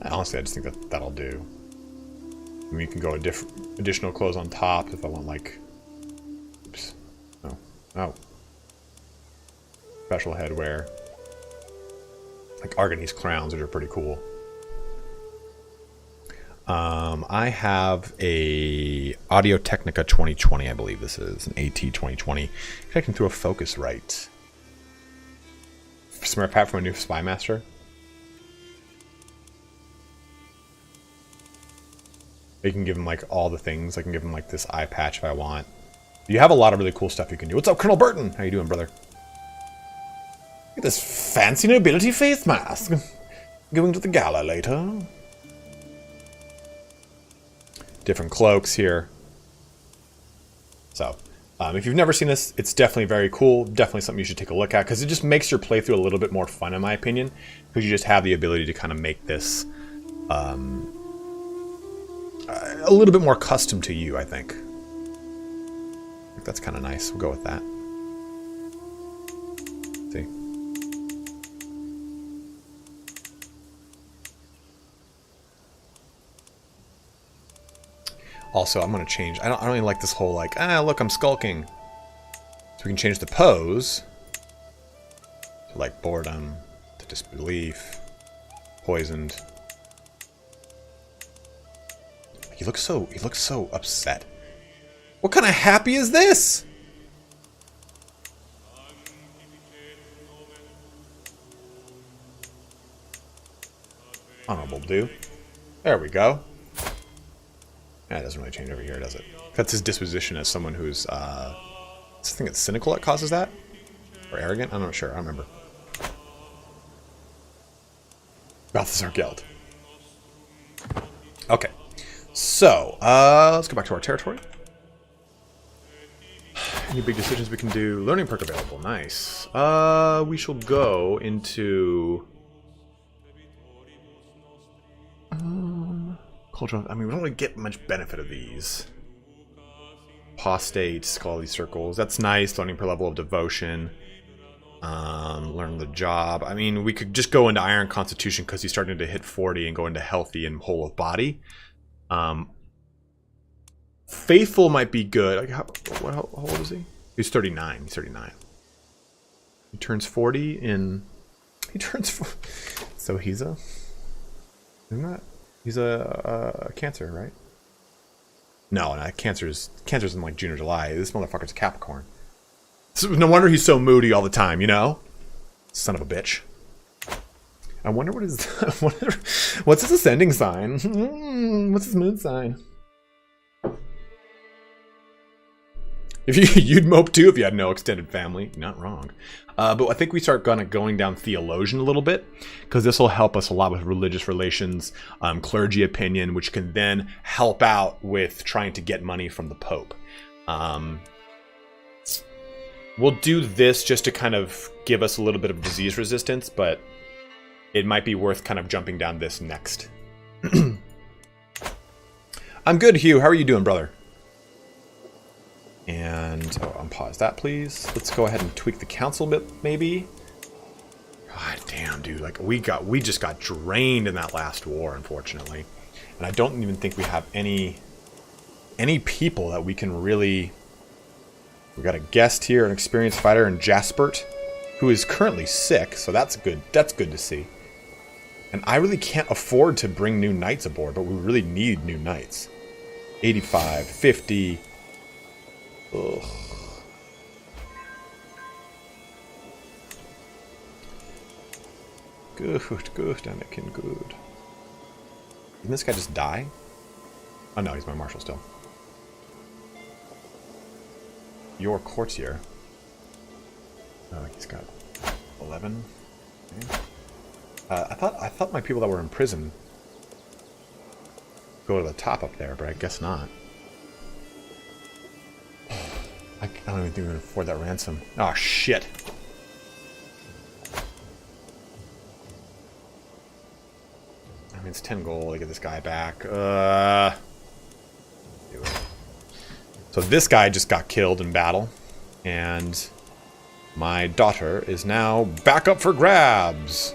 Honestly, I just think that that'll do. And we can go additional clothes on top if I want, like... Oops. No. Oh. Special headwear. Like Arganese crowns, which are pretty cool. I have a Audio Technica 2020, I believe this is. An AT 2020. Connecting through a Focusrite. Smart Pat from a new Spy Master. You can give him like all the things. I can give him like this eye patch if I want. You have a lot of really cool stuff you can do. What's up, Colonel Burton? How you doing, brother? Look at this fancy nobility face mask. Going to the gala later. Different cloaks here. So, if you've never seen this, it's definitely very cool. Definitely something you should take a look at because it just makes your playthrough a little bit more fun, in my opinion. Because you just have the ability to kind of make this a little bit more custom to you, I think. That's kind of nice. We'll go with that. See. Also, I'm going to change. I don't really like this whole like, look, I'm skulking. So we can change the pose to like boredom, to disbelief, poisoned. He looks so upset. What kind of happy is this? Honorable do. There we go. Yeah, it doesn't really change over here, does it? That's his disposition as someone who's, I think it's cynical that causes that? Or arrogant? I'm not sure. I don't remember. Balthazar Geld. Okay. So, let's go back to our territory. Any big decisions we can do? Learning perk available. Nice. We shall go into... cultural... I mean, we don't really get much benefit of these. Apostate, quality circles. That's nice. Learning per level of devotion. Learn the job. I mean, we could just go into Iron Constitution because he's starting to hit 40 and go into healthy and whole of body. Faithful might be good. How old is he? He's 39. He's 39. He turns 40 in... He turns 40. So he's a... Isn't that... He's a Cancer, right? No, not Cancer's in like June or July. This motherfucker's a Capricorn. So no wonder he's so moody all the time, you know? Son of a bitch. I wonder what his... what's his ascending sign? What's his moon sign? If you'd mope too if you had no extended family. Not wrong. But I think we start going down theologian a little bit, because this will help us a lot with religious relations, clergy opinion, which can then help out with trying to get money from the Pope. We'll do this just to kind of give us a little bit of disease resistance, but it might be worth kind of jumping down this next. I'm good, Hugh. How are you doing, brother? And unpause that, please. Let's go ahead and tweak the council bit, maybe. God damn, dude! Like we just got drained in that last war, unfortunately, and I don't even think we have any people that we can really. We got a guest here, an experienced fighter in Jaspert, who is currently sick, so that's good. That's good to see. And I really can't afford to bring new knights aboard, but we really need new knights. 85, 50. Ugh. Good, Anakin, good. Didn't this guy just die? Oh no, he's my marshal still. Your courtier. Oh, he's got 11. Okay. I thought my people that were in prison go to the top up there, but I guess not. I don't even think we can afford that ransom. Oh, shit. I mean, it's 10 gold to get this guy back. So this guy just got killed in battle. And my daughter is now back up for grabs.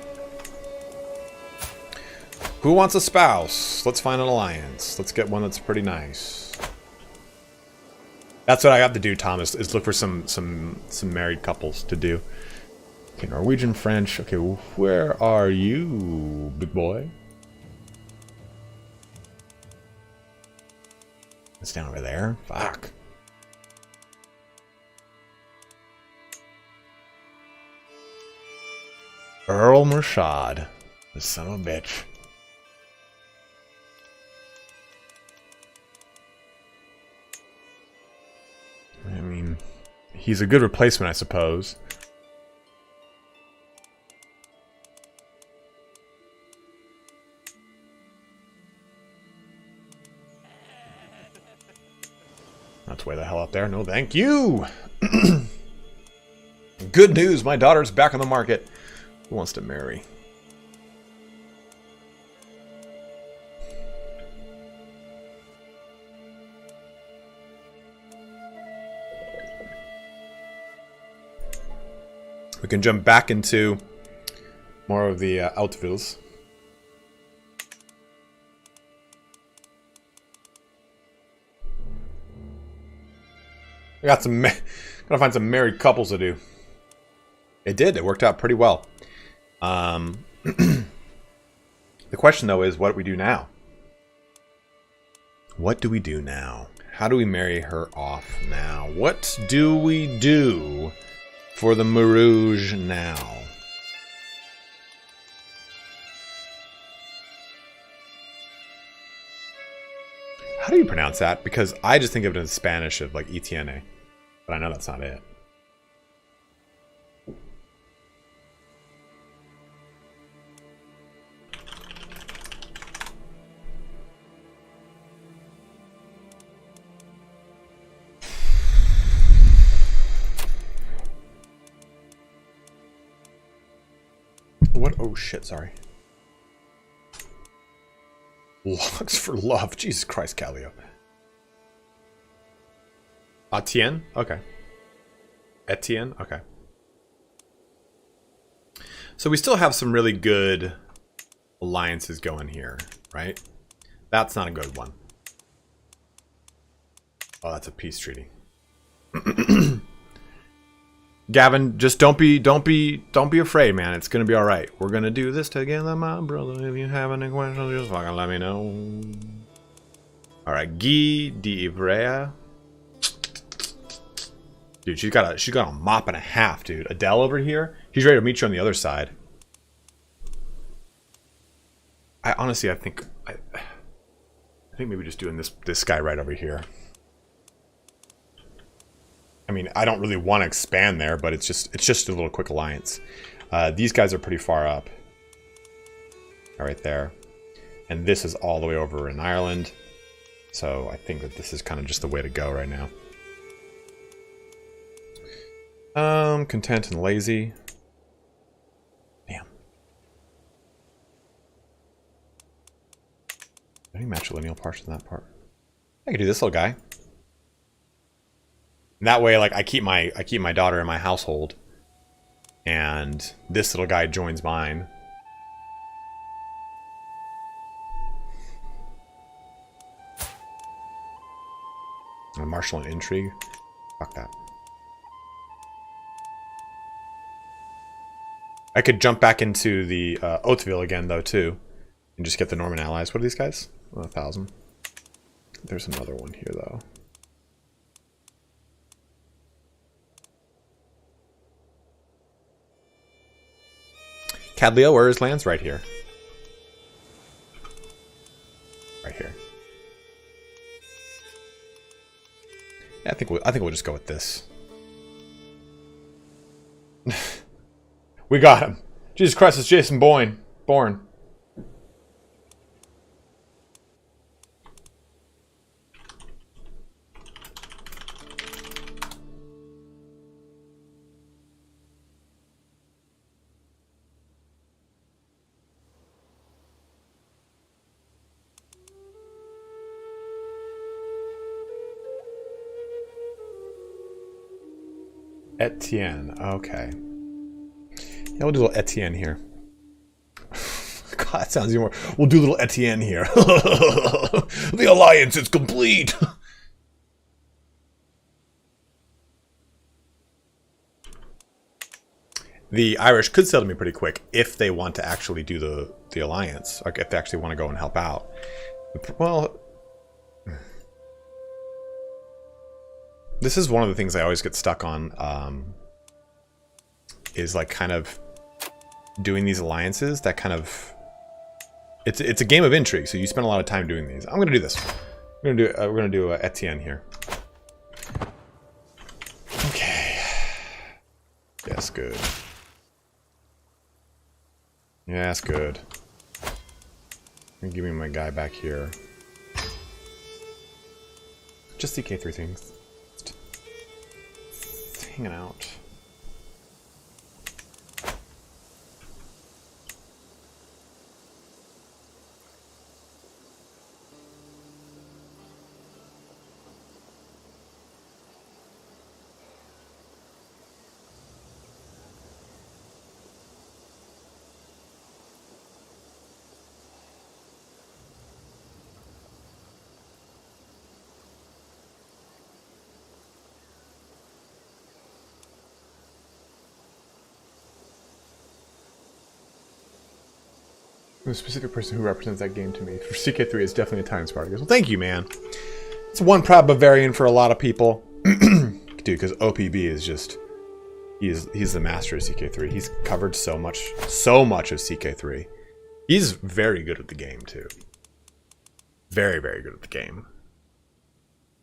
Who wants a spouse? Let's find an alliance. Let's get one that's pretty nice. That's what I have to do, Thomas, is look for some married couples to do. Okay, Norwegian, French. Okay, where are you, big boy? It's down over there. Fuck. Earl Murshad. The son of a bitch. I mean, he's a good replacement, I suppose. That's way the hell up there. No, thank you. Good news, my daughter's back on the market. Who wants to marry? We can jump back into more of the outvilles. I got some. Gotta find some married couples to do. It did. It worked out pretty well. The question though is, what do we do now? What do we do now? How do we marry her off now? What do we do for the Marouge now? How do you pronounce that? Because I just think of it in Spanish of like ETNA. But I know that's not it. What? Oh shit, sorry. Logs for love. Jesus Christ, Calio. Etienne? Okay. Etienne? Okay. So we still have some really good alliances going here, right? That's not a good one. Oh, that's a peace treaty. Gavin, just don't be afraid, man. It's gonna be all right. We're gonna do this together, my brother. If you have any questions, just fucking let me know. All right, Guy d'Ivrea. Dude, she's got a mop and a half, dude. Adele over here, he's ready to meet you on the other side. I honestly, I think maybe just doing this guy right over here. I mean, I don't really want to expand there, but it's just a little quick alliance. These guys are pretty far up. Right there. And this is all the way over in Ireland. So I think that this is kind of just the way to go right now. Content and lazy. Damn. Any matrilineal parts in that part? I could do this little guy. And that way, like I keep my daughter in my household, and this little guy joins mine. And martial and intrigue. Fuck that. I could jump back into the Hauteville again, though, too. And just get the Norman allies. What are these guys? 1,000. There's another one here, though. Cadleo, where is lands? Right here. Right here. Yeah, I think we'll just go with this. We got him. Jesus Christ, it's Jason Bourne. Etienne, okay. Yeah, we'll do a little Etienne here. God, that sounds even more. We'll do a little Etienne here. The alliance is complete. The Irish could settle me pretty quick if they want to actually do the alliance, like if they actually want to go and help out. Well, this is one of the things I always get stuck on, is like kind of doing these alliances that kind of, it's a game of intrigue, so you spend a lot of time doing these. I'm gonna do this. We're gonna do Etienne here. Okay. Yes, good. Yeah, that's good. Give me my guy back here. Just CK3 things. Just hanging out. The specific person who represents that game to me for CK3 is definitely ItalianSpartacus. Well, thank you, man. It's one proud Bavarian for a lot of people. Dude, because OPB is just... He's the master of CK3. He's covered so much of CK3. He's very good at the game, too. Very, very good at the game.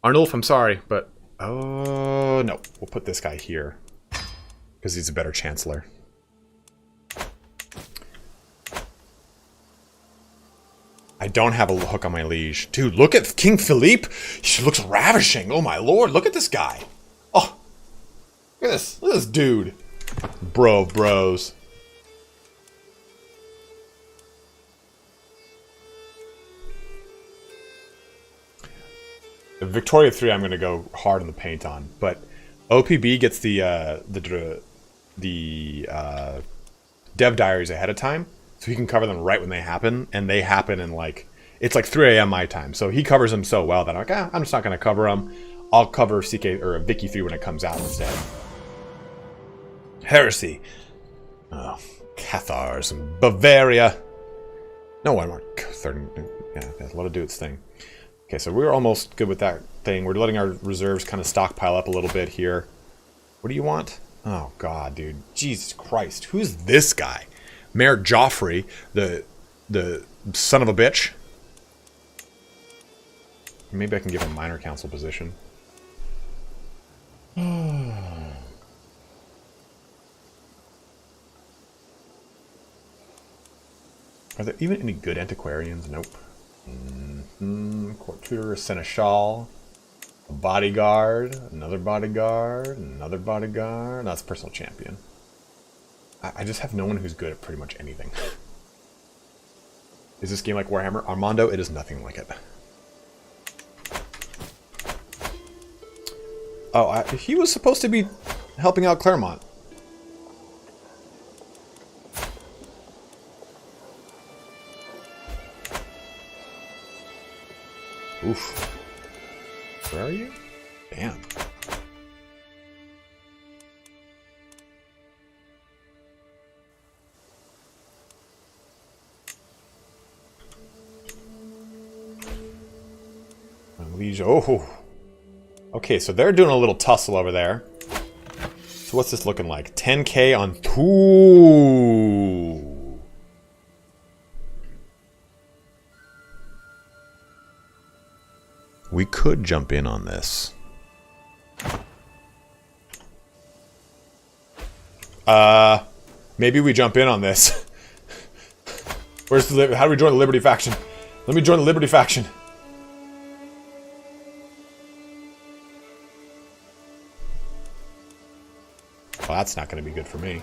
Arnulf, I'm sorry, but... Oh, no. We'll put this guy here. Because he's a better Chancellor. I don't have a hook on my liege. Dude, look at King Philippe. He looks ravishing. Oh my lord, look at this guy. Oh, look at this. Look at this dude. Bro of bros. The Victoria 3 I'm going to go hard in the paint on. But OPB gets the dev diaries ahead of time. So he can cover them right when they happen, and they happen in like, it's like 3 a.m. my time. So he covers them so well that I'm like, I'm just not going to cover them. I'll cover CK or Vicky 3 when it comes out instead. Heresy. Oh, Cathars and Bavaria. No one more. Yeah, let it do its thing. Okay, so we're almost good with that thing. We're letting our reserves kind of stockpile up a little bit here. What do you want? Oh God, dude. Jesus Christ. Who's this guy? Mayor Joffrey, the son of a bitch. Maybe I can give him a minor council position. Are there even any good antiquarians? Nope. Court tutor, seneschal, a bodyguard, another bodyguard, another bodyguard. That's personal champion. I just have no one who's good at pretty much anything. Is this game like Warhammer? Armando, it is nothing like it. Oh, he was supposed to be helping out Claremont. Oof. Where are you? Damn. Liege. Oh. Okay, so they're doing a little tussle over there. So what's this looking like? 10k on 2. We could jump in on this. Maybe we jump in on this. Where's the... How do we join the Liberty faction? Let me join the Liberty faction. Well, that's not going to be good for me.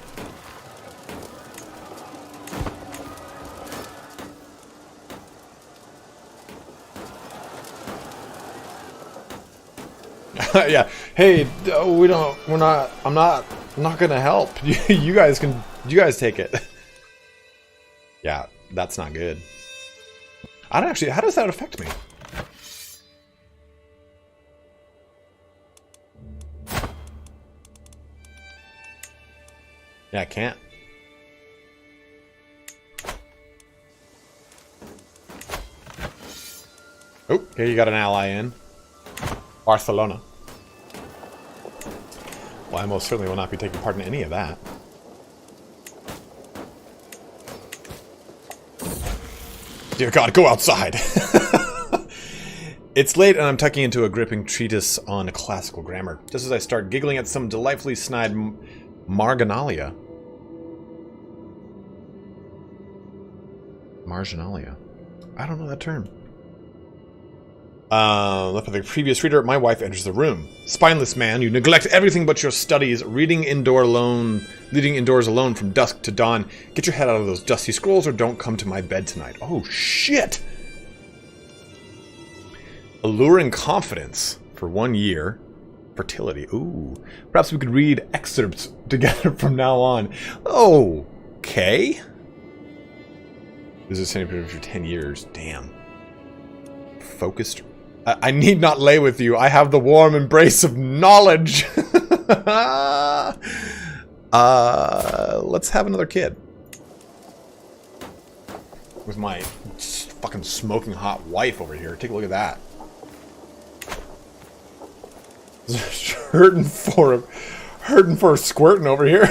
Yeah. Hey, we're not. I'm not going to help. You guys take it. Yeah, that's not good. I don't actually. How does that affect me? Yeah, I can't. Oh, here you got an ally in. Barcelona. Well, I most certainly will not be taking part in any of that. Dear God, go outside! It's late and I'm tucking into a gripping treatise on classical grammar, just as I start giggling at some delightfully snide marginalia. Marginalia. I don't know that term. Left by the previous reader, my wife enters the room. Spineless man, you neglect everything but your studies, leading indoors alone from dusk to dawn. Get your head out of those dusty scrolls or don't come to my bed tonight. Oh, shit! Alluring confidence for 1 year. Fertility. Ooh. Perhaps we could read excerpts together from now on. Okay. This is a period for 10 years. Damn. Focused. I need not lay with you. I have the warm embrace of knowledge. Let's have another kid. With my fucking smoking hot wife over here. Take a look at that. Hurting for a squirting over here.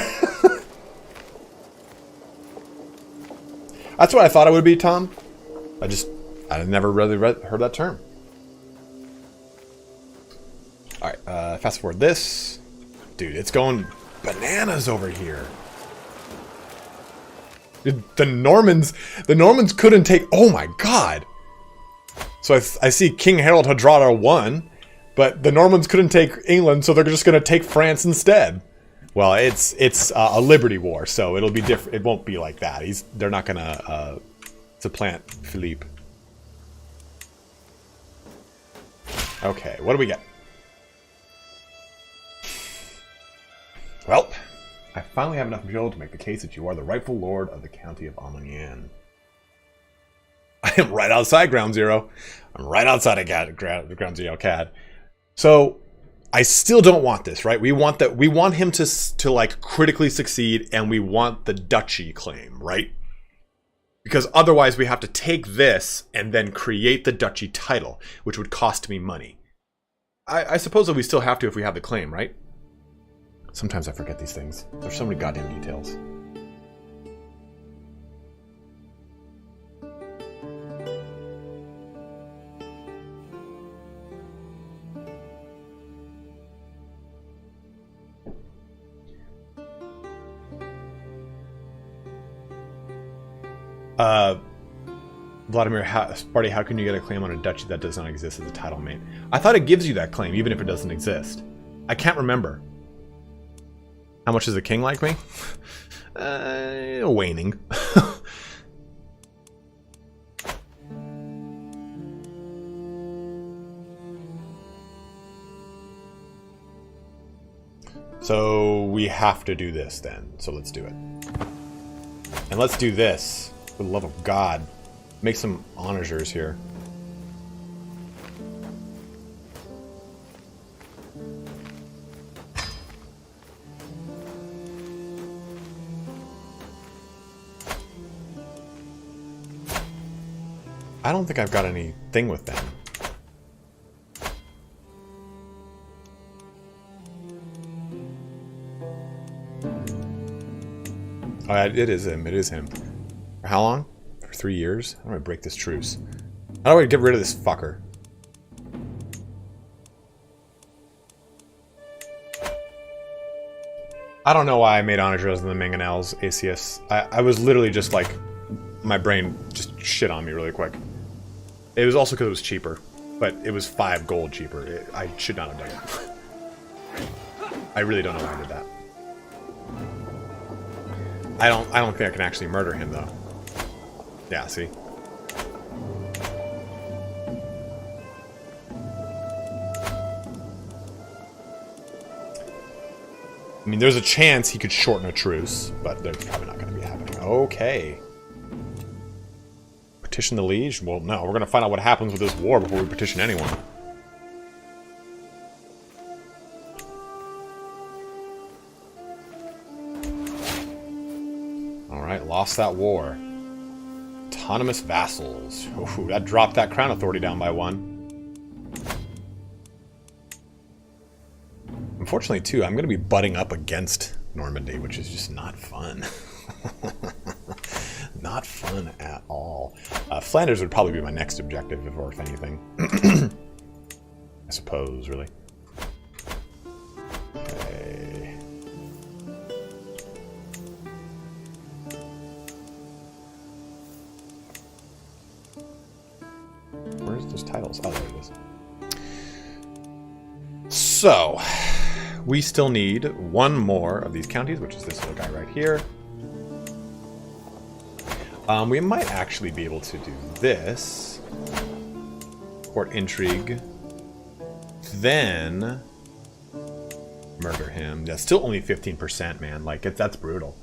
That's what I thought it would be, Tom. I I never really heard that term. All right, fast forward this. Dude, it's going bananas over here. The Normans couldn't take... Oh my god. So I see King Harold Hardrada won, but the Normans couldn't take England, so they're just going to take France instead. Well, it's a Liberty War, so it'll be different. It won't be like that. They're not going to supplant Philippe. Okay, what do we get? Well, I finally have enough material to make the case that you are the rightful lord of the county of Armagnac. I am right outside Ground Zero. I'm right outside of Ground Zero CAD. So I still don't want this, right? We want him to like critically succeed, and we want the duchy claim, right? Because otherwise we have to take this and then create the duchy title, which would cost me money. I suppose that we still have to if we have the claim, right? Sometimes I forget these things. There's so many goddamn details. Vladimir Sparty, how can you get a claim on a duchy that does not exist as a title mate? I thought it gives you that claim even if it doesn't exist. I can't remember. How much does the king like me? Waning. So we have to do this then. So let's do it. And let's do this, for the love of God. Make some onagers here. I don't think I've got anything with them. Oh, it is him. It is him. For how long? For 3 years? How do I break this truce? How do I get rid of this fucker? I don't know why I made onagers and the mangonels ACS. I was literally just like... My brain just shit on me really quick. It was also because it was cheaper. But it was 5 gold cheaper. I should not have done it. I really don't know why I did that. I don't think I can actually murder him though. Yeah, see? I mean, there's a chance he could shorten a truce, but there's probably not going to be happening. Okay. Petition the liege? Well, no, we're going to find out what happens with this war before we petition anyone. Alright, lost that war. Autonomous vassals. Ooh, that dropped that crown authority down by 1. Unfortunately, too, I'm going to be butting up against Normandy, which is just not fun. Not fun at all. Flanders would probably be my next objective, if anything. I suppose, really. Okay. Where's those titles? Oh, there it is. So, we still need 1 more of these counties, which is this little guy right here. We might actually be able to do this. Court intrigue. Then murder him. That's still only 15%, man. Like, that's brutal.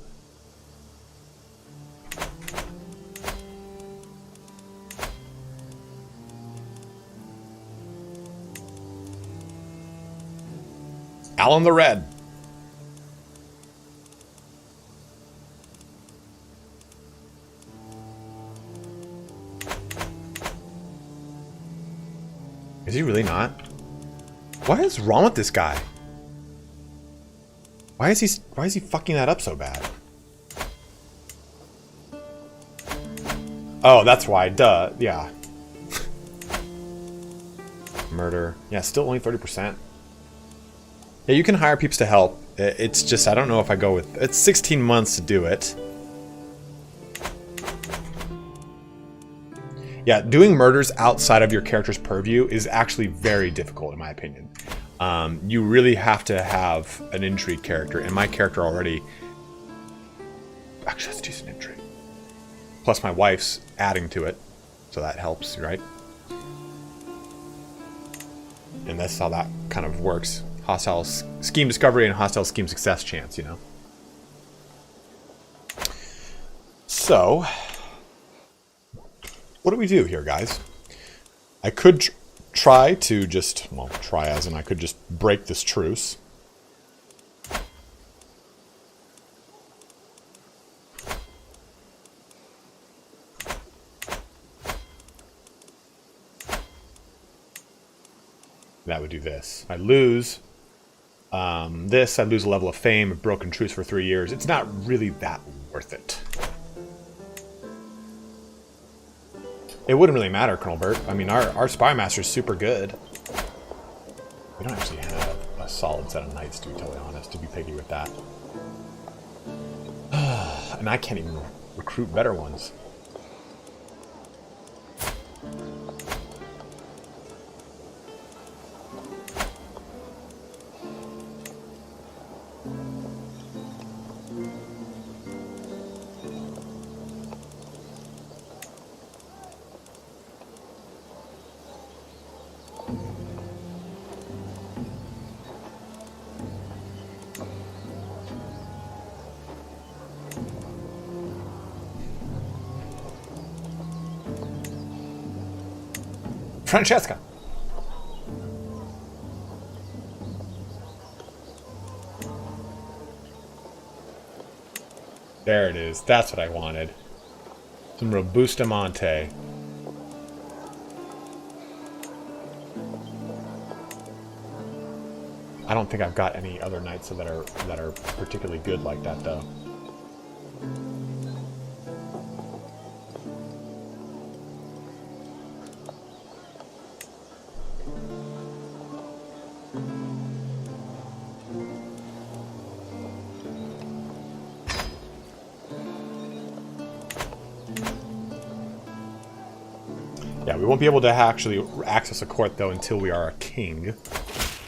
Alan the Red. Is he really not? What is wrong with this guy? Why is he fucking that up so bad? Oh, that's why. Duh. Yeah. Murder. Yeah, still only 30%. Yeah, you can hire peeps to help. It's just, I don't know if I go with... It's 16 months to do it. Yeah, doing murders outside of your character's purview is actually very difficult, in my opinion. You really have to have an intrigue character, and my character already... Actually, that's decent intrigue. Plus my wife's adding to it, so that helps, right? And that's how that kind of works. Hostile scheme discovery and hostile scheme success chance, you know? So, what do we do here, guys? I could try to just, well, try as in I could just break this truce. That would do this. I lose this, I lose a level of fame, a broken truce for 3 years. It's not really that worth it. It wouldn't really matter, Colonel Burt. I mean, our Spy Master is super good. We don't actually have a solid set of knights, to be totally honest, to be picky with that. And I can't even recruit better ones. Francesca. There it is. That's what I wanted. Some Robustamante. I don't think I've got any other knights that are particularly good like that, though. Yeah, we won't be able to actually access a court, though, until we are a king,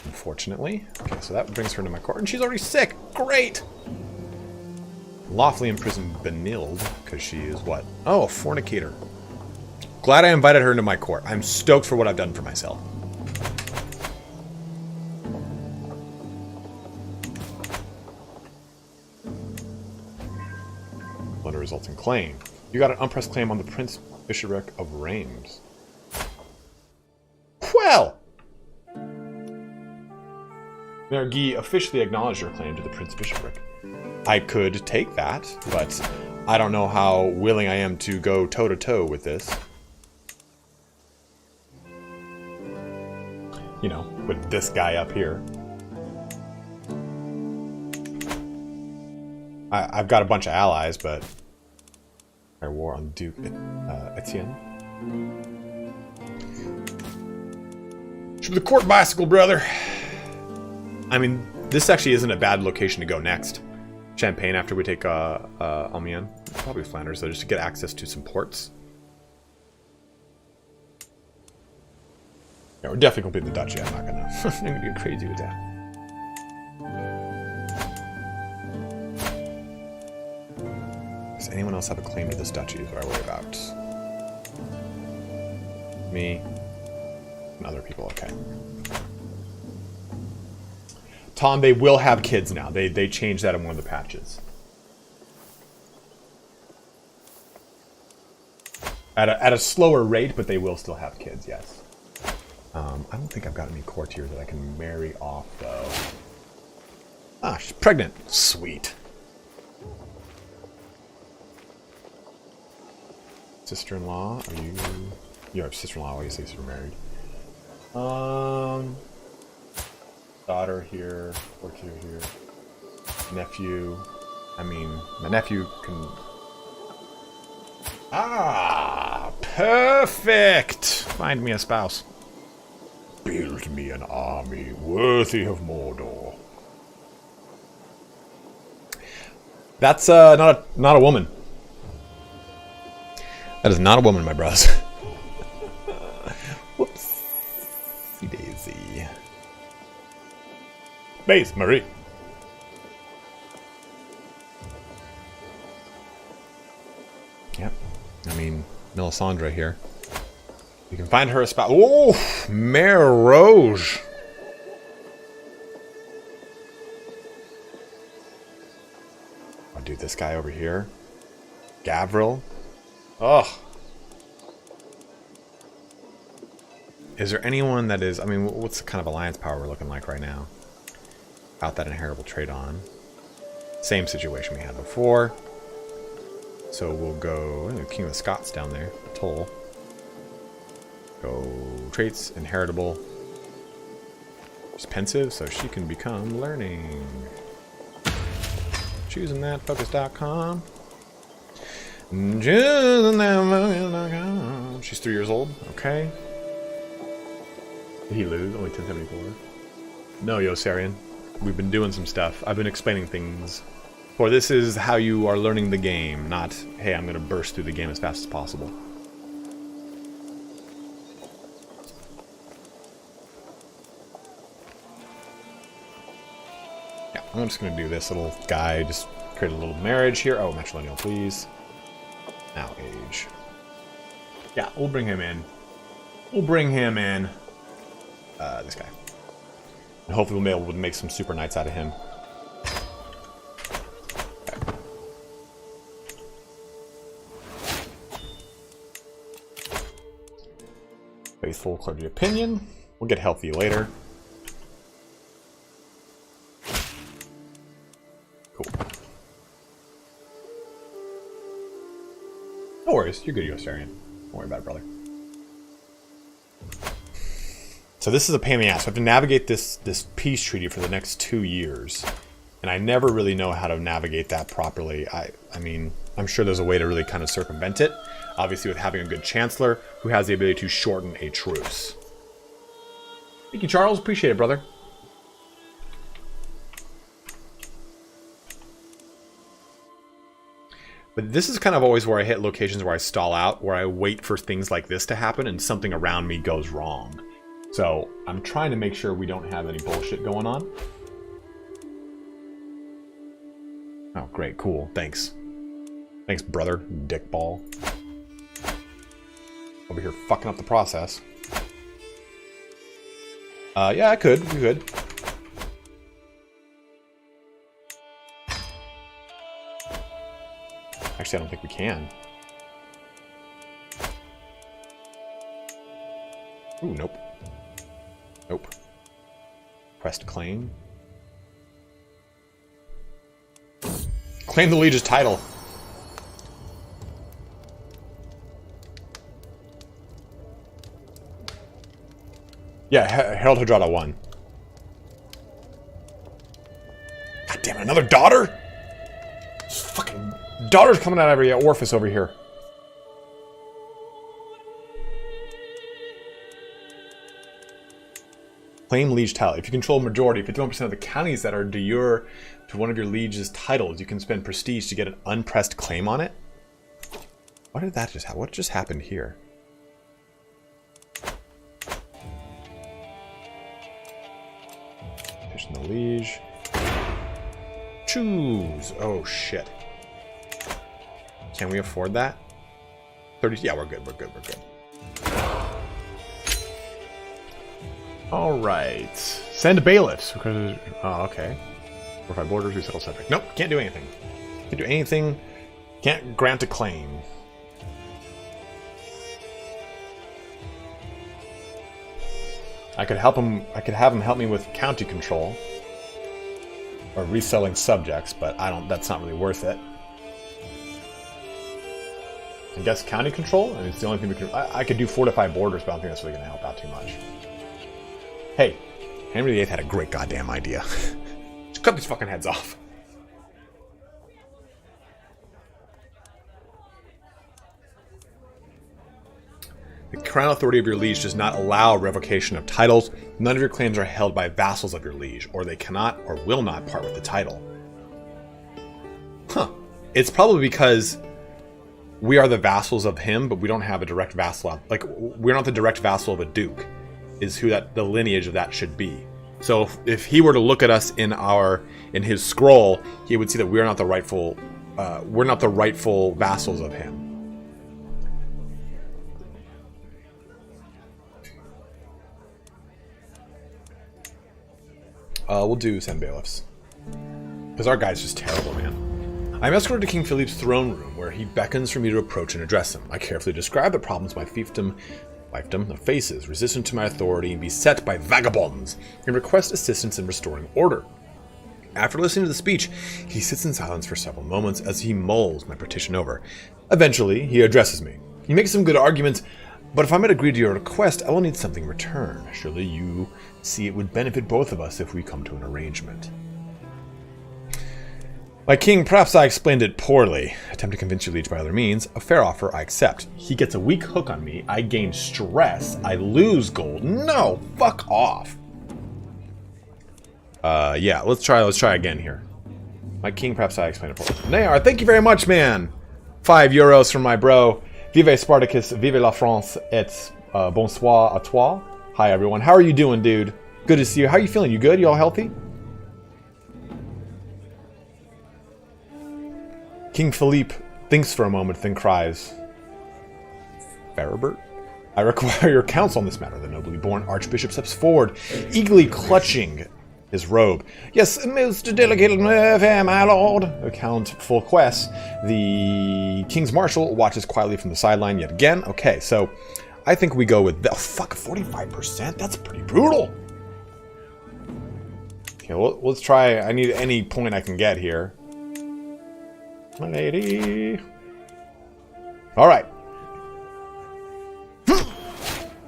unfortunately. Okay, so that brings her into my court, and she's already sick! Great! Lawfully imprisoned Benilde, because she is what? Oh, a fornicator. Glad I invited her into my court. I'm stoked for what I've done for myself. Plunder results in claim. You got an unpressed claim on the Prince Bishopric of Reims. Well! Mergy officially acknowledged your claim to the Prince Bishopric. I could take that, but I don't know how willing I am to go toe-to-toe with this. You know, with this guy up here. I've got a bunch of allies, but... I war on Duke Etienne. Shoot the court bicycle, brother! I mean, this actually isn't a bad location to go next. Champagne after we take Amiens. Probably Flanders, though, just to get access to some ports. Yeah, we're definitely going to beat the duchy. I'm not gonna get crazy with that. Does anyone else have a claim to this duchy is what I worry about. Me. And other people, okay. Tom, they will have kids now. They changed that in one of the patches. At a slower rate, but they will still have kids, yes. I don't think I've got any courtiers that I can marry off, though. Ah, she's pregnant. Sweet. Sister-in-law, are you... You're a sister-in-law, obviously, so you're married. Daughter here, courtier here. Nephew. I mean, my nephew can... Ah, perfect! Find me a spouse. Build me an army worthy of Mordor. That's not a woman. That is not a woman, my bros. Whoops. Daisy. Base Marie. Yep. I mean, Melisandre here. You can find her a spot. Oh, Mare Rouge. Oh, dude, this guy over here. Gavril. Ugh. Is there anyone that is... I mean, what's the kind of alliance power we're looking like right now? Out that inheritable trait on. Same situation we had before. So we'll go... King of the Scots down there. Toll. Go traits, inheritable. She's pensive, so she can become learning. Choosing that focus.com. Choosing that focus.com. She's 3 years old. Okay. Did he lose? Only 1074. No, Yosarian. We've been doing some stuff. I've been explaining things. For this is how you are learning the game, not, hey, I'm going to burst through the game as fast as possible. Yeah, I'm just going to do this little guy, just create a little marriage here. Oh, matrilineal, please. Now age. Yeah, we'll bring him in. We'll bring him in. This guy. And hopefully we'll be able to make some super knights out of him. Okay. Faithful clergy opinion. We'll get healthy later. Cool. No worries, you're good, Yosarian. Don't worry about it, brother. So this is a pain in the ass. I have to navigate this peace treaty for the next 2 years. And I never really know how to navigate that properly. I mean, I'm sure there's a way to really kind of circumvent it. Obviously with having a good chancellor who has the ability to shorten a truce. Thank you, Charles. Appreciate it, brother. But this is kind of always where I hit locations where I stall out, where I wait for things like this to happen and something around me goes wrong. So I'm trying to make sure we don't have any bullshit going on. Oh, great. Cool. Thanks. Thanks, brother. Dickball. Over here fucking up the process. Yeah, I could. We could. Actually, I don't think we can. Ooh, nope. Nope. Quest claim. Claim the liege's title. Yeah, Harold Hardrada won. God damn it, another daughter? This fucking daughter's coming out of every orifice over here. Claim liege title. If you control majority, 51% of the counties that are to one of your liege's titles, you can spend prestige to get an unpressed claim on it. What did that just happen? What just happened here? Petition the liege. Choose. Oh shit. Can we afford that? 30. Yeah, we're good. We're good. We're good. All right. Send bailiffs. Oh, okay. Fortify borders, resettle subject. Nope, can't do anything. Can't do anything. Can't grant a claim. I could help him. I could have him help me with county control or reselling subjects, but I don't. That's not really worth it. I guess county control. I mean, it's the only thing we can. I could do fortify borders, but I don't think that's really going to help out too much. Hey, Henry VIII had a great goddamn idea. Just cut these fucking heads off. The crown authority of your liege does not allow revocation of titles. None of your claims are held by vassals of your liege, or they cannot or will not part with the title. Huh. It's probably because we are the vassals of him, but we don't have a direct vassal. Like, we're not the direct vassal of a duke, is who the lineage of that should be. So if he were to look at us in his scroll, he would see that we're not the rightful vassals of him. We'll do send bailiffs. Because our guy's just terrible, man. I'm escorted to King Philippe's throne room, where he beckons for me to approach and address him. I carefully describe the problems my fiefdom faces, resistant to my authority and beset by vagabonds, and request assistance in restoring order. After listening to the speech, he sits in silence for several moments as he mulls my petition over. Eventually, he addresses me. He makes some good arguments, but if I might agree to your request, I will need something in return. Surely you see it would benefit both of us if we come to an arrangement. My king, perhaps I explained it poorly. Attempt to convince your liege by other means. A fair offer, I accept. He gets a weak hook on me. I gain stress. I lose gold. No, fuck off. Yeah, let's try again here. My king, perhaps I explained it poorly. Nayar, thank you very much, man. €5 from my bro. Vive Spartacus, vive la France, et bonsoir à toi. Hi, everyone. How are you doing, dude? Good to see you. How are you feeling? You good? You all healthy? King Philippe thinks for a moment, then cries, Farabert? I require your counsel on this matter. The nobly born archbishop steps forward, eagerly clutching his robe. Yes, most delicate my lord. Count Fulquess, the king's marshal, watches quietly from the sideline yet again. Okay, so I think we go with... Oh, fuck, 45%? That's pretty brutal. Okay, well, let's try... I need any point I can get here. My lady. Alright.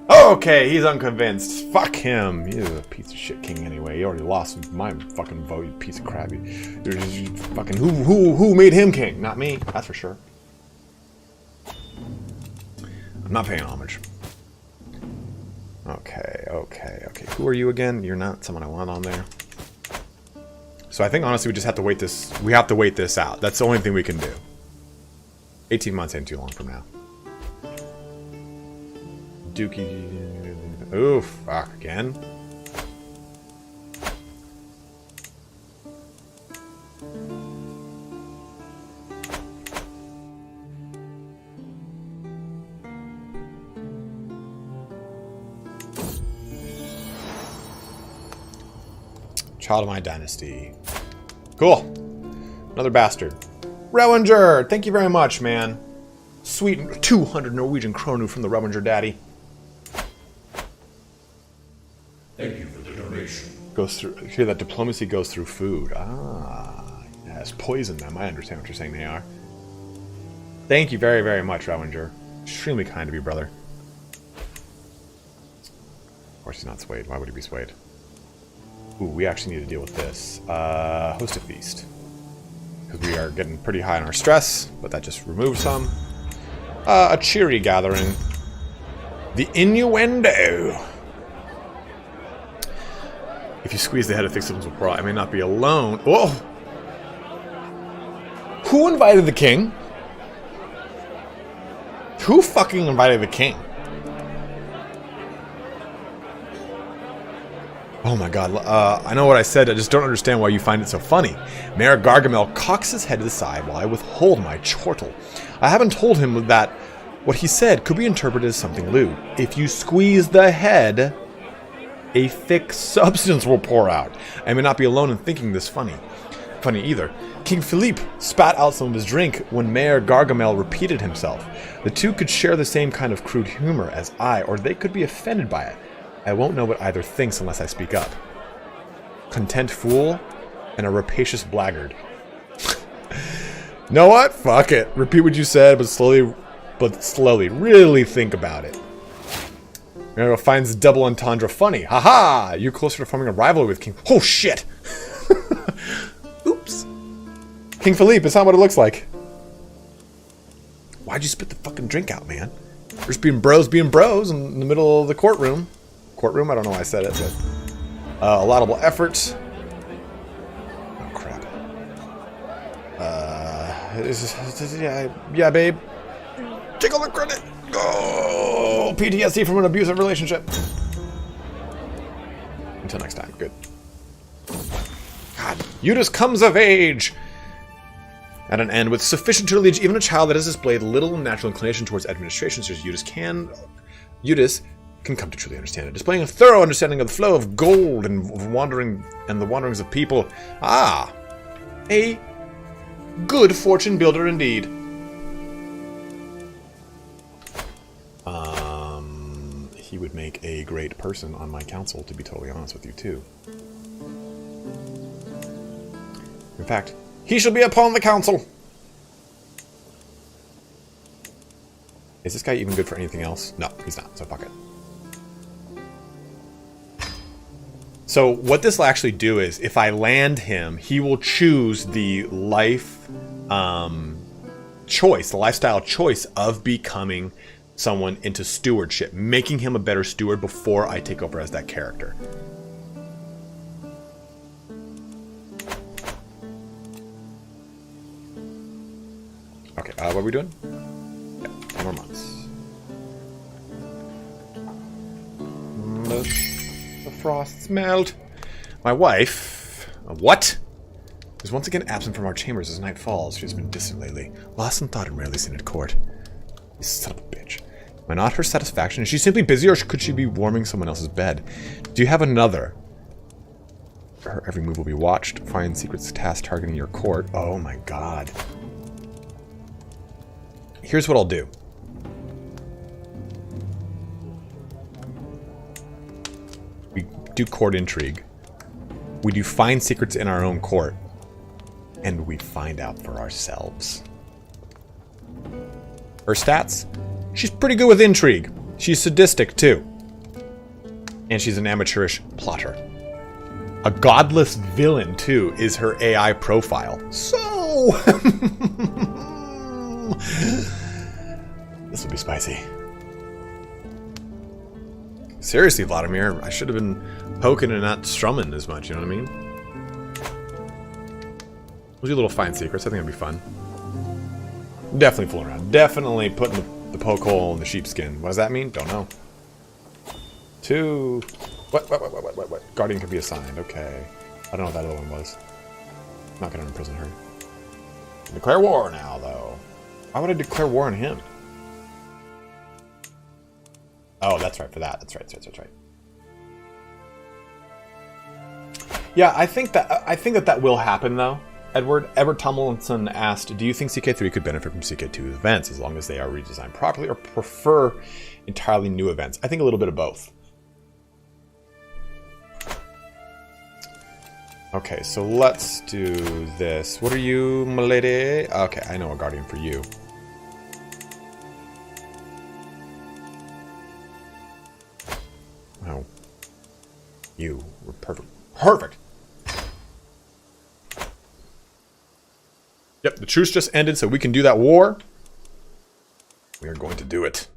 Okay, he's unconvinced. Fuck him. He's a piece of shit king anyway. He already lost my fucking vote, you piece of crap. Fucking who made him king? Not me, that's for sure. I'm not paying homage. Okay. Who are you again? You're not someone I want on there. So I think honestly we just have to wait this. We have to wait this out. That's the only thing we can do. 18 months ain't too long from now. Dookie. Ooh, fuck again. Child of my dynasty. Cool. Another bastard. Rowinger, thank you very much, man. Sweet 200 Norwegian kronu from the Rowinger daddy. Thank you for the donation. Goes through. Hear that diplomacy goes through food. Ah, yes, poison them. I understand what you're saying. They are. Thank you very, very much, Rowinger. Extremely kind of you, brother. Of course, he's not swayed. Why would he be swayed? Ooh, we actually need to deal with this. Host a feast. Because we are getting pretty high on our stress, but that just removes some. A cheery gathering. The innuendo. If you squeeze the head of thick systems will pour out, I may not be alone. Whoa! Who invited the king? Who fucking invited the king? Oh my god, I know what I said, I just don't understand why you find it so funny. Mayor Gargamel cocks his head to the side while I withhold my chortle. I haven't told him that what he said could be interpreted as something lewd. If you squeeze the head, a thick substance will pour out. I may not be alone in thinking this funny either. King Philippe spat out some of his drink when Mayor Gargamel repeated himself. The two could share the same kind of crude humor as I, or they could be offended by it. I won't know what either thinks unless I speak up. Content fool and a rapacious blackguard. Know what? Fuck it. Repeat what you said, but slowly. Really think about it. Mero finds double entendre funny. Haha! You're closer to forming a rivalry with King... Oh, shit! Oops. King Philippe, it's not what it looks like. Why'd you spit the fucking drink out, man? We're just being bros in the middle of the courtroom. Courtroom? I don't know why I said it, but a laudable effort. Oh, crap. Yeah, babe. Take all the credit. Oh, PTSD from an abusive relationship. Until next time. Good. God. Eudice comes of age at an end with sufficient tutelage. Even a child that has displayed little natural inclination towards administration, such as Eudice can come to truly understand it. Displaying a thorough understanding of the flow of gold and the wanderings of people. Ah, a good fortune builder indeed. He would make a great person on my council, to be totally honest with you, too. In fact, he shall be upon the council. Is this guy even good for anything else? No, he's not, so fuck it. So what this will actually do is, if I land him, he will choose the life choice, the lifestyle choice of becoming someone into stewardship, making him a better steward before I take over as that character. Okay, what are we doing? Yeah, 10 more months. The frosts melt. My wife, what? Is once again absent from our chambers as night falls. She's been distant lately, lost in thought and rarely seen at court. You son of a bitch. Am I not her satisfaction? Is she simply busy, or could she be warming someone else's bed? Do you have another? Her every move will be watched. Find secrets task targeting your court. Oh my god. Here's what I'll do. We do court intrigue. We do find secrets in our own court. And we find out for ourselves. Her stats? She's pretty good with intrigue. She's sadistic, too. And she's an amateurish plotter. A godless villain, too, is her AI profile. So... this will be spicy. Seriously, Vladimir, I should have been poking and not strumming as much, you know what I mean? We'll do little find secrets. I think it'd be fun. Definitely fooling around. Definitely putting the poke hole in the sheepskin. What does that mean? Don't know. 2. What? Guardian can be assigned. Okay. I don't know what that other one was. I'm not gonna imprison her. Declare war now, though. Why would I declare war on him? Oh, that's right for that. That's right. Yeah, I think that will happen though. Edward Tomlinson asked, do you think CK3 could benefit from CK2 events as long as they are redesigned properly, or prefer entirely new events? I think a little bit of both. Okay, so let's do this. What are you, milady? Okay, I know a guardian for you. Oh. You were perfect. Perfect! Yep, the truce just ended, so we can do that war. We are going to do it.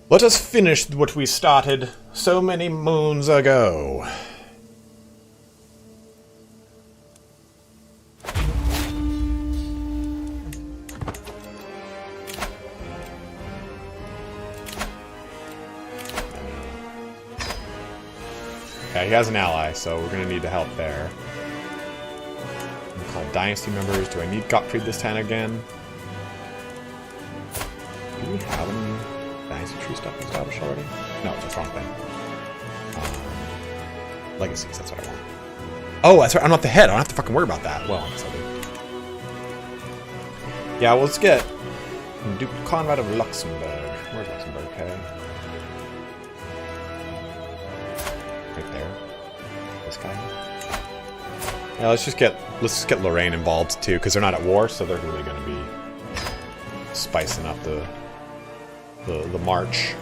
Let us finish what we started so many moons ago. Okay, he has an ally, so we're going to need the help there. Call dynasty members. Do I need Gottfried this time again? Do we have any dynasty tree stuff established already? No, that's the wrong thing. Legacies, that's what I want. Oh, that's right, I'm not the head. I don't have to fucking worry about that. Well, so yeah, well, let's get Duke Conrad of Luxembourg. Where's Luxembourg? Okay. Right there. This guy. Yeah, let's just get Lorraine involved too, because they're not at war, so they're really going to be spicing up the march.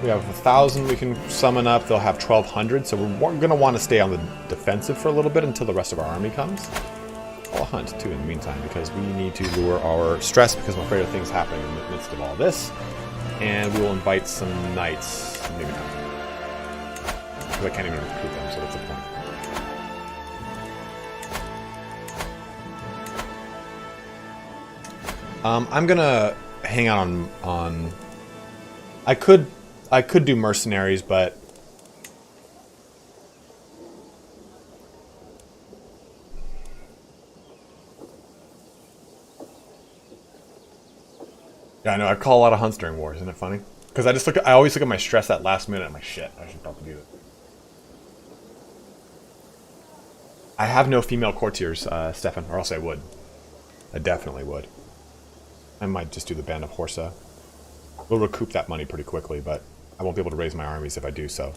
We have 1,000 we can summon up. They'll have 1,200, so we're going to want to stay on the defensive for a little bit until the rest of our army comes. Well, hunt too in the meantime, because we need to lure our stress, because I'm afraid of things happening in the midst of all this. And we will invite some knights. Maybe not. Because I can't even recruit them, so what's the point? I'm gonna hang out on. I could do mercenaries, but yeah, I know I call a lot of hunts during wars. Isn't it funny? Because I always look at my stress at last minute. I'm like, shit, I should probably do it. I have no female courtiers, Stefan, or else I would. I definitely would. I might just do the Band of Horsa. We'll recoup that money pretty quickly, but I won't be able to raise my armies if I do so.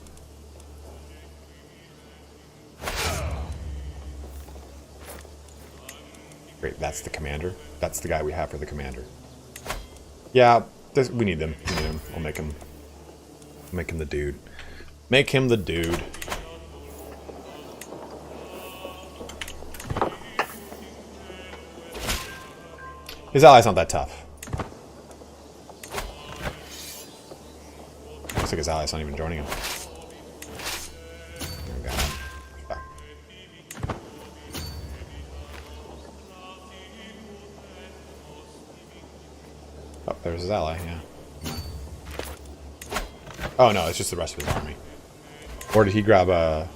Great, that's the commander. That's the guy we have for the commander. Yeah, we need them. We need him. I'll make him the dude. Make him the dude. His ally's not that tough. Looks like his ally's not even joining him. Okay. Oh, there's his ally, yeah. Oh no, it's just the rest of his army. Or did he grab a...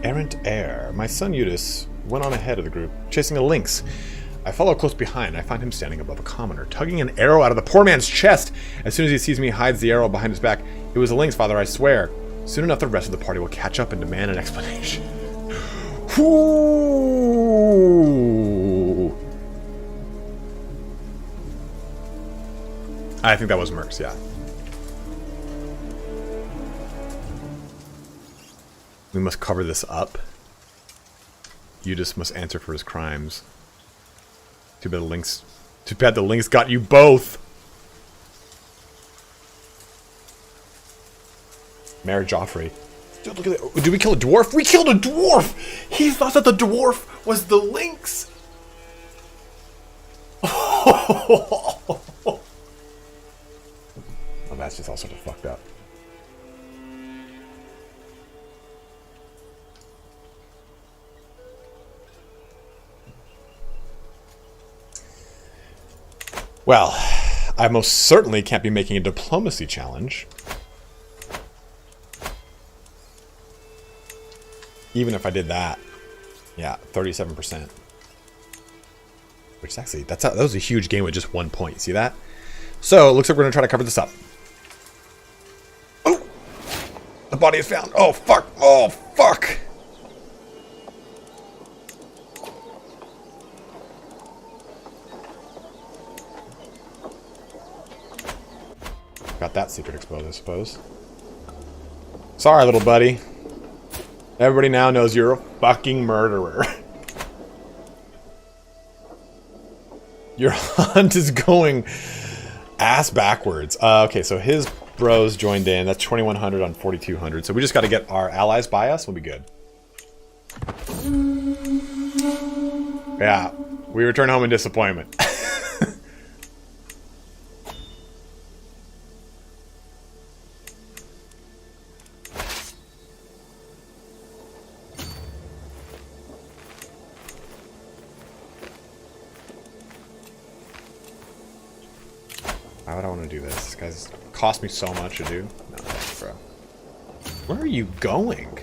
Errant heir. My son Eudes went on ahead of the group, chasing a lynx. I follow close behind. I find him standing above a commoner, tugging an arrow out of the poor man's chest. As soon as he sees me, he hides the arrow behind his back. It was a lynx, father, I swear. Soon enough, the rest of the party will catch up and demand an explanation. Ooh. I think that was Mercs, yeah. We must cover this up. Eudes must answer for his crimes. Too bad the lynx got you both. Mayor Joffrey. Dude, look at that. Did we kill a dwarf? We killed a dwarf! He thought that the dwarf was the lynx! Oh, that's just all sort of fucked up. Well, I most certainly can't be making a diplomacy challenge. Even if I did that. Yeah, 37%. Which is actually, that was a huge game with just 1 point. See that? So, it looks like we're going to try to cover this up. Oh! The body is found. Oh, fuck! Oh, fuck! Got that secret exposed, I suppose. Sorry, little buddy. Everybody now knows you're a fucking murderer. Your hunt is going ass backwards. Okay, so his bros joined in. That's 2,100 on 4,200. So we just got to get our allies by us. We'll be good. Yeah, we return home in disappointment. Why would I want to do this? This guy's cost me so much to do. No, thanks, bro. Where are you going?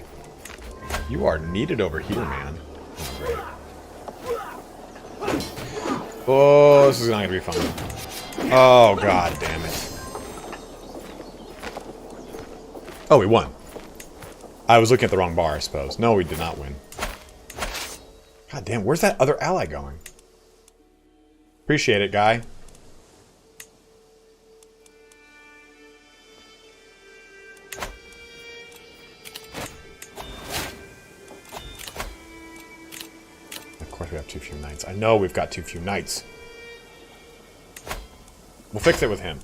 You are needed over here, man. Oh, great. Oh, this is not gonna be fun. Oh, god damn it. Oh, we won. I was looking at the wrong bar, I suppose. No, we did not win. God damn, where's that other ally going? Appreciate it, guy. We have too few knights. I know we've got too few knights. We'll fix it with him.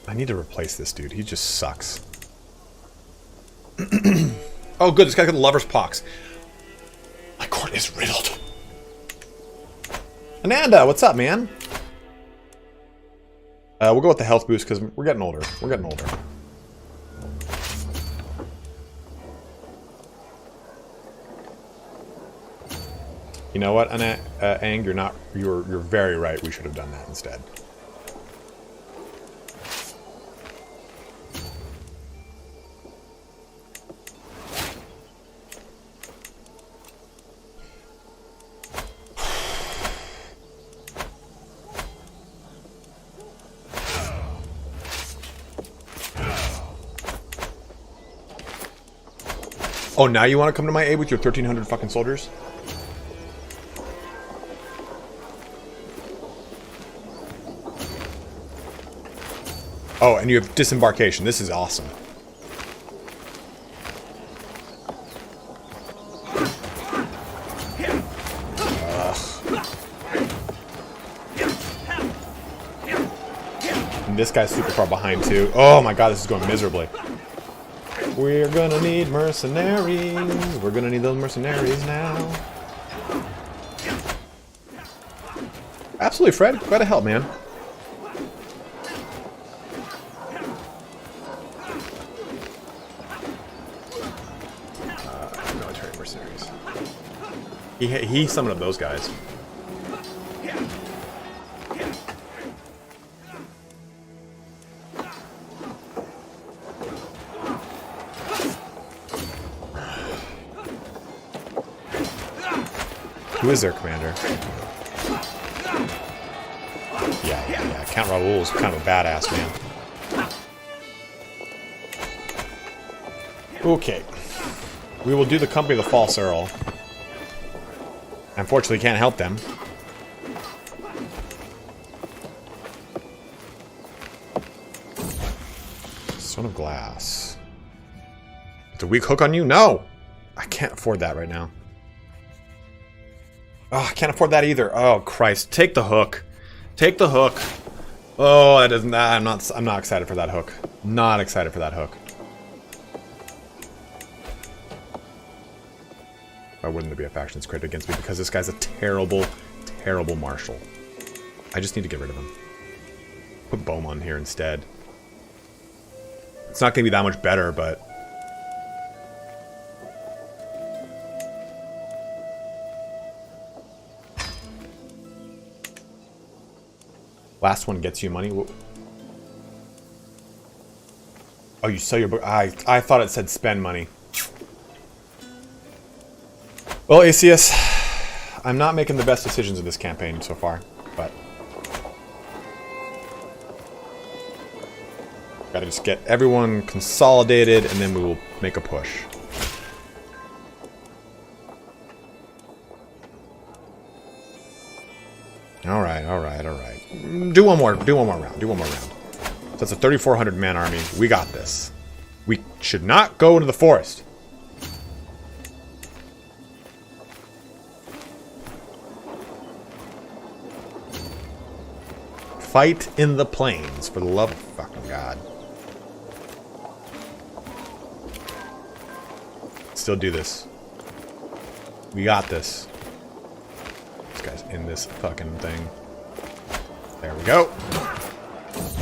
I need to replace this dude. He just sucks. Oh, good. This guy's got the lover's pox. My court is riddled. Ananda, what's up, man? We'll go with the health boost because we're getting older. We're getting older. You know what, Ang, you're very right. We should have done that instead. Oh, now you want to come to my aid with your 1,300 fucking soldiers? Oh, and you have disembarkation. This is awesome. And this guy's super far behind, too. Oh my god, this is going miserably. We're gonna need mercenaries. We're gonna need those mercenaries now. Absolutely, Fred. Glad to help, man. Military mercenaries. He summoned up those guys. Who is their commander? Yeah. Count Raoul is kind of a badass, man. Okay. We will do the company of the False Earl. Unfortunately, can't help them. Son of Glass. It's a weak hook on you? No! I can't afford that right now. Oh, I can't afford that either. Oh, Christ. Take the hook. Take the hook. Oh, that doesn't... I'm not excited for that hook. Not excited for that hook. Why wouldn't there be a factions crit against me? Because this guy's a terrible, terrible marshal. I just need to get rid of him. Put Beaumont here instead. It's not going to be that much better, but... Last one gets you money. Oh, you sell your book. I thought it said spend money. Well, Asus, I'm not making the best decisions in this campaign so far, but gotta just get everyone consolidated, and then we will make a push. All right. Do one more round. So that's a 3,400 man army. We got this. We should not go into the forest. Fight in the plains, for the love of fucking God. Still do this. We got this. This guy's in this fucking thing. There we go.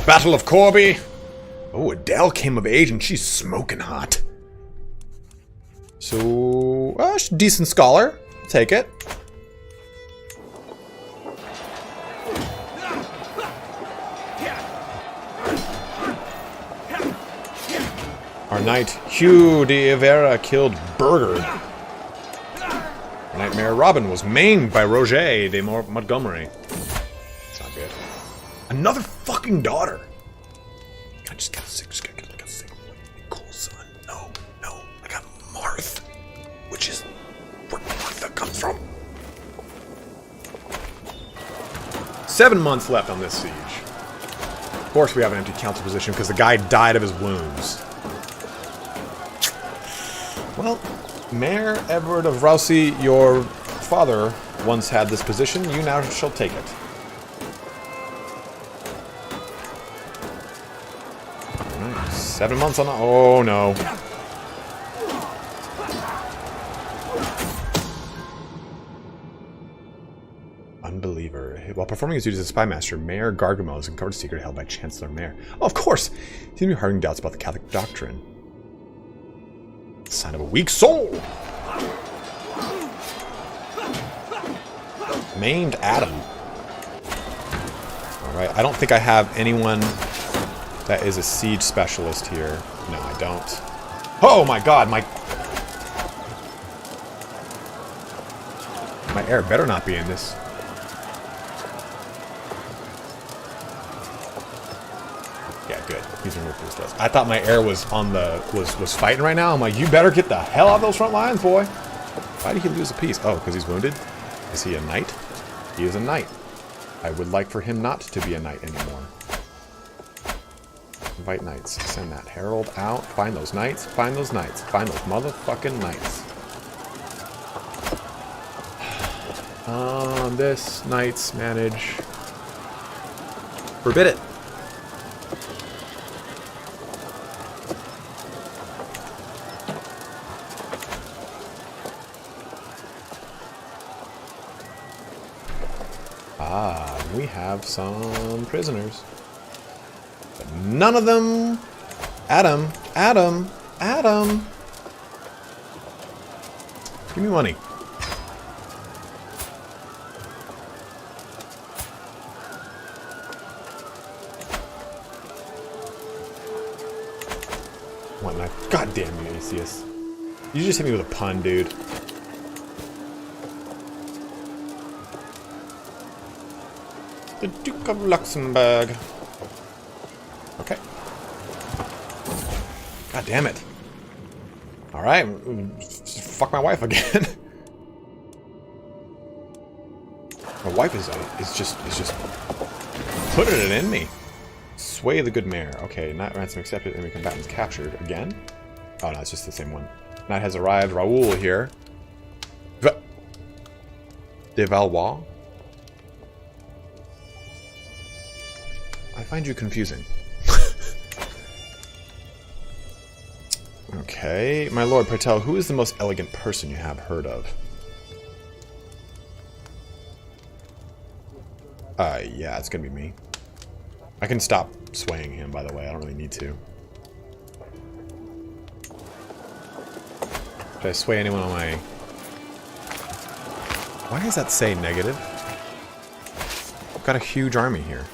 Battle of Corby. Oh, Adele came of age and she's smoking hot. So, decent scholar. I'll take it. Our knight Hugh de Ivera killed Burger. Nightmare Robin was maimed by Roger de Montgomery. It's not good. Another fucking daughter. I just got sick. Just got sick. Cool, son. No. I got Marth, which is where Martha comes from. 7 months left on this siege. Of course, we have an empty council position because the guy died of his wounds. Well, Mayor Edward of Rousey, your father once had this position. You now shall take it. 7 months on. Oh no. Unbeliever. While performing his duties as spy master, Mayor Gargamel is uncovered a secret held by Chancellor Mayor. Oh, of course! He seems to be harboring doubts about the Catholic doctrine. Sign of a weak soul! Maimed Adam. Alright, I don't think I have anyone that is a siege specialist here. No, I don't. Oh my god, my heir better not be in this. Yeah, good. He's removed his desk. I thought my heir was on the was fighting right now. I'm like, you better get the hell out of those front lines, boy. Why did he lose a piece? Oh, because he's wounded? Is he a knight? He is a knight. I would like for him not to be a knight anymore. Invite knights. Send that herald out. Find those knights. Find those knights. Find those motherfucking knights. This knights manage. Forbid it. We have some prisoners. But none of them... Adam! Give me money. What knife? God damn you, Asus. You just hit me with a pun, dude. The Duke of Luxembourg. Okay. God damn it. Alright. Fuck my wife again. My wife is just putting it in me. Sway the good mare. Okay, knight ransom accepted, enemy combatants captured. Again? Oh no, it's just the same one. Knight has arrived. Raoul here. De Valois. I find you confusing. Okay, my lord, pray tell, who is the most elegant person you have heard of? Yeah, it's gonna be me. I can stop swaying him, by the way. I don't really need to. Should I sway anyone on my... Why does that say negative? I've got a huge army here.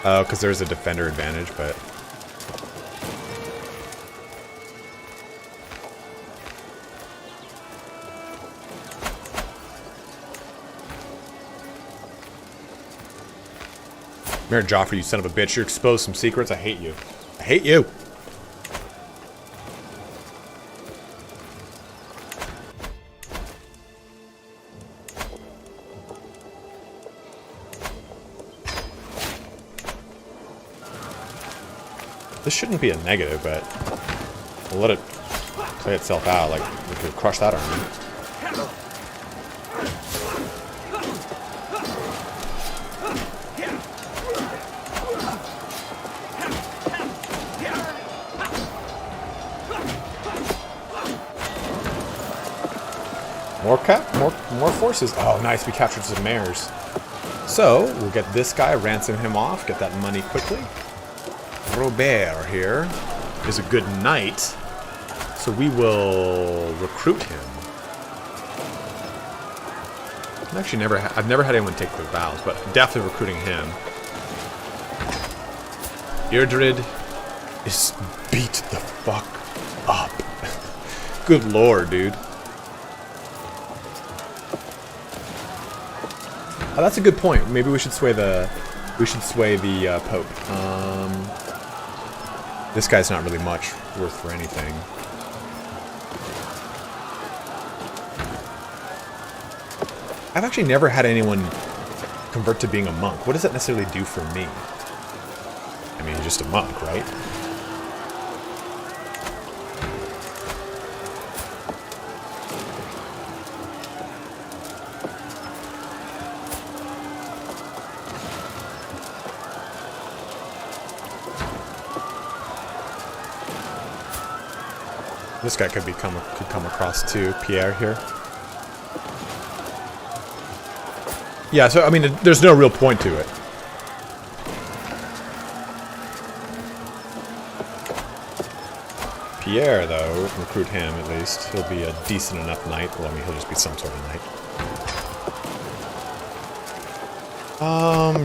Oh, because there's a defender advantage, but... Mayor Joffrey, you son of a bitch. You exposed some secrets. I hate you. I hate you! This shouldn't be a negative, but we'll let it play itself out. Like, we could crush that army. More forces. Oh, nice. We captured some mares. So, we'll get this guy, ransom him off, get that money quickly. Robert here is a good knight, so we will recruit him. I've never had anyone take the vows, but definitely recruiting him. Irdrid is beat the fuck up. Good lord, dude. Oh, that's a good point. Maybe we should sway the Pope. This guy's not really much worth for anything. I've actually never had anyone convert to being a monk. What does that necessarily do for me? I mean, he's just a monk, right? This guy could come across to Pierre here. Yeah, so I mean, there's no real point to it. Pierre, though, recruit him at least. He'll be a decent enough knight. Well, I mean, he'll just be some sort of knight.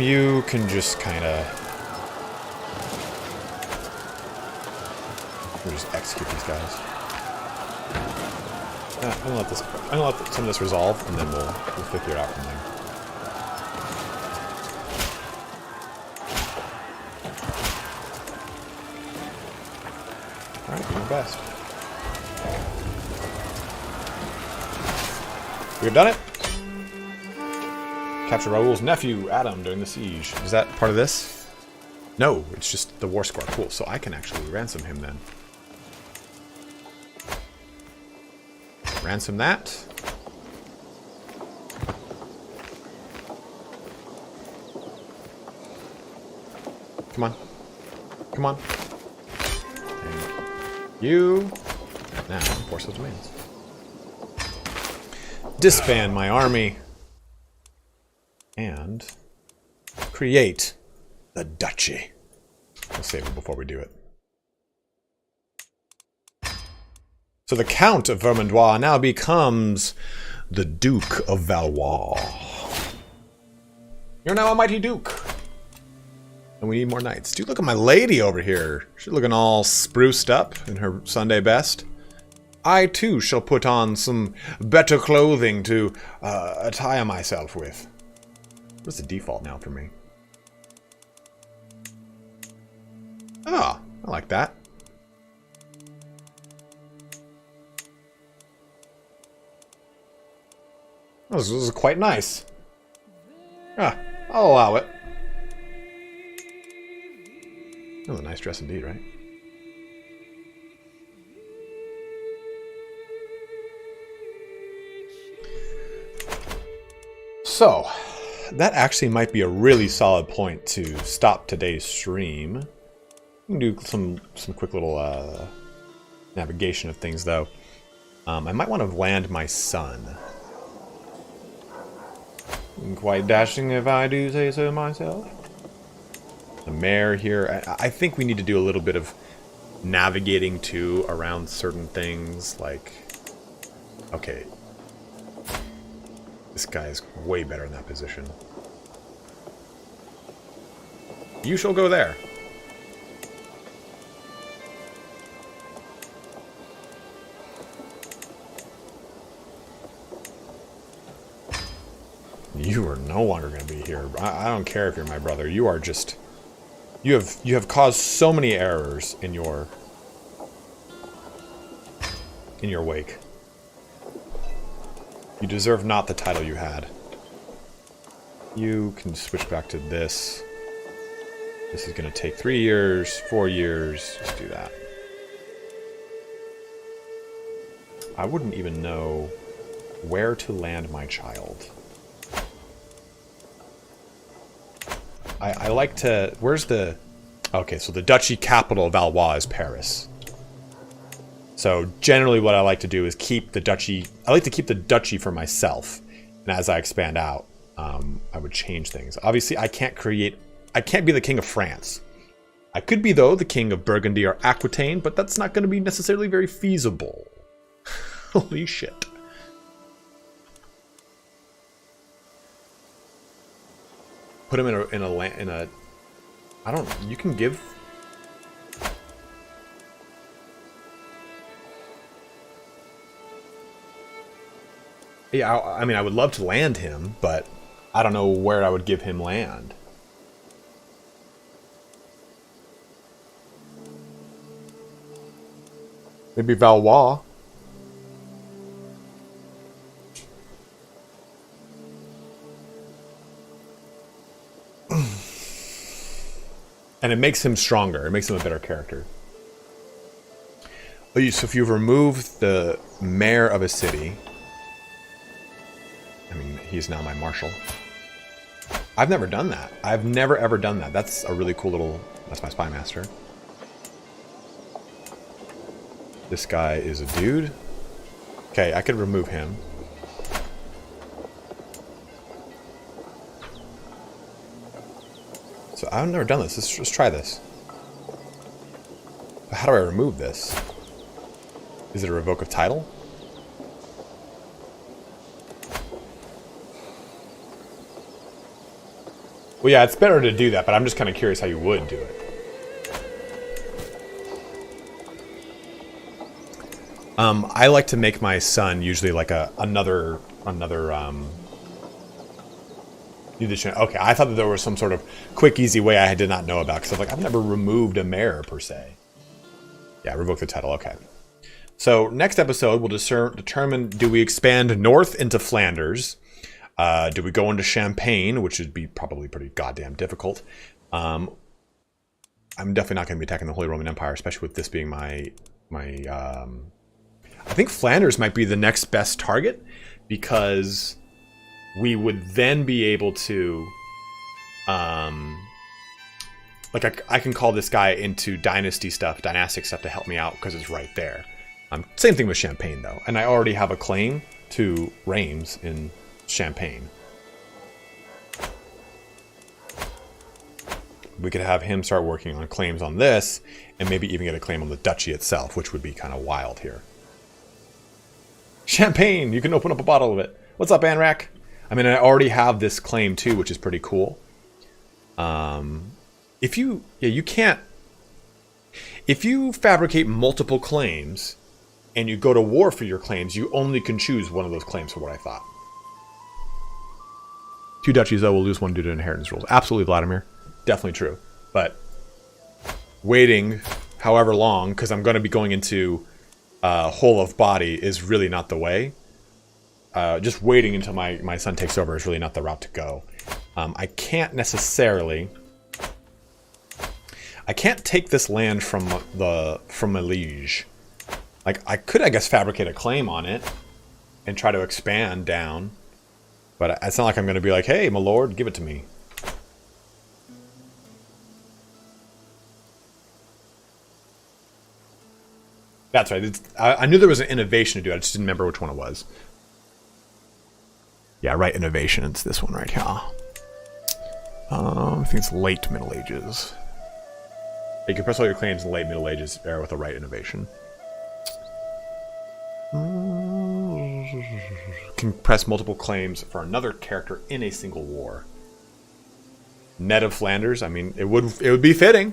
You can just kind of... We'll just execute these guys. I'm gonna let some of this resolve, and then we'll figure it out from there. Alright, do your best. We've done it! Capture Raoul's nephew, Adam, during the siege. Is that part of this? No, it's just the war score. Cool, so I can actually ransom him then. Ransom that. Come on. Come on. And you. Now, enforce those demands. Disband my army. And create the duchy. We'll save it before we do it. So the Count of Vermandois now becomes the Duke of Valois. You're now a mighty duke. And we need more knights. Dude, look at my lady over here. She's looking all spruced up in her Sunday best. I too shall put on some better clothing to attire myself with. What's the default now for me? Oh, I like that. This is quite nice. Ah, I'll allow it. That was a nice dress indeed, right? So, that actually might be a really solid point to stop today's stream. We can do some quick little navigation of things, though. I might want to land my son. Quite dashing if I do say so myself. The mayor here. I think we need to do a little bit of navigating, too, around certain things, like... Okay. This guy is way better in that position. You shall go there. You are no longer going to be here. I don't care if you're my brother. You are just... You have caused so many errors in your wake. You deserve not the title you had. You can switch back to this. This is going to take 3 years, 4 years. Just do that. I wouldn't even know where to land my child. I like to... Where's the... Okay, so the duchy capital of Valois is Paris. So generally what I like to do is keep the duchy... I like to keep the duchy for myself. And as I expand out, I would change things. Obviously, I can't be the king of France. I could be, though, the king of Burgundy or Aquitaine, but that's not going to be necessarily very feasible. Holy shit. Put him in a I don't... You can give... Yeah, I mean, I would love to land him, but I don't know where I would give him land. Maybe Valois. And it makes him stronger. It makes him a better character. So if you've removed the mayor of a city... I mean, he's now my marshal. I've never done that. I've never ever done that. That's a really cool little... That's my spy master. This guy is a dude. Okay, I could remove him. So I've never done this. Let's try this. How do I remove this? Is it a revoke of title? Well, yeah, it's better to do that, but I'm just kind of curious how you would do it. I like to make my son usually like another musician. Okay, I thought that there was some sort of quick, easy way I did not know about, because I've never removed a mayor per se. Yeah, revoke the title. Okay. So next episode we'll determine: do we expand north into Flanders? Do we go into Champagne, which would be probably pretty goddamn difficult? I'm definitely not going to be attacking the Holy Roman Empire, especially with this being my I think Flanders might be the next best target, because we would then be able to, like I can call this guy into dynastic stuff to help me out because it's right there. Same thing with Champagne though, and I already have a claim to Reims in Champagne. We could have him start working on claims on this, and maybe even get a claim on the duchy itself, which would be kind of wild here. Champagne! You can open up a bottle of it. What's up, Anrak? I mean, I already have this claim too, which is pretty cool. You can't... If you fabricate multiple claims, and you go to war for your claims, you only can choose one of those claims for what I thought. 2 duchies, though, will lose 1 due to inheritance rules. Absolutely, Vladimir. Definitely true. But waiting however long, because I'm going to be going into whole of body, is really not the way. Just waiting until my son takes over is really not the route to go. I can't necessarily... I can't take this land from a liege. Like, I could, I guess, fabricate a claim on it and try to expand down. But it's not like I'm going to be like, hey, my lord, give it to me. That's right. I knew there was an innovation to do. I just didn't remember which one it was. Yeah, right, innovation. It's this one right here. I think it's late Middle Ages. You can press all your claims in late Middle Ages era with the right innovation. Can press multiple claims for another character in a single war. Ned of Flanders. I mean, it would be fitting.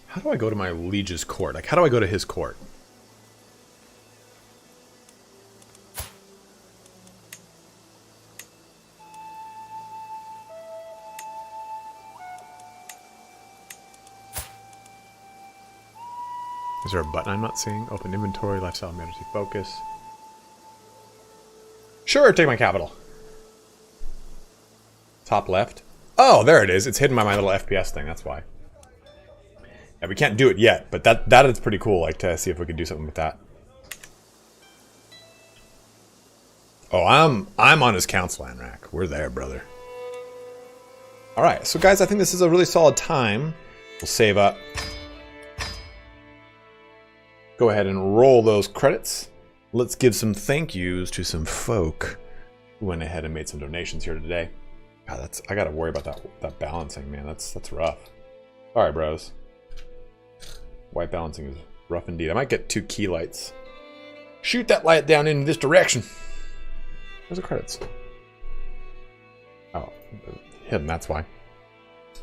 How do I go to my liege's court? Like, how do I go to his court? Is there a button I'm not seeing? Open inventory, lifestyle, management, focus. Sure, take my capital. Top left. Oh, there it is. It's hidden by my little FPS thing. That's why. Yeah, we can't do it yet, but that is pretty cool. Like, to see if we can do something with that. Oh, I'm on his council, Anrak. We're there, brother. All right, so guys, I think this is a really solid time. We'll save up. Go ahead and roll those credits. Let's give some thank yous to some folk who went ahead and made some donations here today. God, I gotta worry about that balancing, man. That's rough. All right, bros. White balancing is rough indeed. I might get 2 key lights. Shoot that light down in this direction. Where's the credits? Oh, hidden, that's why.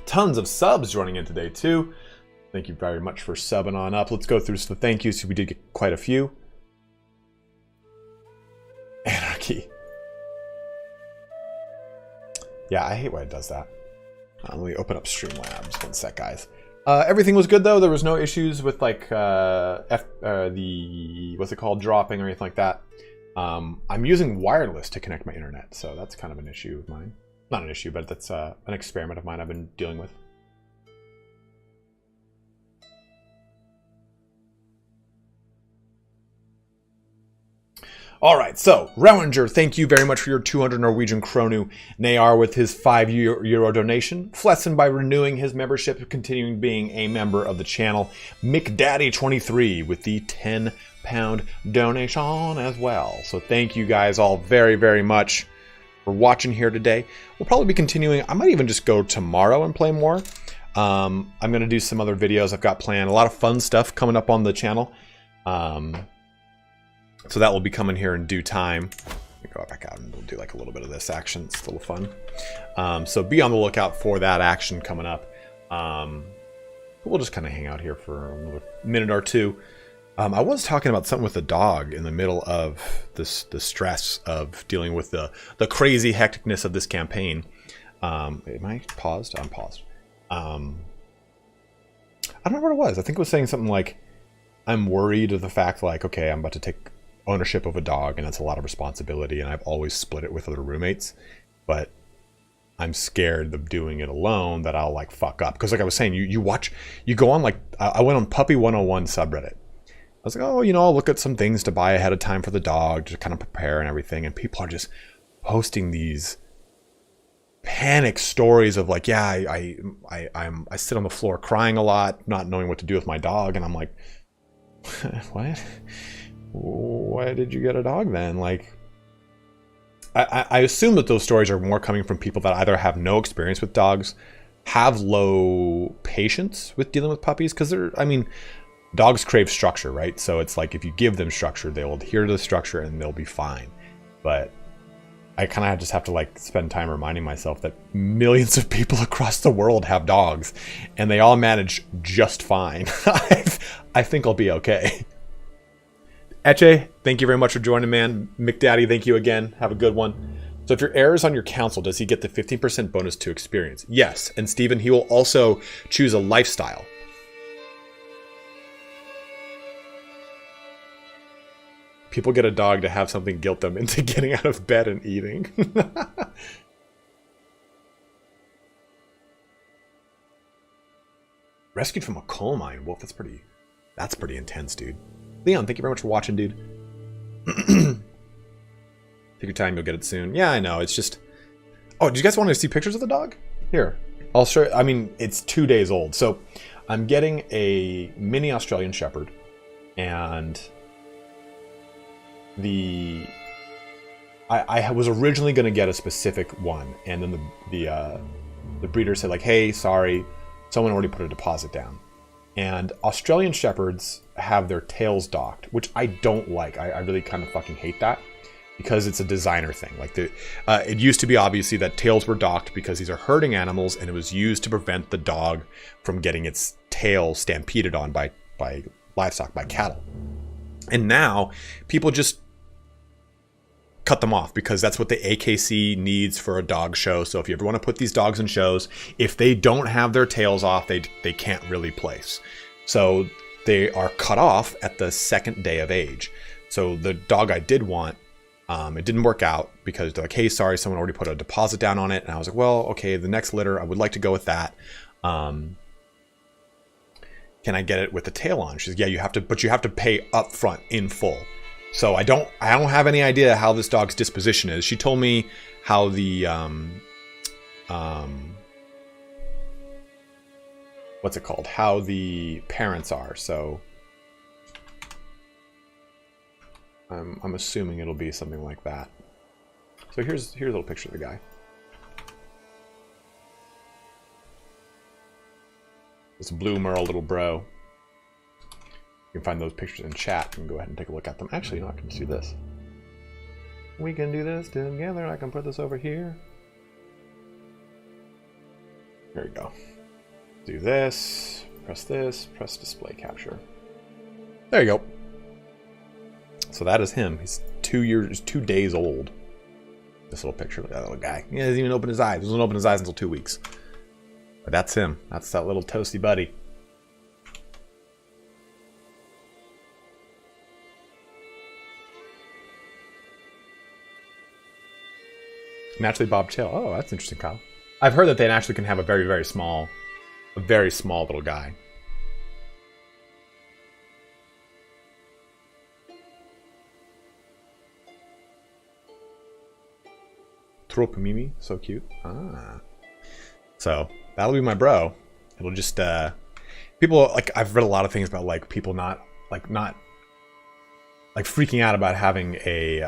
Tons of subs joining in today, too. Thank you very much for subbing on up. Let's go through some thank yous. We did get quite a few. Anarchy. Yeah, I hate when it does that. Let me open up Streamlabs. 1 sec, guys. Everything was good though. There was no issues with like the what's it called, dropping or anything like that. I'm using wireless to connect my internet, so that's kind of an issue of mine. Not an issue, but that's an experiment of mine I've been dealing with. All right, so Rowinger, thank you very much for your 200 Norwegian kronu. Nayar with his €5 donation. Flesson by renewing his membership, continuing being a member of the channel. McDaddy23 with the £10 donation as well. So thank you guys all very, very much for watching here today. We'll probably be continuing. I might even just go tomorrow and play more. I'm going to do some other videos I've got planned. A lot of fun stuff coming up on the channel. So that will be coming here in due time. Let me go back out and we'll do like a little bit of this action. It's a little fun. So be on the lookout for that action coming up. We'll just kind of hang out here for another minute or two. I was talking about something with the dog in the middle of this, the stress of dealing with the crazy hecticness of this campaign. Am I paused? I'm paused. I don't remember what it was. I think it was saying something like, I'm worried of the fact like, okay, I'm about to take ownership of a dog and that's a lot of responsibility and I've always split it with other roommates, but I'm scared of doing it alone that I'll like fuck up. Because like I was saying, you go on like, I went on Puppy 101 subreddit. I was like, oh, you know, I'll look at some things to buy ahead of time for the dog to kind of prepare and everything. And people are just posting these panic stories of like, yeah, I sit on the floor crying a lot, not knowing what to do with my dog. And I'm like, what? Why did you get a dog then? Like, I assume that those stories are more coming from people that either have no experience with dogs, have low patience with dealing with puppies, because I mean, dogs crave structure, right? So it's like if you give them structure, they'll adhere to the structure and they'll be fine. But I kind of just have to like spend time reminding myself that millions of people across the world have dogs and they all manage just fine. I think I'll be okay. Eche, thank you very much for joining, man. McDaddy, thank you again. Have a good one. So if your heir is on your council, does he get the 15% bonus to experience? Yes. And Stephen, he will also choose a lifestyle. People get a dog to have something guilt them into getting out of bed and eating. Rescued from a coal mine. Wolf, that's pretty intense, dude. Leon, thank you very much for watching, dude. Take your time, you'll get it soon. Yeah, I know. It's just... Oh, do you guys want to see pictures of the dog? Here. I'll show you. I mean, it's 2 days old. So I'm getting a mini Australian Shepherd. And I was originally going to get a specific one. And then the breeder said like, hey, sorry, someone already put a deposit down. And Australian Shepherds have their tails docked, which I don't like. I really kind of fucking hate that because it's a designer thing. Like it used to be obviously that tails were docked because these are herding animals and it was used to prevent the dog from getting its tail stampeded on by livestock, by cattle. And now people just cut them off because that's what the AKC needs for a dog show. So if you ever want to put these dogs in shows, if they don't have their tails off, they can't really place. So they are cut off at the second day of age. So the dog I did want, it didn't work out because they're like, hey, sorry, someone already put a deposit down on it. And I was like, well, okay, the next litter, I would like to go with that. Can I get it with the tail on? She says, yeah, you have to, but you have to pay up front in full. So I don't have any idea how this dog's disposition is. She told me how the what's it called? How the parents are. So I'm assuming it'll be something like that. So here's a little picture of the guy. This blue merle little bro. You can find those pictures in chat and go ahead and take a look at them. Actually, you know, I can do this. We can do this together. I can put this over here. There you go. Do this, press display capture. There you go. So that is him. He's 2 days old. This little picture of that little guy. He hasn't even opened his eyes. He doesn't open his eyes until 2 weeks. But that's him. That's that little toasty buddy. Naturally bobbed tail. Oh, that's interesting, Kyle. I've heard that they actually can have a very, very small little guy. Trop Mimi, so cute. Ah. So that'll be my bro. It'll just people like, I've read a lot of things about like people not freaking out about having a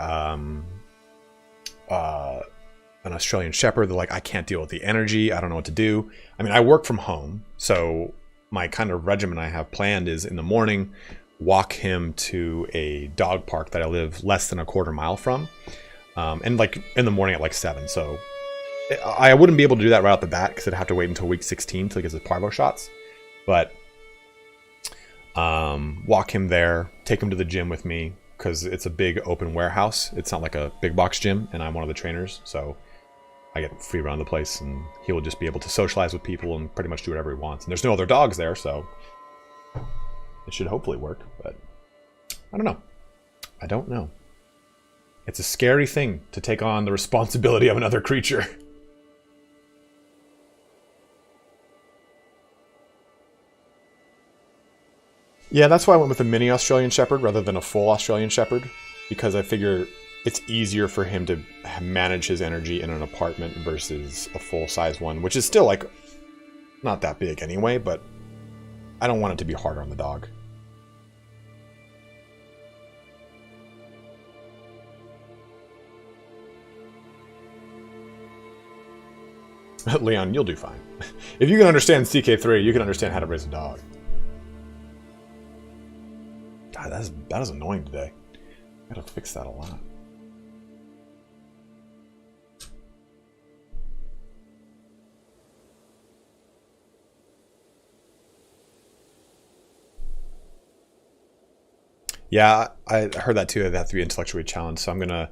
an Australian Shepherd. They're like, I can't deal with the energy. I don't know what to do. I mean, I work from home, so my kind of regimen I have planned is in the morning, walk him to a dog park that I live less than a quarter mile from, and like in the morning at like 7. So I wouldn't be able to do that right off the bat because I'd have to wait until week 16 till he gets his parvo shots. But walk him there, take him to the gym with me because it's a big open warehouse. It's not like a big box gym, and I'm one of the trainers, so I get free run of the place, and he will just be able to socialize with people and pretty much do whatever he wants. And there's no other dogs there, so it should hopefully work, but I don't know. I don't know. It's a scary thing to take on the responsibility of another creature. Yeah, that's why I went with a mini Australian Shepherd rather than a full Australian Shepherd, because I figure it's easier for him to manage his energy in an apartment versus a full-size one, which is still like not that big anyway, but I don't want it to be harder on the dog. Leon, you'll do fine. If you can understand CK3, you can understand how to raise a dog. God, that is annoying today. I gotta fix that a lot. Yeah, I heard that too. That have to be intellectually challenged. So I'm gonna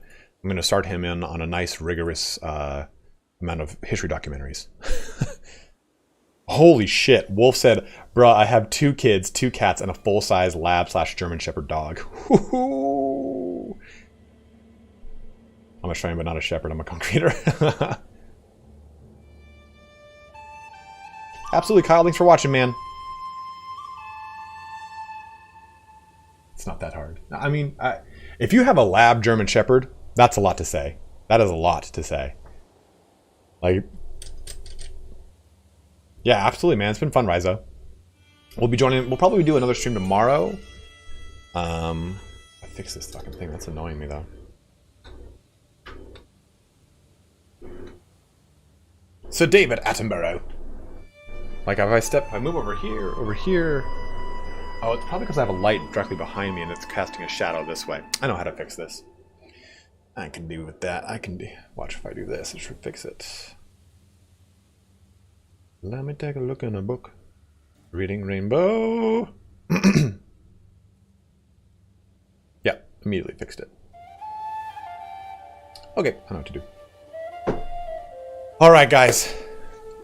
start him in on a nice, rigorous amount of history documentaries. Holy shit! Wolf said, "Bruh, I have 2 kids, 2 cats, and a full-size lab/German Shepherd dog." I'm Australian, but not a shepherd. I'm a concreter. Absolutely, Kyle. Thanks for watching, man. It's not that hard. I mean, if you have a lab German Shepherd, that's a lot to say. That is a lot to say. Like, yeah, absolutely, man. It's been fun, Rizo. We'll probably do another stream tomorrow. I fixed this fucking thing. That's annoying me, though. So, David Attenborough. Like, if I move over here. Oh, it's probably because I have a light directly behind me and it's casting a shadow this way. I know how to fix this. I can do with that. Watch if I do this. It should fix it. Let me take a look in a book. Reading Rainbow. Yeah, immediately fixed it. Okay, I know what to do. All right, guys.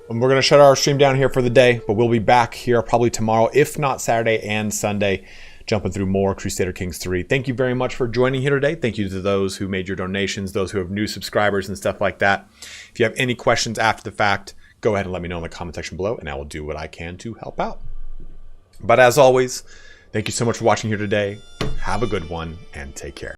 We're going to shut our stream down here for the day, but we'll be back here probably tomorrow, if not Saturday and Sunday, jumping through more Crusader Kings 3. Thank you very much for joining here today. Thank you to those who made your donations, those who have new subscribers and stuff like that. If you have any questions after the fact, go ahead and let me know in the comment section below, and I will do what I can to help out. But as always, thank you so much for watching here today. Have a good one, and take care.